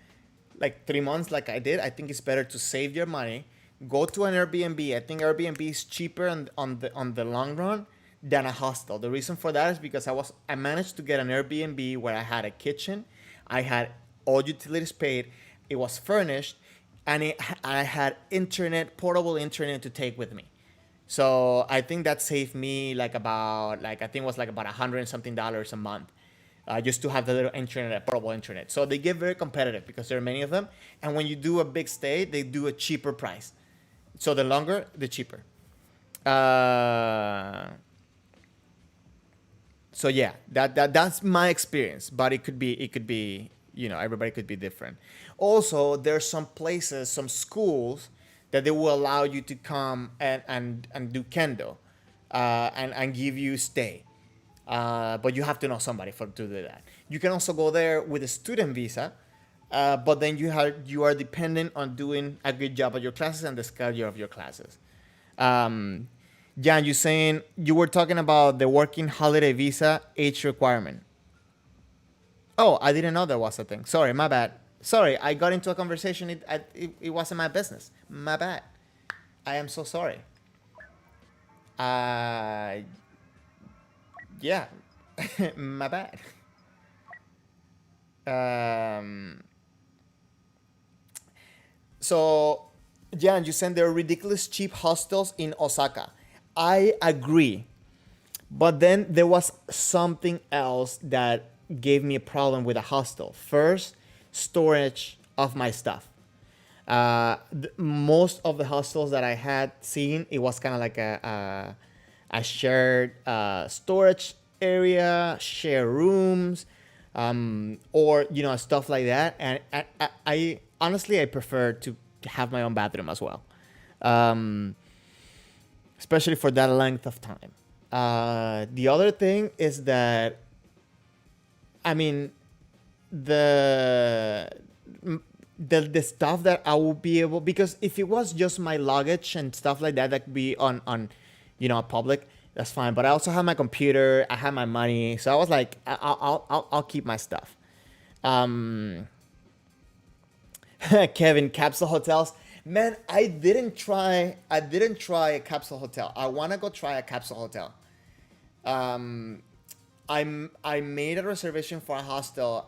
like 3 months, like I did, I think it's better to save your money, go to an Airbnb. I think Airbnb is cheaper on the long run than a hostel. The reason for that is because I managed to get an Airbnb where I had a kitchen, I had all utilities paid, it was furnished, and I had portable internet to take with me. So I think that saved me about $100 and something a month. just to have the little internet, portable internet. So they get very competitive because there are many of them. And when you do a big stay, they do a cheaper price. So the longer, the cheaper. So yeah, that's my experience. But it could be, everybody could be different. Also, there's some places, some schools that they will allow you to come and do Kendo, and give you stay. But you have to know somebody to do that. You can also go there with a student visa, but then you are dependent on doing a good job at your classes and the schedule of your classes. Jan, you were talking about the working holiday visa age requirement. Oh, I didn't know there was a thing. Sorry, my bad. Sorry, I got into a conversation. It wasn't my business. My bad. I am so sorry. Yeah, my bad. So, Jan, you said there are ridiculous cheap hostels in Osaka. I agree. But then there was something else that gave me a problem with a hostel. First, storage of my stuff. Most of the hostels that I had seen, it was kind of like a shared storage area, share rooms, or stuff like that. And I honestly I prefer to have my own bathroom as well, especially for that length of time. The other thing is that, I mean, the stuff that I will be able, because if it was just my luggage and stuff like that could be on public, that's fine. But I also have my computer, I have my money, so I was like, I'll keep my stuff. Kevin, capsule hotels. Man, I didn't try a capsule hotel. I want to go try a capsule hotel. I made a reservation for a hostel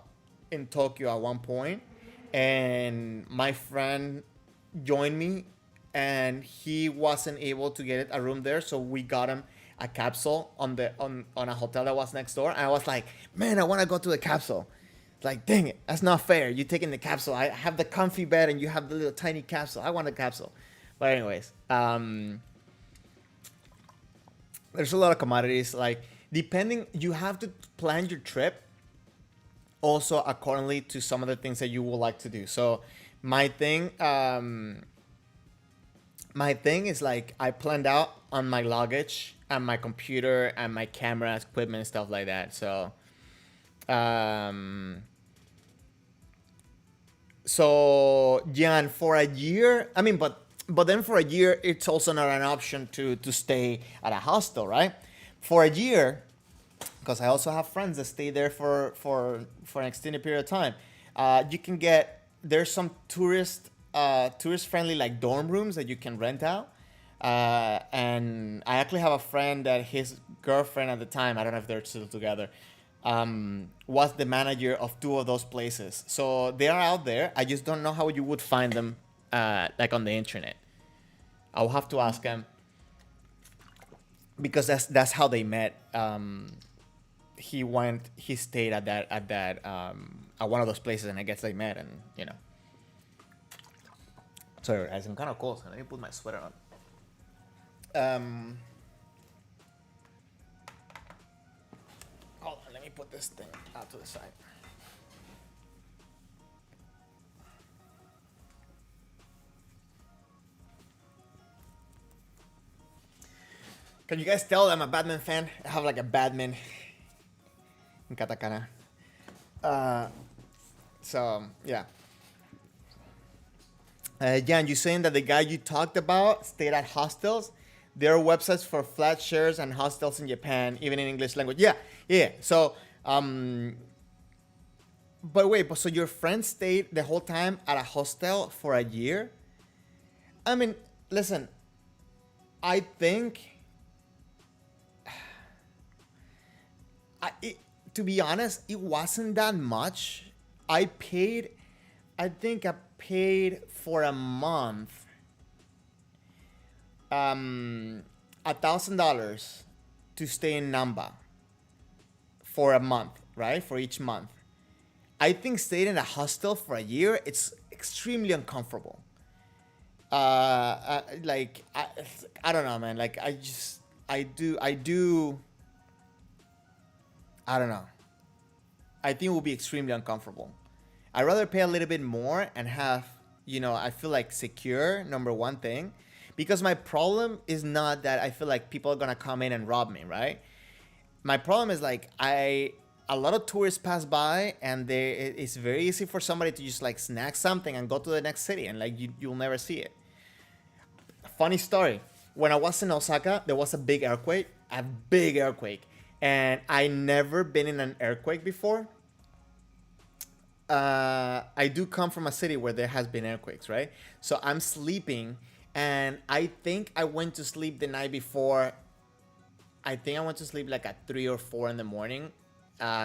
in Tokyo at one point, and my friend joined me, and he wasn't able to get a room there, so we got him a capsule on a hotel that was next door. And I was like, man, I want to go to the capsule. Like, dang it, that's not fair. You taking the capsule. I have the comfy bed and you have the little tiny capsule. I want a capsule. But anyways, there's a lot of commodities. Like, you have to plan your trip also accordingly to some of the things that you would like to do. So my thing is like, I planned out on my luggage and my computer and my camera equipment and stuff like that. So Jan, for a year, I mean, but then for a year, it's also not an option to stay at a hostel, right? For a year, because I also have friends that stay there for an extended period of time. There's some tourist friendly like dorm rooms that you can rent out. And I actually have a friend that his girlfriend at the time, I don't know if they're still together, was the manager of 2 of those places. So they are out there. I just don't know how you would find them, like on the internet. I'll have to ask him, because that's how they met. He stayed at one of those places, and I guess they met, and Sorry, guys, I'm kind of cold, so let me put my sweater on. Hold on, let me put this thing out to the side. Can you guys tell I'm a Batman fan? I have like a Batman in katakana. So yeah. Jan, you saying that the guy you talked about stayed at hostels? There are websites for flat shares and hostels in Japan, even in English language. Yeah. So, but wait, so your friend stayed the whole time at a hostel for a year? I mean, listen, I think, to be honest, it wasn't that much. I think I paid for a month $1,000 to stay in Namba for a month. right, for each month. I think staying in a hostel for a year, it's extremely uncomfortable. Like I don't know, man. Like I do. I don't know. I think it will be extremely uncomfortable. I'd rather pay a little bit more and have, I feel like secure, number one thing. Because my problem is not that I feel like people are going to come in and rob me, right? My problem is like a lot of tourists pass by and it's very easy for somebody to just like snag something and go to the next city and like you'll never see it. Funny story. When I was in Osaka, there was a big earthquake, and I never been in an earthquake before. I do come from a city where there has been earthquakes, right? So I'm sleeping, and I think I went to sleep the night before. I think I went to sleep like at 3 or 4 in the morning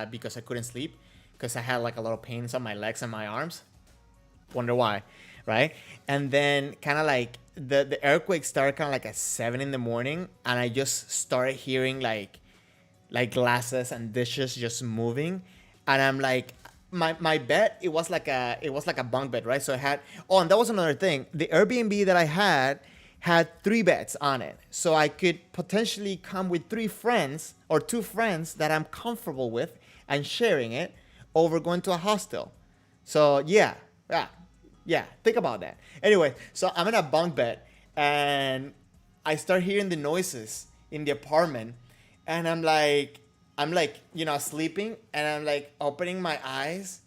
because I couldn't sleep because I had like a lot of pains on my legs and my arms. Wonder why, right? And then kind of like the earthquake started kind of like at 7 in the morning, and I just started hearing like glasses and dishes just moving, and I'm like, my bed, it was like a bunk bed, right? So I had, and that was another thing. The Airbnb that I had 3 beds on it, so I could potentially come with 3 friends or 2 friends that I'm comfortable with and sharing it over going to a hostel. So yeah, think about that. Anyway, so I'm in a bunk bed and I start hearing the noises in the apartment, and I'm like, sleeping, and I'm like opening my eyes,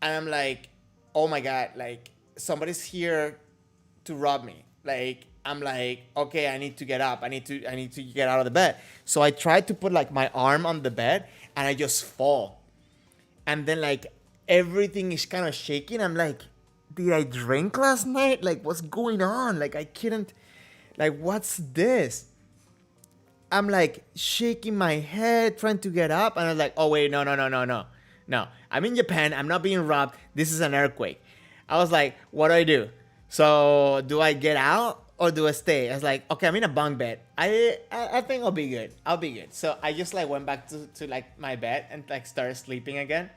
and I'm like, oh my God, like somebody's here to rob me. Like, I'm like, okay, I need to get up. I need to get out of the bed. So I tried to put like my arm on the bed, and I just fall. And then like everything is kind of shaking. I'm like, did I drink last night? Like, what's going on? Like, I couldn't, like, what's this? I'm like shaking my head, trying to get up, and I'm like, oh wait, no. I'm in Japan. I'm not being robbed. This is an earthquake. I was like, what do I do? So do I get out or do I stay? I was like, okay, I'm in a bunk bed. I think I'll be good. So I just like went back to like my bed and like started sleeping again.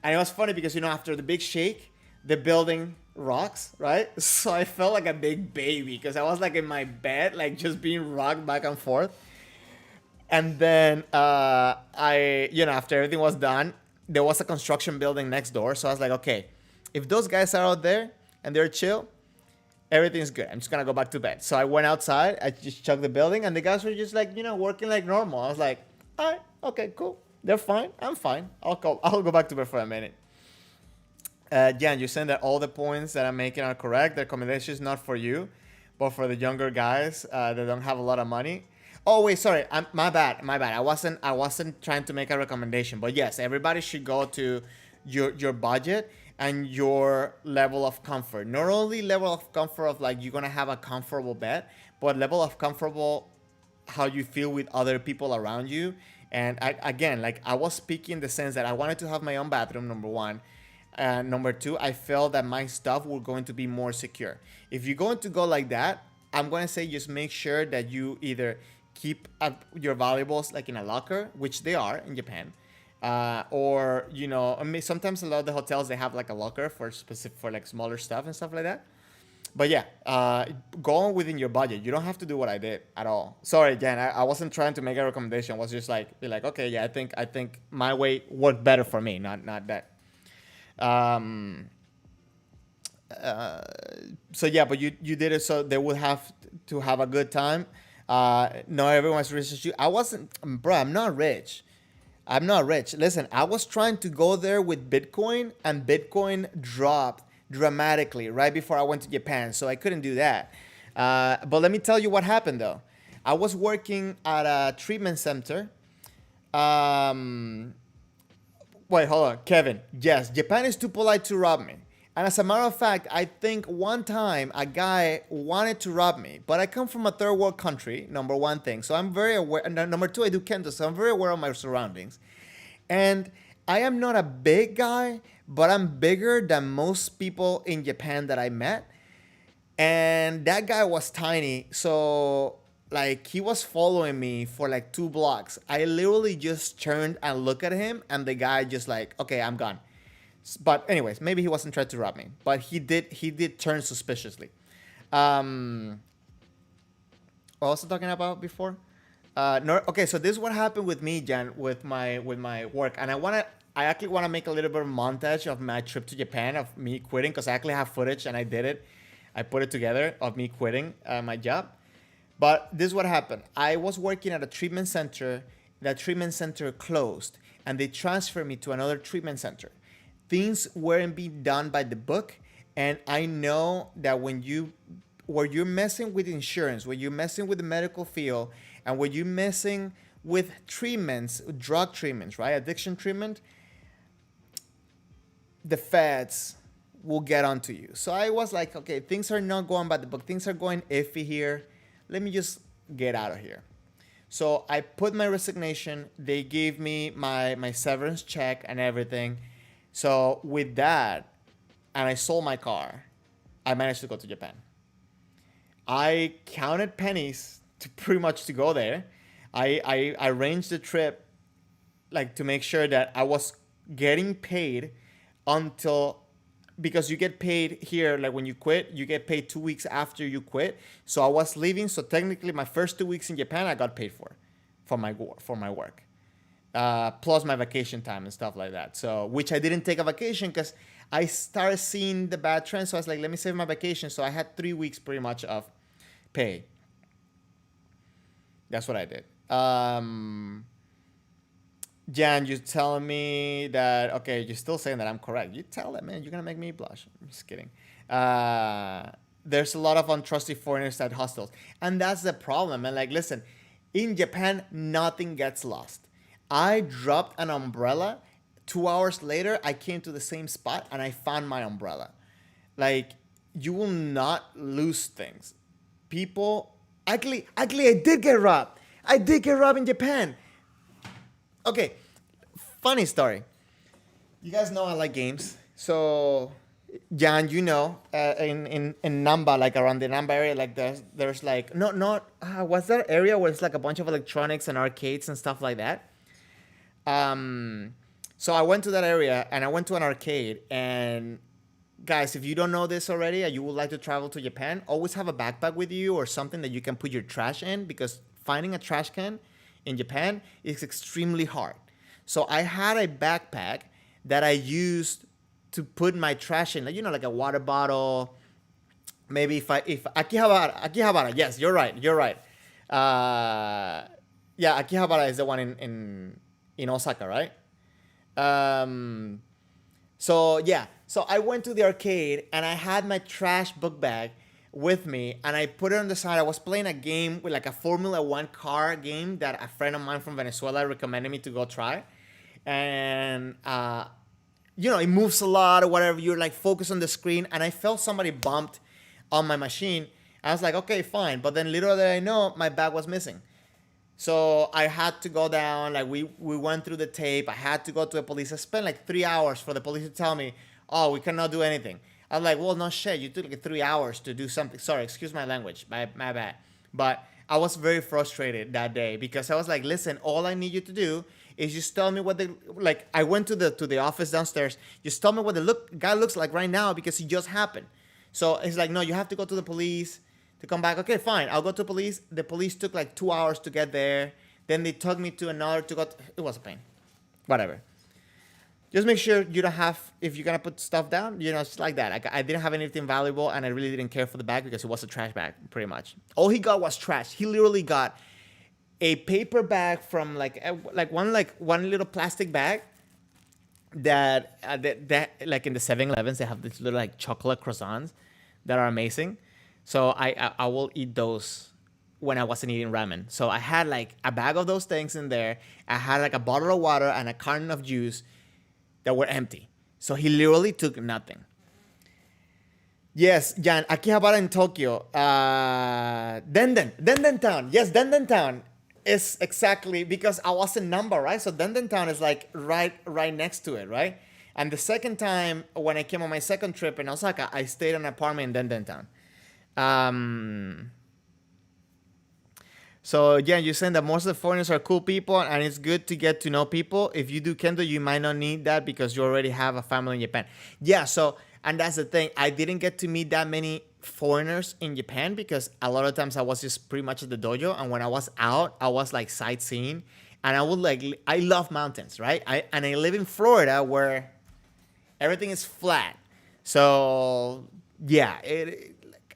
And it was funny because, after the big shake, the building rocks, right? So I felt like a big baby because I was like in my bed, like just being rocked back and forth. And then after everything was done, there was a construction building next door. So I was like, okay, if those guys are out there and they're chill, everything's good. I'm just going to go back to bed. So I went outside. I just checked the building, and the guys were just like, working like normal. I was like, all right, okay, cool. They're fine. I'm fine. I'll go back to bed for a minute. Jan, you're saying that all the points that I'm making are correct. The recommendation is not for you, but for the younger guys that don't have a lot of money. Oh wait, sorry. My bad. I wasn't trying to make a recommendation, but yes, everybody should go to your budget and your level of comfort. Not only level of comfort of like you're gonna have a comfortable bed, but level of comfortable how you feel with other people around you. And I was speaking in the sense that I wanted to have my own bathroom, number one. Number two, I felt that my stuff was going to be more secure. If you're going to go like that, I'm going to say just make sure that you either keep your valuables like in a locker, which they are in Japan, or sometimes a lot of the hotels they have like a locker for like smaller stuff and stuff like that. But yeah, go within your budget. You don't have to do what I did at all. Sorry, again, I wasn't trying to make a recommendation. I was just like be like, okay, yeah, I think my way worked better for me, not that. So yeah, but you did it so they would have to have a good time. No, everyone's rich as you. I wasn't, bro. I'm not rich. Listen, I was trying to go there with Bitcoin, and Bitcoin dropped dramatically right before I went to Japan, so I couldn't do that. But let me tell you what happened though. I was working at a treatment center. Wait, hold on, Kevin. Yes, Japan is too polite to rob me. And as a matter of fact, I think one time a guy wanted to rob me, but I come from a third world country, number one thing. So I'm very aware. And number two, I do Kendo, so I'm very aware of my surroundings. And I am not a big guy, but I'm bigger than most people in Japan that I met. And that guy was tiny. So Like he was following me for like 2 blocks. I literally just turned and looked at him, and the guy just like, okay, I'm gone. But anyways, maybe he wasn't trying to rob me, but he did turn suspiciously. What was I talking about before? No, okay, so this is what happened with me, Jan, with my work, and I actually wanna make a little bit of montage of my trip to Japan of me quitting, because I actually have footage and I did it. I put it together of me quitting my job. But this is what happened. I was working at a treatment center. That treatment center closed, and they transferred me to another treatment center. Things weren't being done by the book, and I know that when you're messing with insurance, when you're messing with the medical field, and when you're messing with treatments, drug treatments, right, addiction treatment, the feds will get onto you. So I was like, okay, things are not going by the book. Things are going iffy here. Let me just get out of here. So I put my resignation. They gave me my severance check and everything. So with that, and I sold my car, I managed to go to Japan. I counted pennies to pretty much to go there. I arranged the trip like to make sure that I was getting paid until, because you get paid here, like when you quit, you get paid 2 weeks after you quit. So I was leaving. So technically my first 2 weeks in Japan, I got paid for my work. Plus my vacation time and stuff like that. So, which I didn't take a vacation because I started seeing the bad trend. So I was like, let me save my vacation. So I had 3 weeks pretty much of pay. That's what I did. Jan, you're telling me that, okay, you're still saying that I'm correct. You tell them, man, you're going to make me blush. I'm just kidding. There's a lot of untrusted foreigners at hostels. And that's the problem. And like, listen, in Japan, nothing gets lost. I dropped an umbrella. 2 hours later, I came to the same spot and I found my umbrella. Like, you will not lose things. People, actually, I did get robbed. I did get robbed in Japan. Okay, funny story. You guys know I like games. So, Jan, you know, in Namba, like around the Namba area, like there's like, what's that area where it's like a bunch of electronics and arcades and stuff like that? So I went to that area and I went to an arcade. And guys, if you don't know this already and you would like to travel to Japan, always have a backpack with you or something that you can put your trash in, because finding a trash can in Japan is extremely hard. So I had a backpack that I used to put my trash in, like, you know, like a water bottle. Maybe if Akihabara, yes, you're right. Yeah, Akihabara is the one in Osaka, right? So I went to the arcade and I had my trash book bag with me and I put it on the side. I was playing a game with like a Formula One car game that a friend of mine from Venezuela recommended me to go try. And, you know, it moves a lot or whatever. You're like focused on the screen. And I felt somebody bumped on my machine. I was like, okay, fine. But then little did I know, my bag was missing. So I had to go down, like we went through the tape. I had to go to the police. I spent like 3 hours for the police to tell me, oh, we cannot do anything. I was like, well, no shit. You took like 3 hours to do something. Sorry, excuse my language. My bad. But I was very frustrated that day because I was like, listen, all I need you to do is just tell me what I went to the office downstairs. Just tell me what the guy looks like right now because it just happened. So it's like, no, you have to go to the police to come back. Okay, fine. I'll go to police. The police took like 2 hours to get there. Then they took me to another to go. It was a pain. Whatever. Just make sure you don't have, if you're going to put stuff down, you know, it's like that. I didn't have anything valuable and I really didn't care for the bag because it was a trash bag, pretty much. All he got was trash. He literally got a paper bag from like one little plastic bag that like in the 7-Elevens, they have these little like chocolate croissants that are amazing. So I will eat those when I wasn't eating ramen. So I had like a bag of those things in there. I had like a bottle of water and a carton of juice that were empty. So he literally took nothing. Yes, Jan, Akihabara in Tokyo. Denden Town. Yes, Denden Town is exactly because I was in Namba, right? So Denden Town is like right next to it, right? And the second time when I came on my second trip in Osaka, I stayed in an apartment in Denden Town. So yeah, you're saying that most of the foreigners are cool people, and it's good to get to know people. If you do Kendo, you might not need that because you already have a family in Japan. Yeah. So and that's the thing. I didn't get to meet that many foreigners in Japan because a lot of times I was just pretty much at the dojo, and when I was out, I was like sightseeing, and I love mountains, right? I live in Florida where everything is flat. So yeah,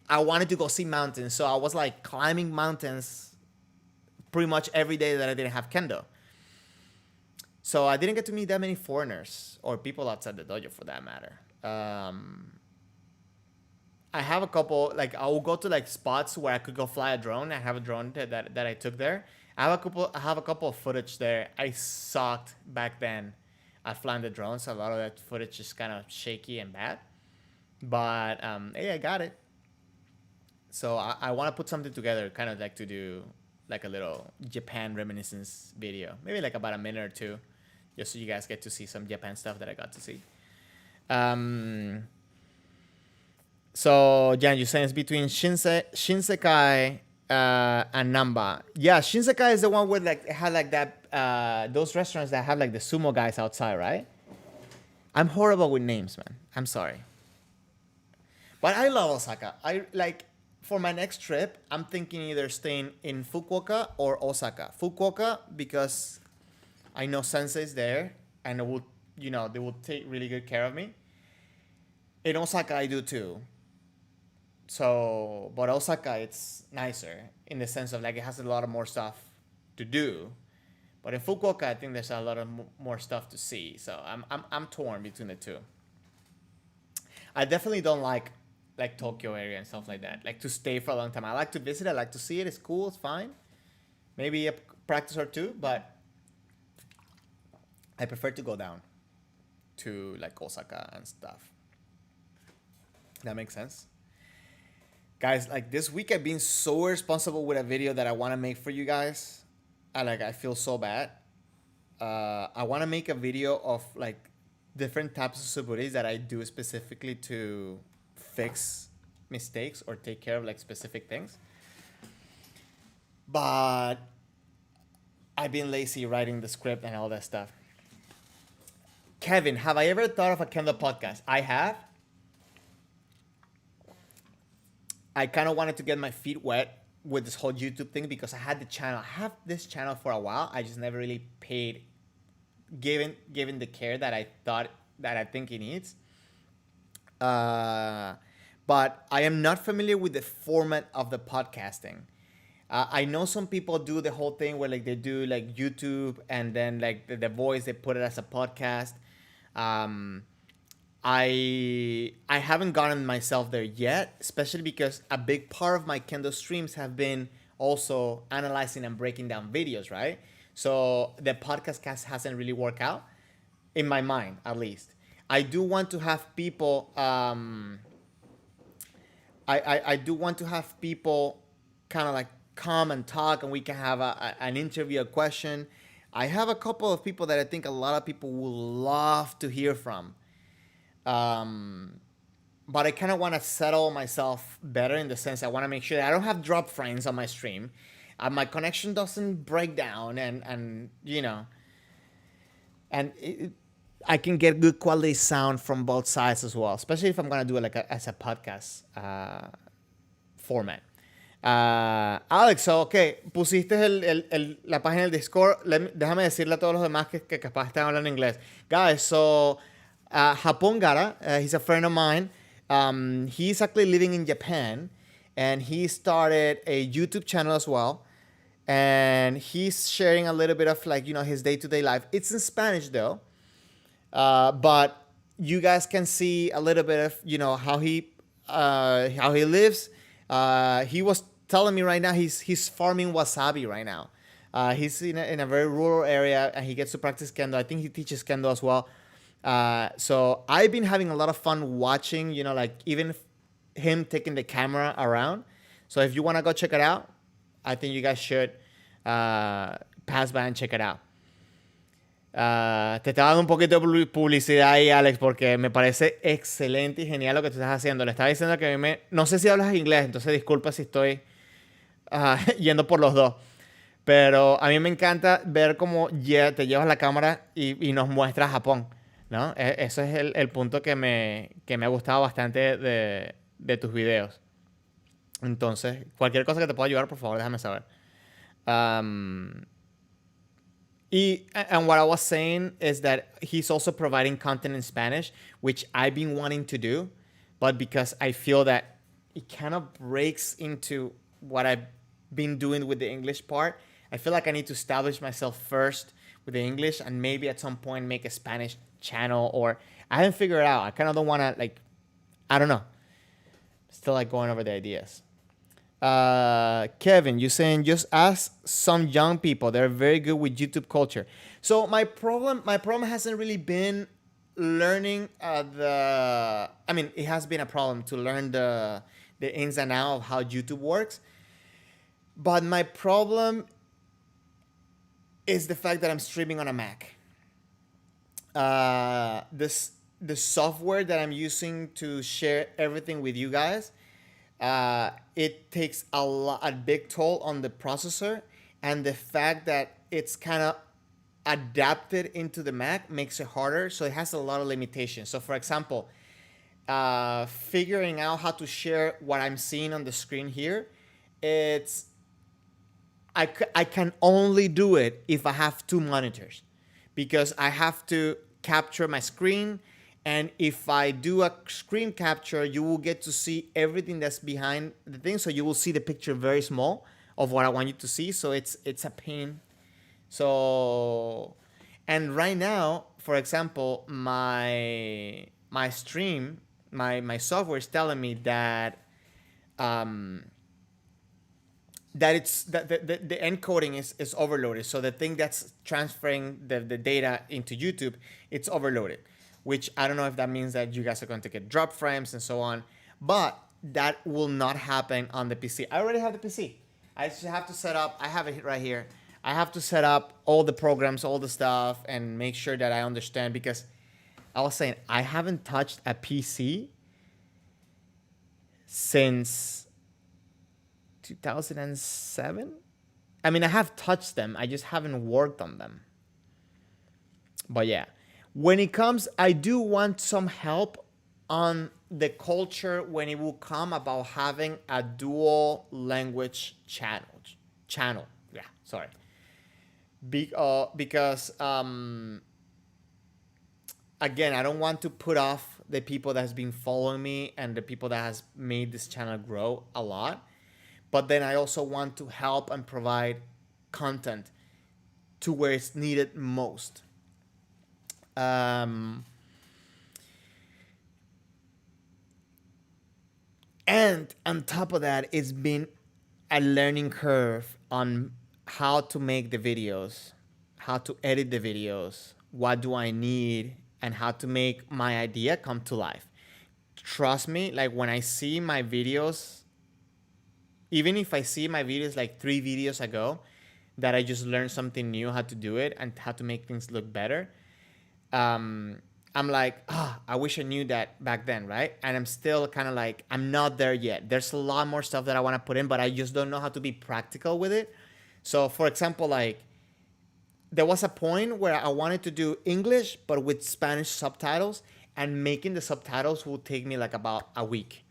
I wanted to go see mountains, so I was like climbing mountains pretty much every day that I didn't have Kendo. So I didn't get to meet that many foreigners or people outside the dojo for that matter. I have a couple, like I will go to like spots where I could go fly a drone. I have a drone that I took there. I have a couple of footage there. I sucked back then at flying the drone, so a lot of that footage is kind of shaky and bad. But hey, I got it. So I want to put something together, kind of like to do like a little Japan reminiscence video, maybe like about a minute or two, just so you guys get to see some Japan stuff that I got to see. So Jan, you're saying it's between Shinsekai and Namba. Yeah, Shinsekai is the one where like it had like that those restaurants that have like the sumo guys outside, right? I'm horrible with names, man. I'm sorry. But I love Osaka. I like for my next trip, I'm thinking either staying in Fukuoka or Osaka. Fukuoka because I know sensei's there and they will take really good care of me. In Osaka, I do too. So, but Osaka, it's nicer in the sense of like it has a lot of more stuff to do. But in Fukuoka, I think there's a lot of more stuff to see. So I'm torn between the two. I definitely don't like Tokyo area and stuff like that. Like to stay for a long time. I like to visit. I like to see it. It's cool. It's fine. Maybe a practice or two, but I prefer to go down to like Osaka and stuff. That makes sense. Guys, like this week I've been so responsible with a video that I want to make for you guys. I feel so bad. I want to make a video of like different types of suburis that I do specifically to fix mistakes or take care of like specific things. But I've been lazy writing the script and all that stuff. Kevin, have I ever thought of a Kendo podcast? I have. I kind of wanted to get my feet wet with this whole YouTube thing because I had the channel. I have this channel for a while. I just never really given the care that I think it needs. But I am not familiar with the format of the podcasting. I know some people do the whole thing where like they do like YouTube and then like the voice, they put it as a podcast. I haven't gotten myself there yet, especially because a big part of my Kendo streams have been also analyzing and breaking down videos, right? So the podcast cast hasn't really worked out, in my mind at least. I do want to have people. I do want to have people kind of like come and talk, and we can have an interview, a question. I have a couple of people that I think a lot of people will love to hear from. But I kind of want to settle myself better in the sense I want to make sure that I don't have drop frames on my stream. My connection doesn't break down and you know, and I can get good quality sound from both sides as well, especially if I'm going to do it like as a podcast format. Alex, ok, pusiste la página del Discord. Déjame decirle a todos los demás que capaz están hablando inglés. Guys, so Hapon Gara, he's a friend of mine. He's actually living in Japan, and he started a YouTube channel as well. And he's sharing a little bit of like, you know, his day-to-day life. It's in Spanish though. But you guys can see a little bit of, you know, how he lives. He was telling me right now he's farming wasabi right now. He's in a very rural area, and he gets to practice Kendo. I think he teaches Kendo as well. So I've been having a lot of fun watching, you know, like even him taking the camera around. So if you want to go check it out, I think you guys should pass by and check it out. Te estaba dando un poquito de publicidad ahí, Alex, porque me parece excelente y genial lo que tú estás haciendo. Le estaba diciendo que no sé si hablas inglés, entonces disculpa si estoy yendo por los dos. Pero a mí me encanta ver cómo te llevas la cámara y nos muestras Japón, ¿no? Eso es el punto que me ha gustado bastante de tus videos. Entonces, cualquier cosa que te pueda ayudar, por favor, déjame saber. Um, and what I was saying is that he's also providing content in Spanish, which I've been wanting to do, but because I feel that it kind of breaks into what I've been doing with the English part, I feel like I need to establish myself first with the English and maybe at some point make a Spanish channel, or I haven't figured it out. I kind of don't want to, like, I don't know. Still like going over the ideas. Kevin, you saying just ask some young people. They're very good with YouTube culture. So my problem hasn't really been learning I mean, it has been a problem to learn the ins and outs of how YouTube works. But my problem is the fact that I'm streaming on a Mac. The software that I'm using to share everything with you guys, it takes a big toll on the processor, and the fact that it's kind of adapted into the Mac makes it harder. So it has a lot of limitations. So for example, figuring out how to share what I'm seeing on the screen here, I can only do it if I have two monitors, because I have to capture my screen. And if I do a screen capture, you will get to see everything that's behind the thing. So you will see the picture very small of what I want you to see. So it's a pain. So, and right now, for example, my stream, my software is telling me that the encoding is overloaded. So the thing that's transferring the data into YouTube, it's overloaded, which I don't know if that means that you guys are going to get drop frames and so on, but that will not happen on the PC. I already have the PC. I just have to set up, I have it right here. I have to set up all the programs, all the stuff, and make sure that I understand, because I was saying I haven't touched a PC since 2007. I mean, I have touched them. I just haven't worked on them. But yeah, when it comes, I do want some help on the culture when it will come about having a dual language channel. Yeah, sorry. Because again, I don't want to put off the people that has been following me and the people that has made this channel grow a lot. But then I also want to help and provide content to where it's needed most. And on top of that, it's been a learning curve on how to make the videos, how to edit the videos, what do I need, and how to make my idea come to life. Trust me, like when I see my videos, even if I see my videos like 3 videos ago, that I just learned something new, how to do it and how to make things look better, I'm like, I wish I knew that back then, right? And I'm still kind of like, I'm not there yet. There's a lot more stuff that I want to put in, but I just don't know how to be practical with it. So for example, like there was a point where I wanted to do English, but with Spanish subtitles, and making the subtitles will take me like about a week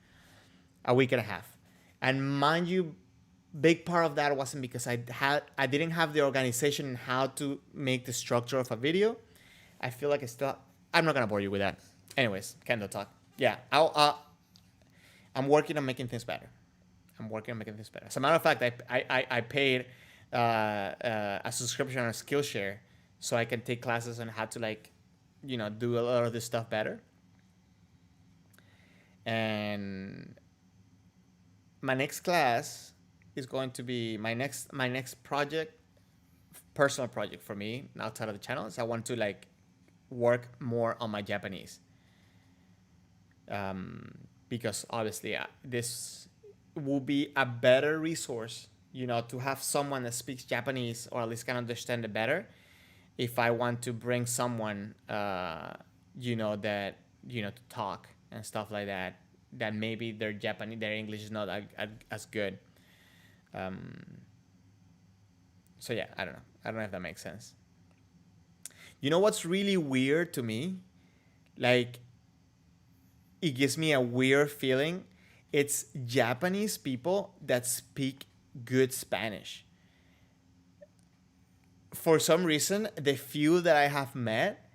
and a half. And mind you, big part of that wasn't because I didn't have the organization in how to make the structure of a video. I feel like I'm not gonna bore you with that. Anyways, Kendo talk. Yeah, I'm working on making things better. As a matter of fact, I paid a subscription on Skillshare so I can take classes on how to, like, do a lot of this stuff better. And my next class is going to be my next project, personal project for me outside of the channel. So I want to like work more on my Japanese, because obviously this will be a better resource, to have someone that speaks Japanese, or at least can understand it better, if I want to bring someone, that to talk and stuff like that maybe their English is not as good. So yeah, I don't know. I don't know if that makes sense. You know what's really weird to me? Like, it gives me a weird feeling. It's Japanese people that speak good Spanish. For some reason, the few that I have met,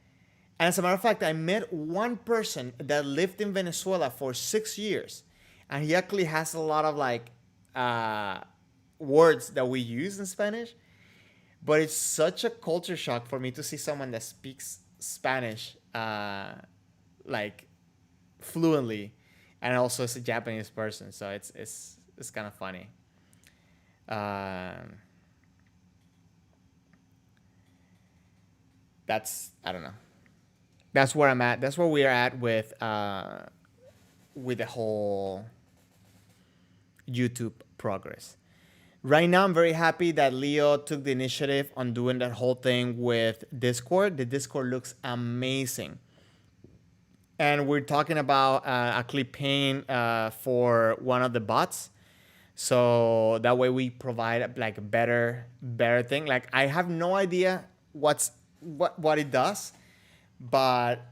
and as a matter of fact, I met one person that lived in Venezuela for 6 years, and he actually has a lot of like words that we use in Spanish. But it's such a culture shock for me to see someone that speaks Spanish like fluently, and also as a Japanese person. So it's kind of funny. That's, I don't know. That's where I'm at. That's where we are at with the whole YouTube progress. Right now, I'm very happy that Leo took the initiative on doing that whole thing with Discord. The Discord looks amazing. And we're talking about actually paying for one of the bots. So that way we provide like a better thing. Like, I have no idea what it does, but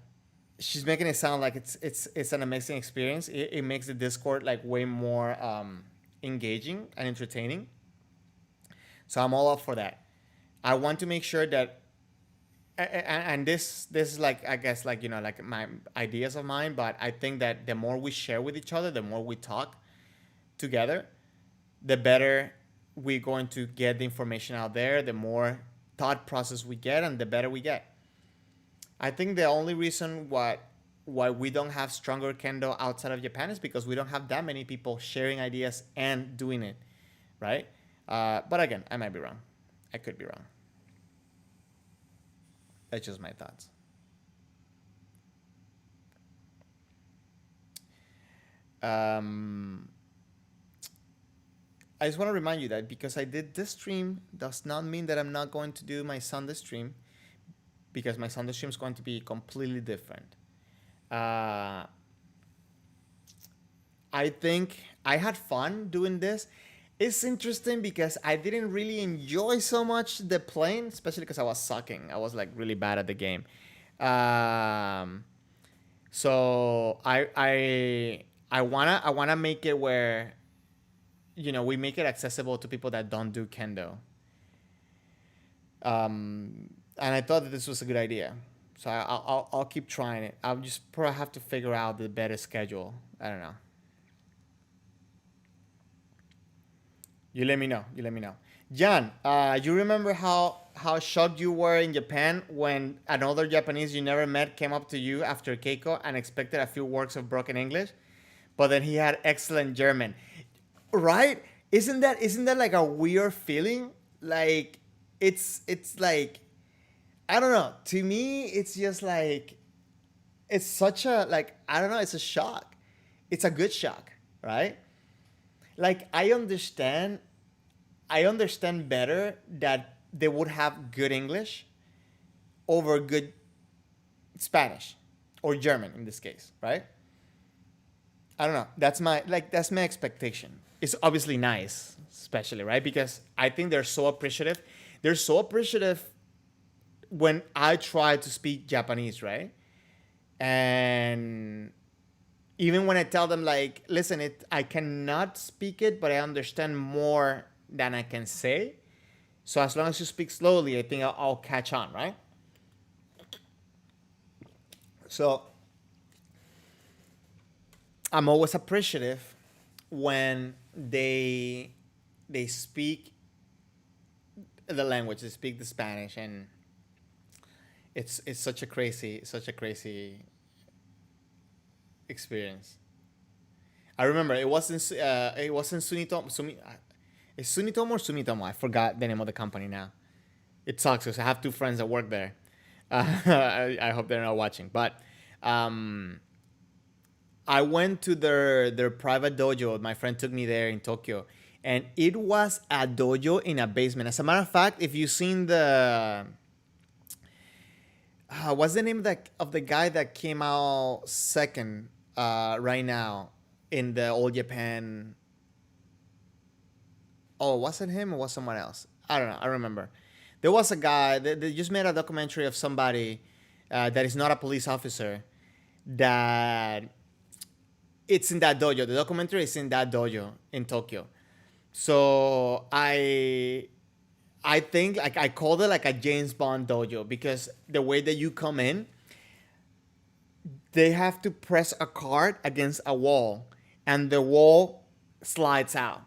she's making it sound like it's an amazing experience. It makes the Discord like way more engaging and entertaining. So I'm all up for that. I want to make sure that, and this is like, I guess, like, you know, like my ideas of mine, but I think that the more we share with each other, the more we talk together, the better we're going to get the information out there, the more thought process we get, and the better we get. I think the only reason why we don't have stronger Kendo outside of Japan is because we don't have that many people sharing ideas and doing it, right? But again, I might be wrong. I could be wrong. That's just my thoughts. I just want to remind you that because I did this stream does not mean that I'm not going to do my Sunday stream, because my Sunday stream is going to be completely different. I think I had fun doing this. It's interesting because I didn't really enjoy so much the playing, especially because I was sucking. I was like really bad at the game. So I wanna make it where, you know, we make it accessible to people that don't do Kendo. And I thought that this was a good idea. So I'll keep trying it. I'll just probably have to figure out the better schedule. I don't know. You let me know. Jan, you remember how shocked you were in Japan when another Japanese you never met came up to you after Keiko and expected a few words of broken English, but then he had excellent German, right? Isn't that like a weird feeling? Like, it's like, I don't know. To me, it's just like, it's such a, like, I don't know. It's a shock. It's a good shock, right? Like, I understand better that they would have good English over good Spanish or German in this case, right? I don't know. That's my expectation. It's obviously nice, especially, right? Because I think they're so appreciative. They're so appreciative when I try to speak Japanese, right? And even when I tell them, like, listen, I cannot speak it, but I understand more than I can say. So as long as you speak slowly, I think I'll catch on, right? So I'm always appreciative when they speak the language, they speak the Spanish, and it's such a crazy experience. I remember it wasn't Sumitomo. Is Sumitomo or Sumitomo? I forgot the name of the company now. It sucks because I have two friends that work there. I hope they're not watching. But I went to their private dojo. My friend took me there in Tokyo, and it was a dojo in a basement. As a matter of fact, if you've seen the what's the name of the guy that came out second right now in the All Japan? Oh, was it him or was someone else? I don't know. I remember. There was a guy they just made a documentary of somebody that is not a police officer that it's in that dojo. The documentary is in that dojo in Tokyo. So I think like I called it like a James Bond dojo because the way that you come in, they have to press a card against a wall and the wall slides out.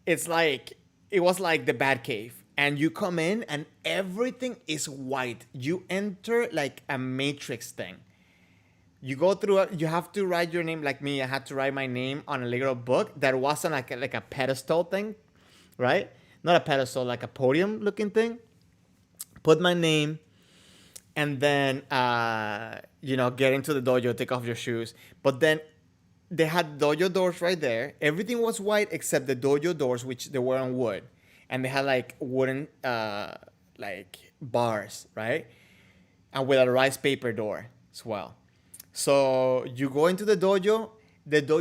It's like it was like the Batcave. And you come in and everything is white. You enter like a matrix thing. You go through it, you have to write your name like me. I had to write my name on a little book that wasn't like a pedestal thing, right? Not a pedestal, like a podium looking thing. Put my name and then get into the dojo, take off your shoes. But then they had dojo doors right there. Everything was white except the dojo doors, which they were on wood. And they had like wooden like bars, right? And with a rice paper door as well. So you go into the dojo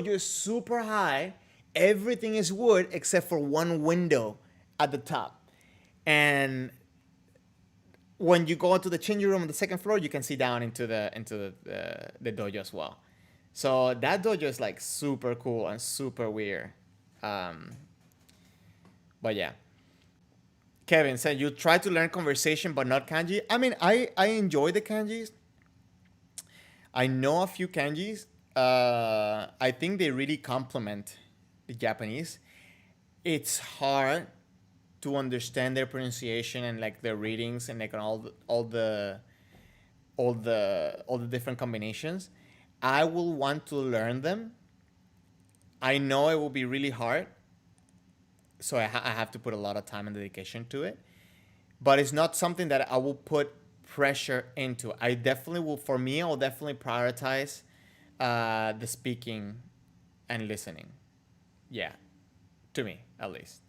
is super high. Everything is wood except for one window at the top. And when you go into the changing room on the second floor, you can see down into the dojo as well. So that dojo is like super cool and super weird. But yeah. Kevin said you try to learn conversation but not kanji. I mean, I enjoy the kanjis. I know a few kanjis. I think they really complement the Japanese. It's hard to understand their pronunciation and like their readings and like all the different combinations. I will want to learn them. I know it will be really hard. So I have to put a lot of time and dedication to it. But it's not something that I will put pressure into. I definitely will, for me, I'll definitely prioritize the speaking and listening. Yeah, to me, at least.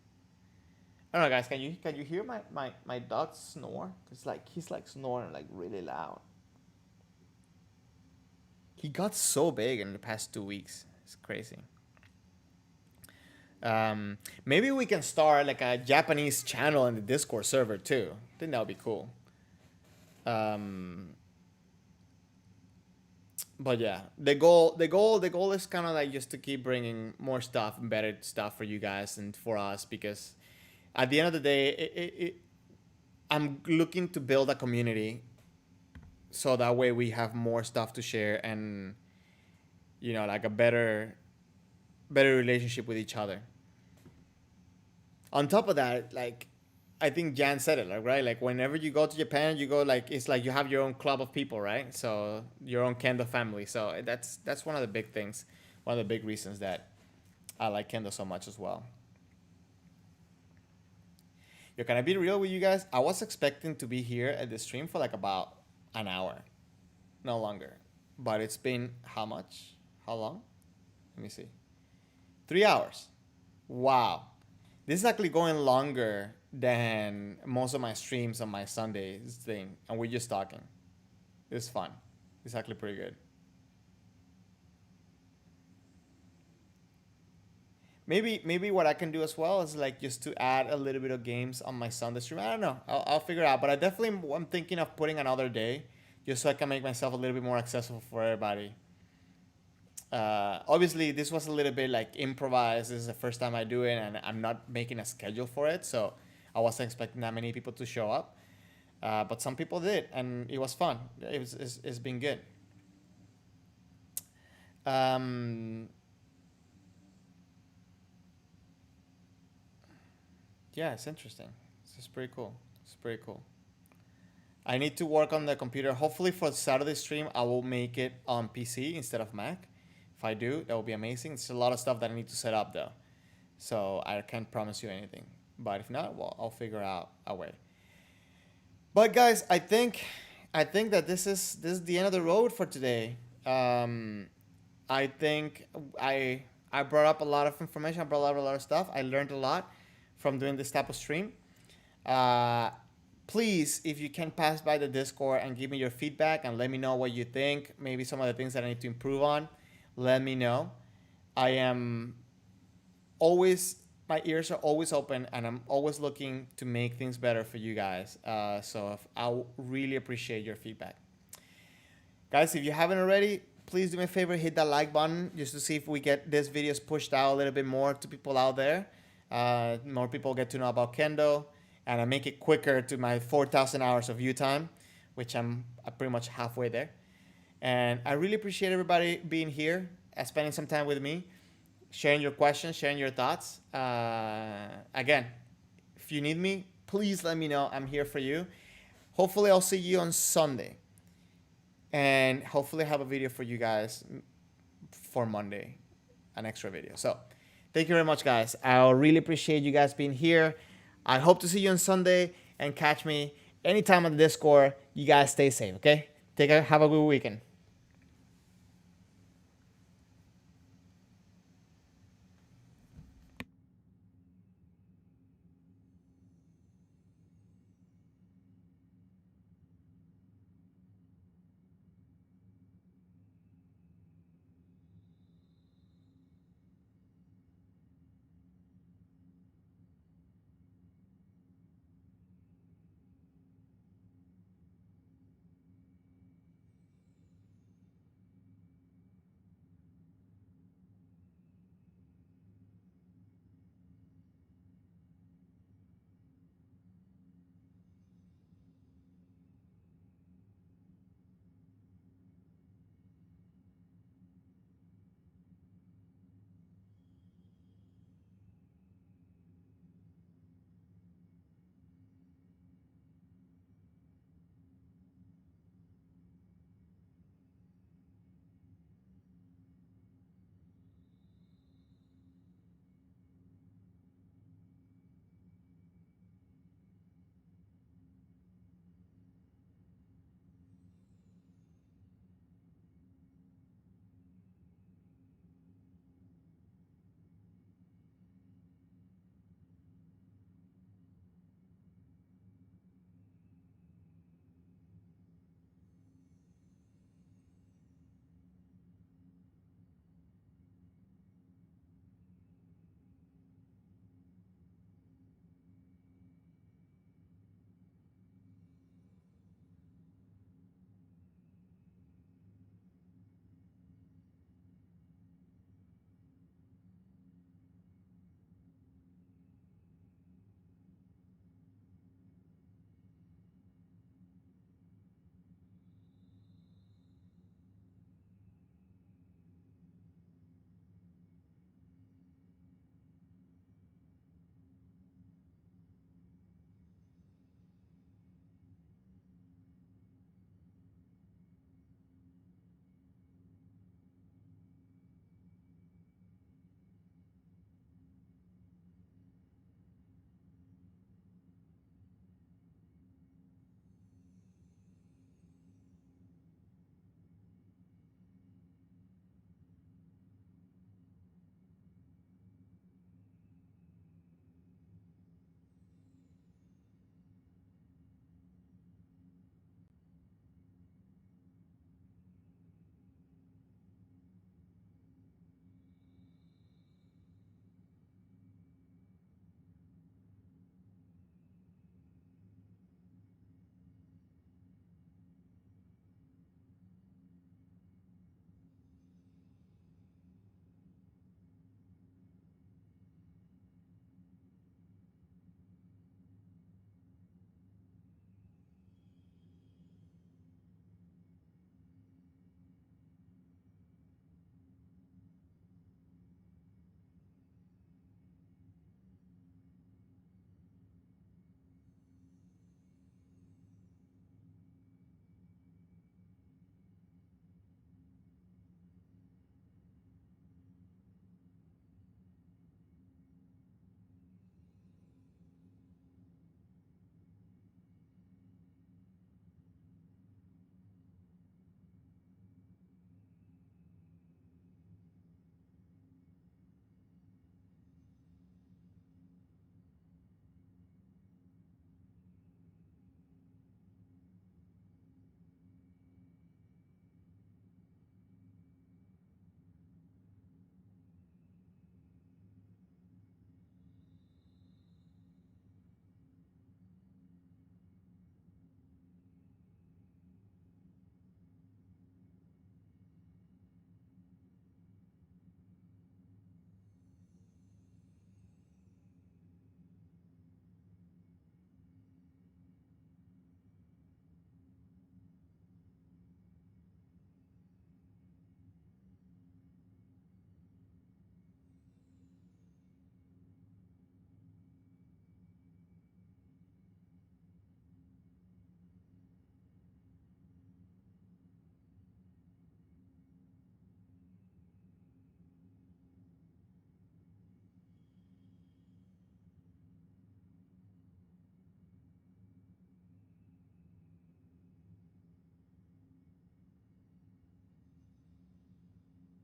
I don't know, guys, can you hear my dog snore? It's like, he's like snoring like really loud. He got so big in the past 2 weeks. It's crazy. Maybe we can start like a Japanese channel in the Discord server too. I think that would be cool. But yeah, the goal is kind of like just to keep bringing more stuff and better stuff for you guys and for us, because at the end of the day, I'm looking to build a community so that way we have more stuff to share and like a better relationship with each other. On top of that, like I think Jan said it, like, right? Like whenever you go to Japan, you go like it's like you have your own club of people, right? So your own Kendo family. So that's one of the big things, one of the big reasons that I like Kendo so much as well. Can I be real with you guys? I was expecting to be here at the stream for like about an hour, no longer. But it's been how much? How long? Let me see. 3 hours. Wow. This is actually going longer than most of my streams on my Sundays thing. And we're just talking. It's fun. It's actually pretty good. Maybe what I can do as well is like just to add a little bit of games on my Sunday stream. I don't know. I'll figure it out. But I'm thinking of putting another day just so I can make myself a little bit more accessible for everybody. Obviously, this was a little bit like improvised. This is the first time I do it, and I'm not making a schedule for it, so I wasn't expecting that many people to show up. But some people did, and it was fun. It's been good. Yeah, it's interesting. It's pretty cool. It's pretty cool. I need to work on the computer. Hopefully for Saturday stream, I will make it on PC instead of Mac. If I do, that will be amazing. It's a lot of stuff that I need to set up though. So I can't promise you anything. But if not, well, I'll figure out a way. But guys, I think that this is the end of the road for today. I think I brought up a lot of information. I brought up a lot of stuff. I learned a lot from doing this type of stream. Please, if you can pass by the Discord and give me your feedback and let me know what you think, maybe some of the things that I need to improve on, let me know. I am always my ears are always open, and I'm always looking to make things better for you guys. So I really appreciate your feedback. Guys, if you haven't already, please do me a favor, hit that like button just to see if we get these videos pushed out a little bit more to people out there. More people get to know about Kendo, and I make it quicker to my 4,000 hours of view time, which I'm pretty much halfway there. And I really appreciate everybody being here, spending some time with me, sharing your questions, sharing your thoughts. Again, if you need me, please let me know. I'm here for you. Hopefully, I'll see you on Sunday. And hopefully I have a video for you guys for Monday, an extra video. So thank you very much, guys. I really appreciate you guys being here. I hope to see you on Sunday and catch me anytime on the Discord. You guys stay safe, okay? Have a good weekend.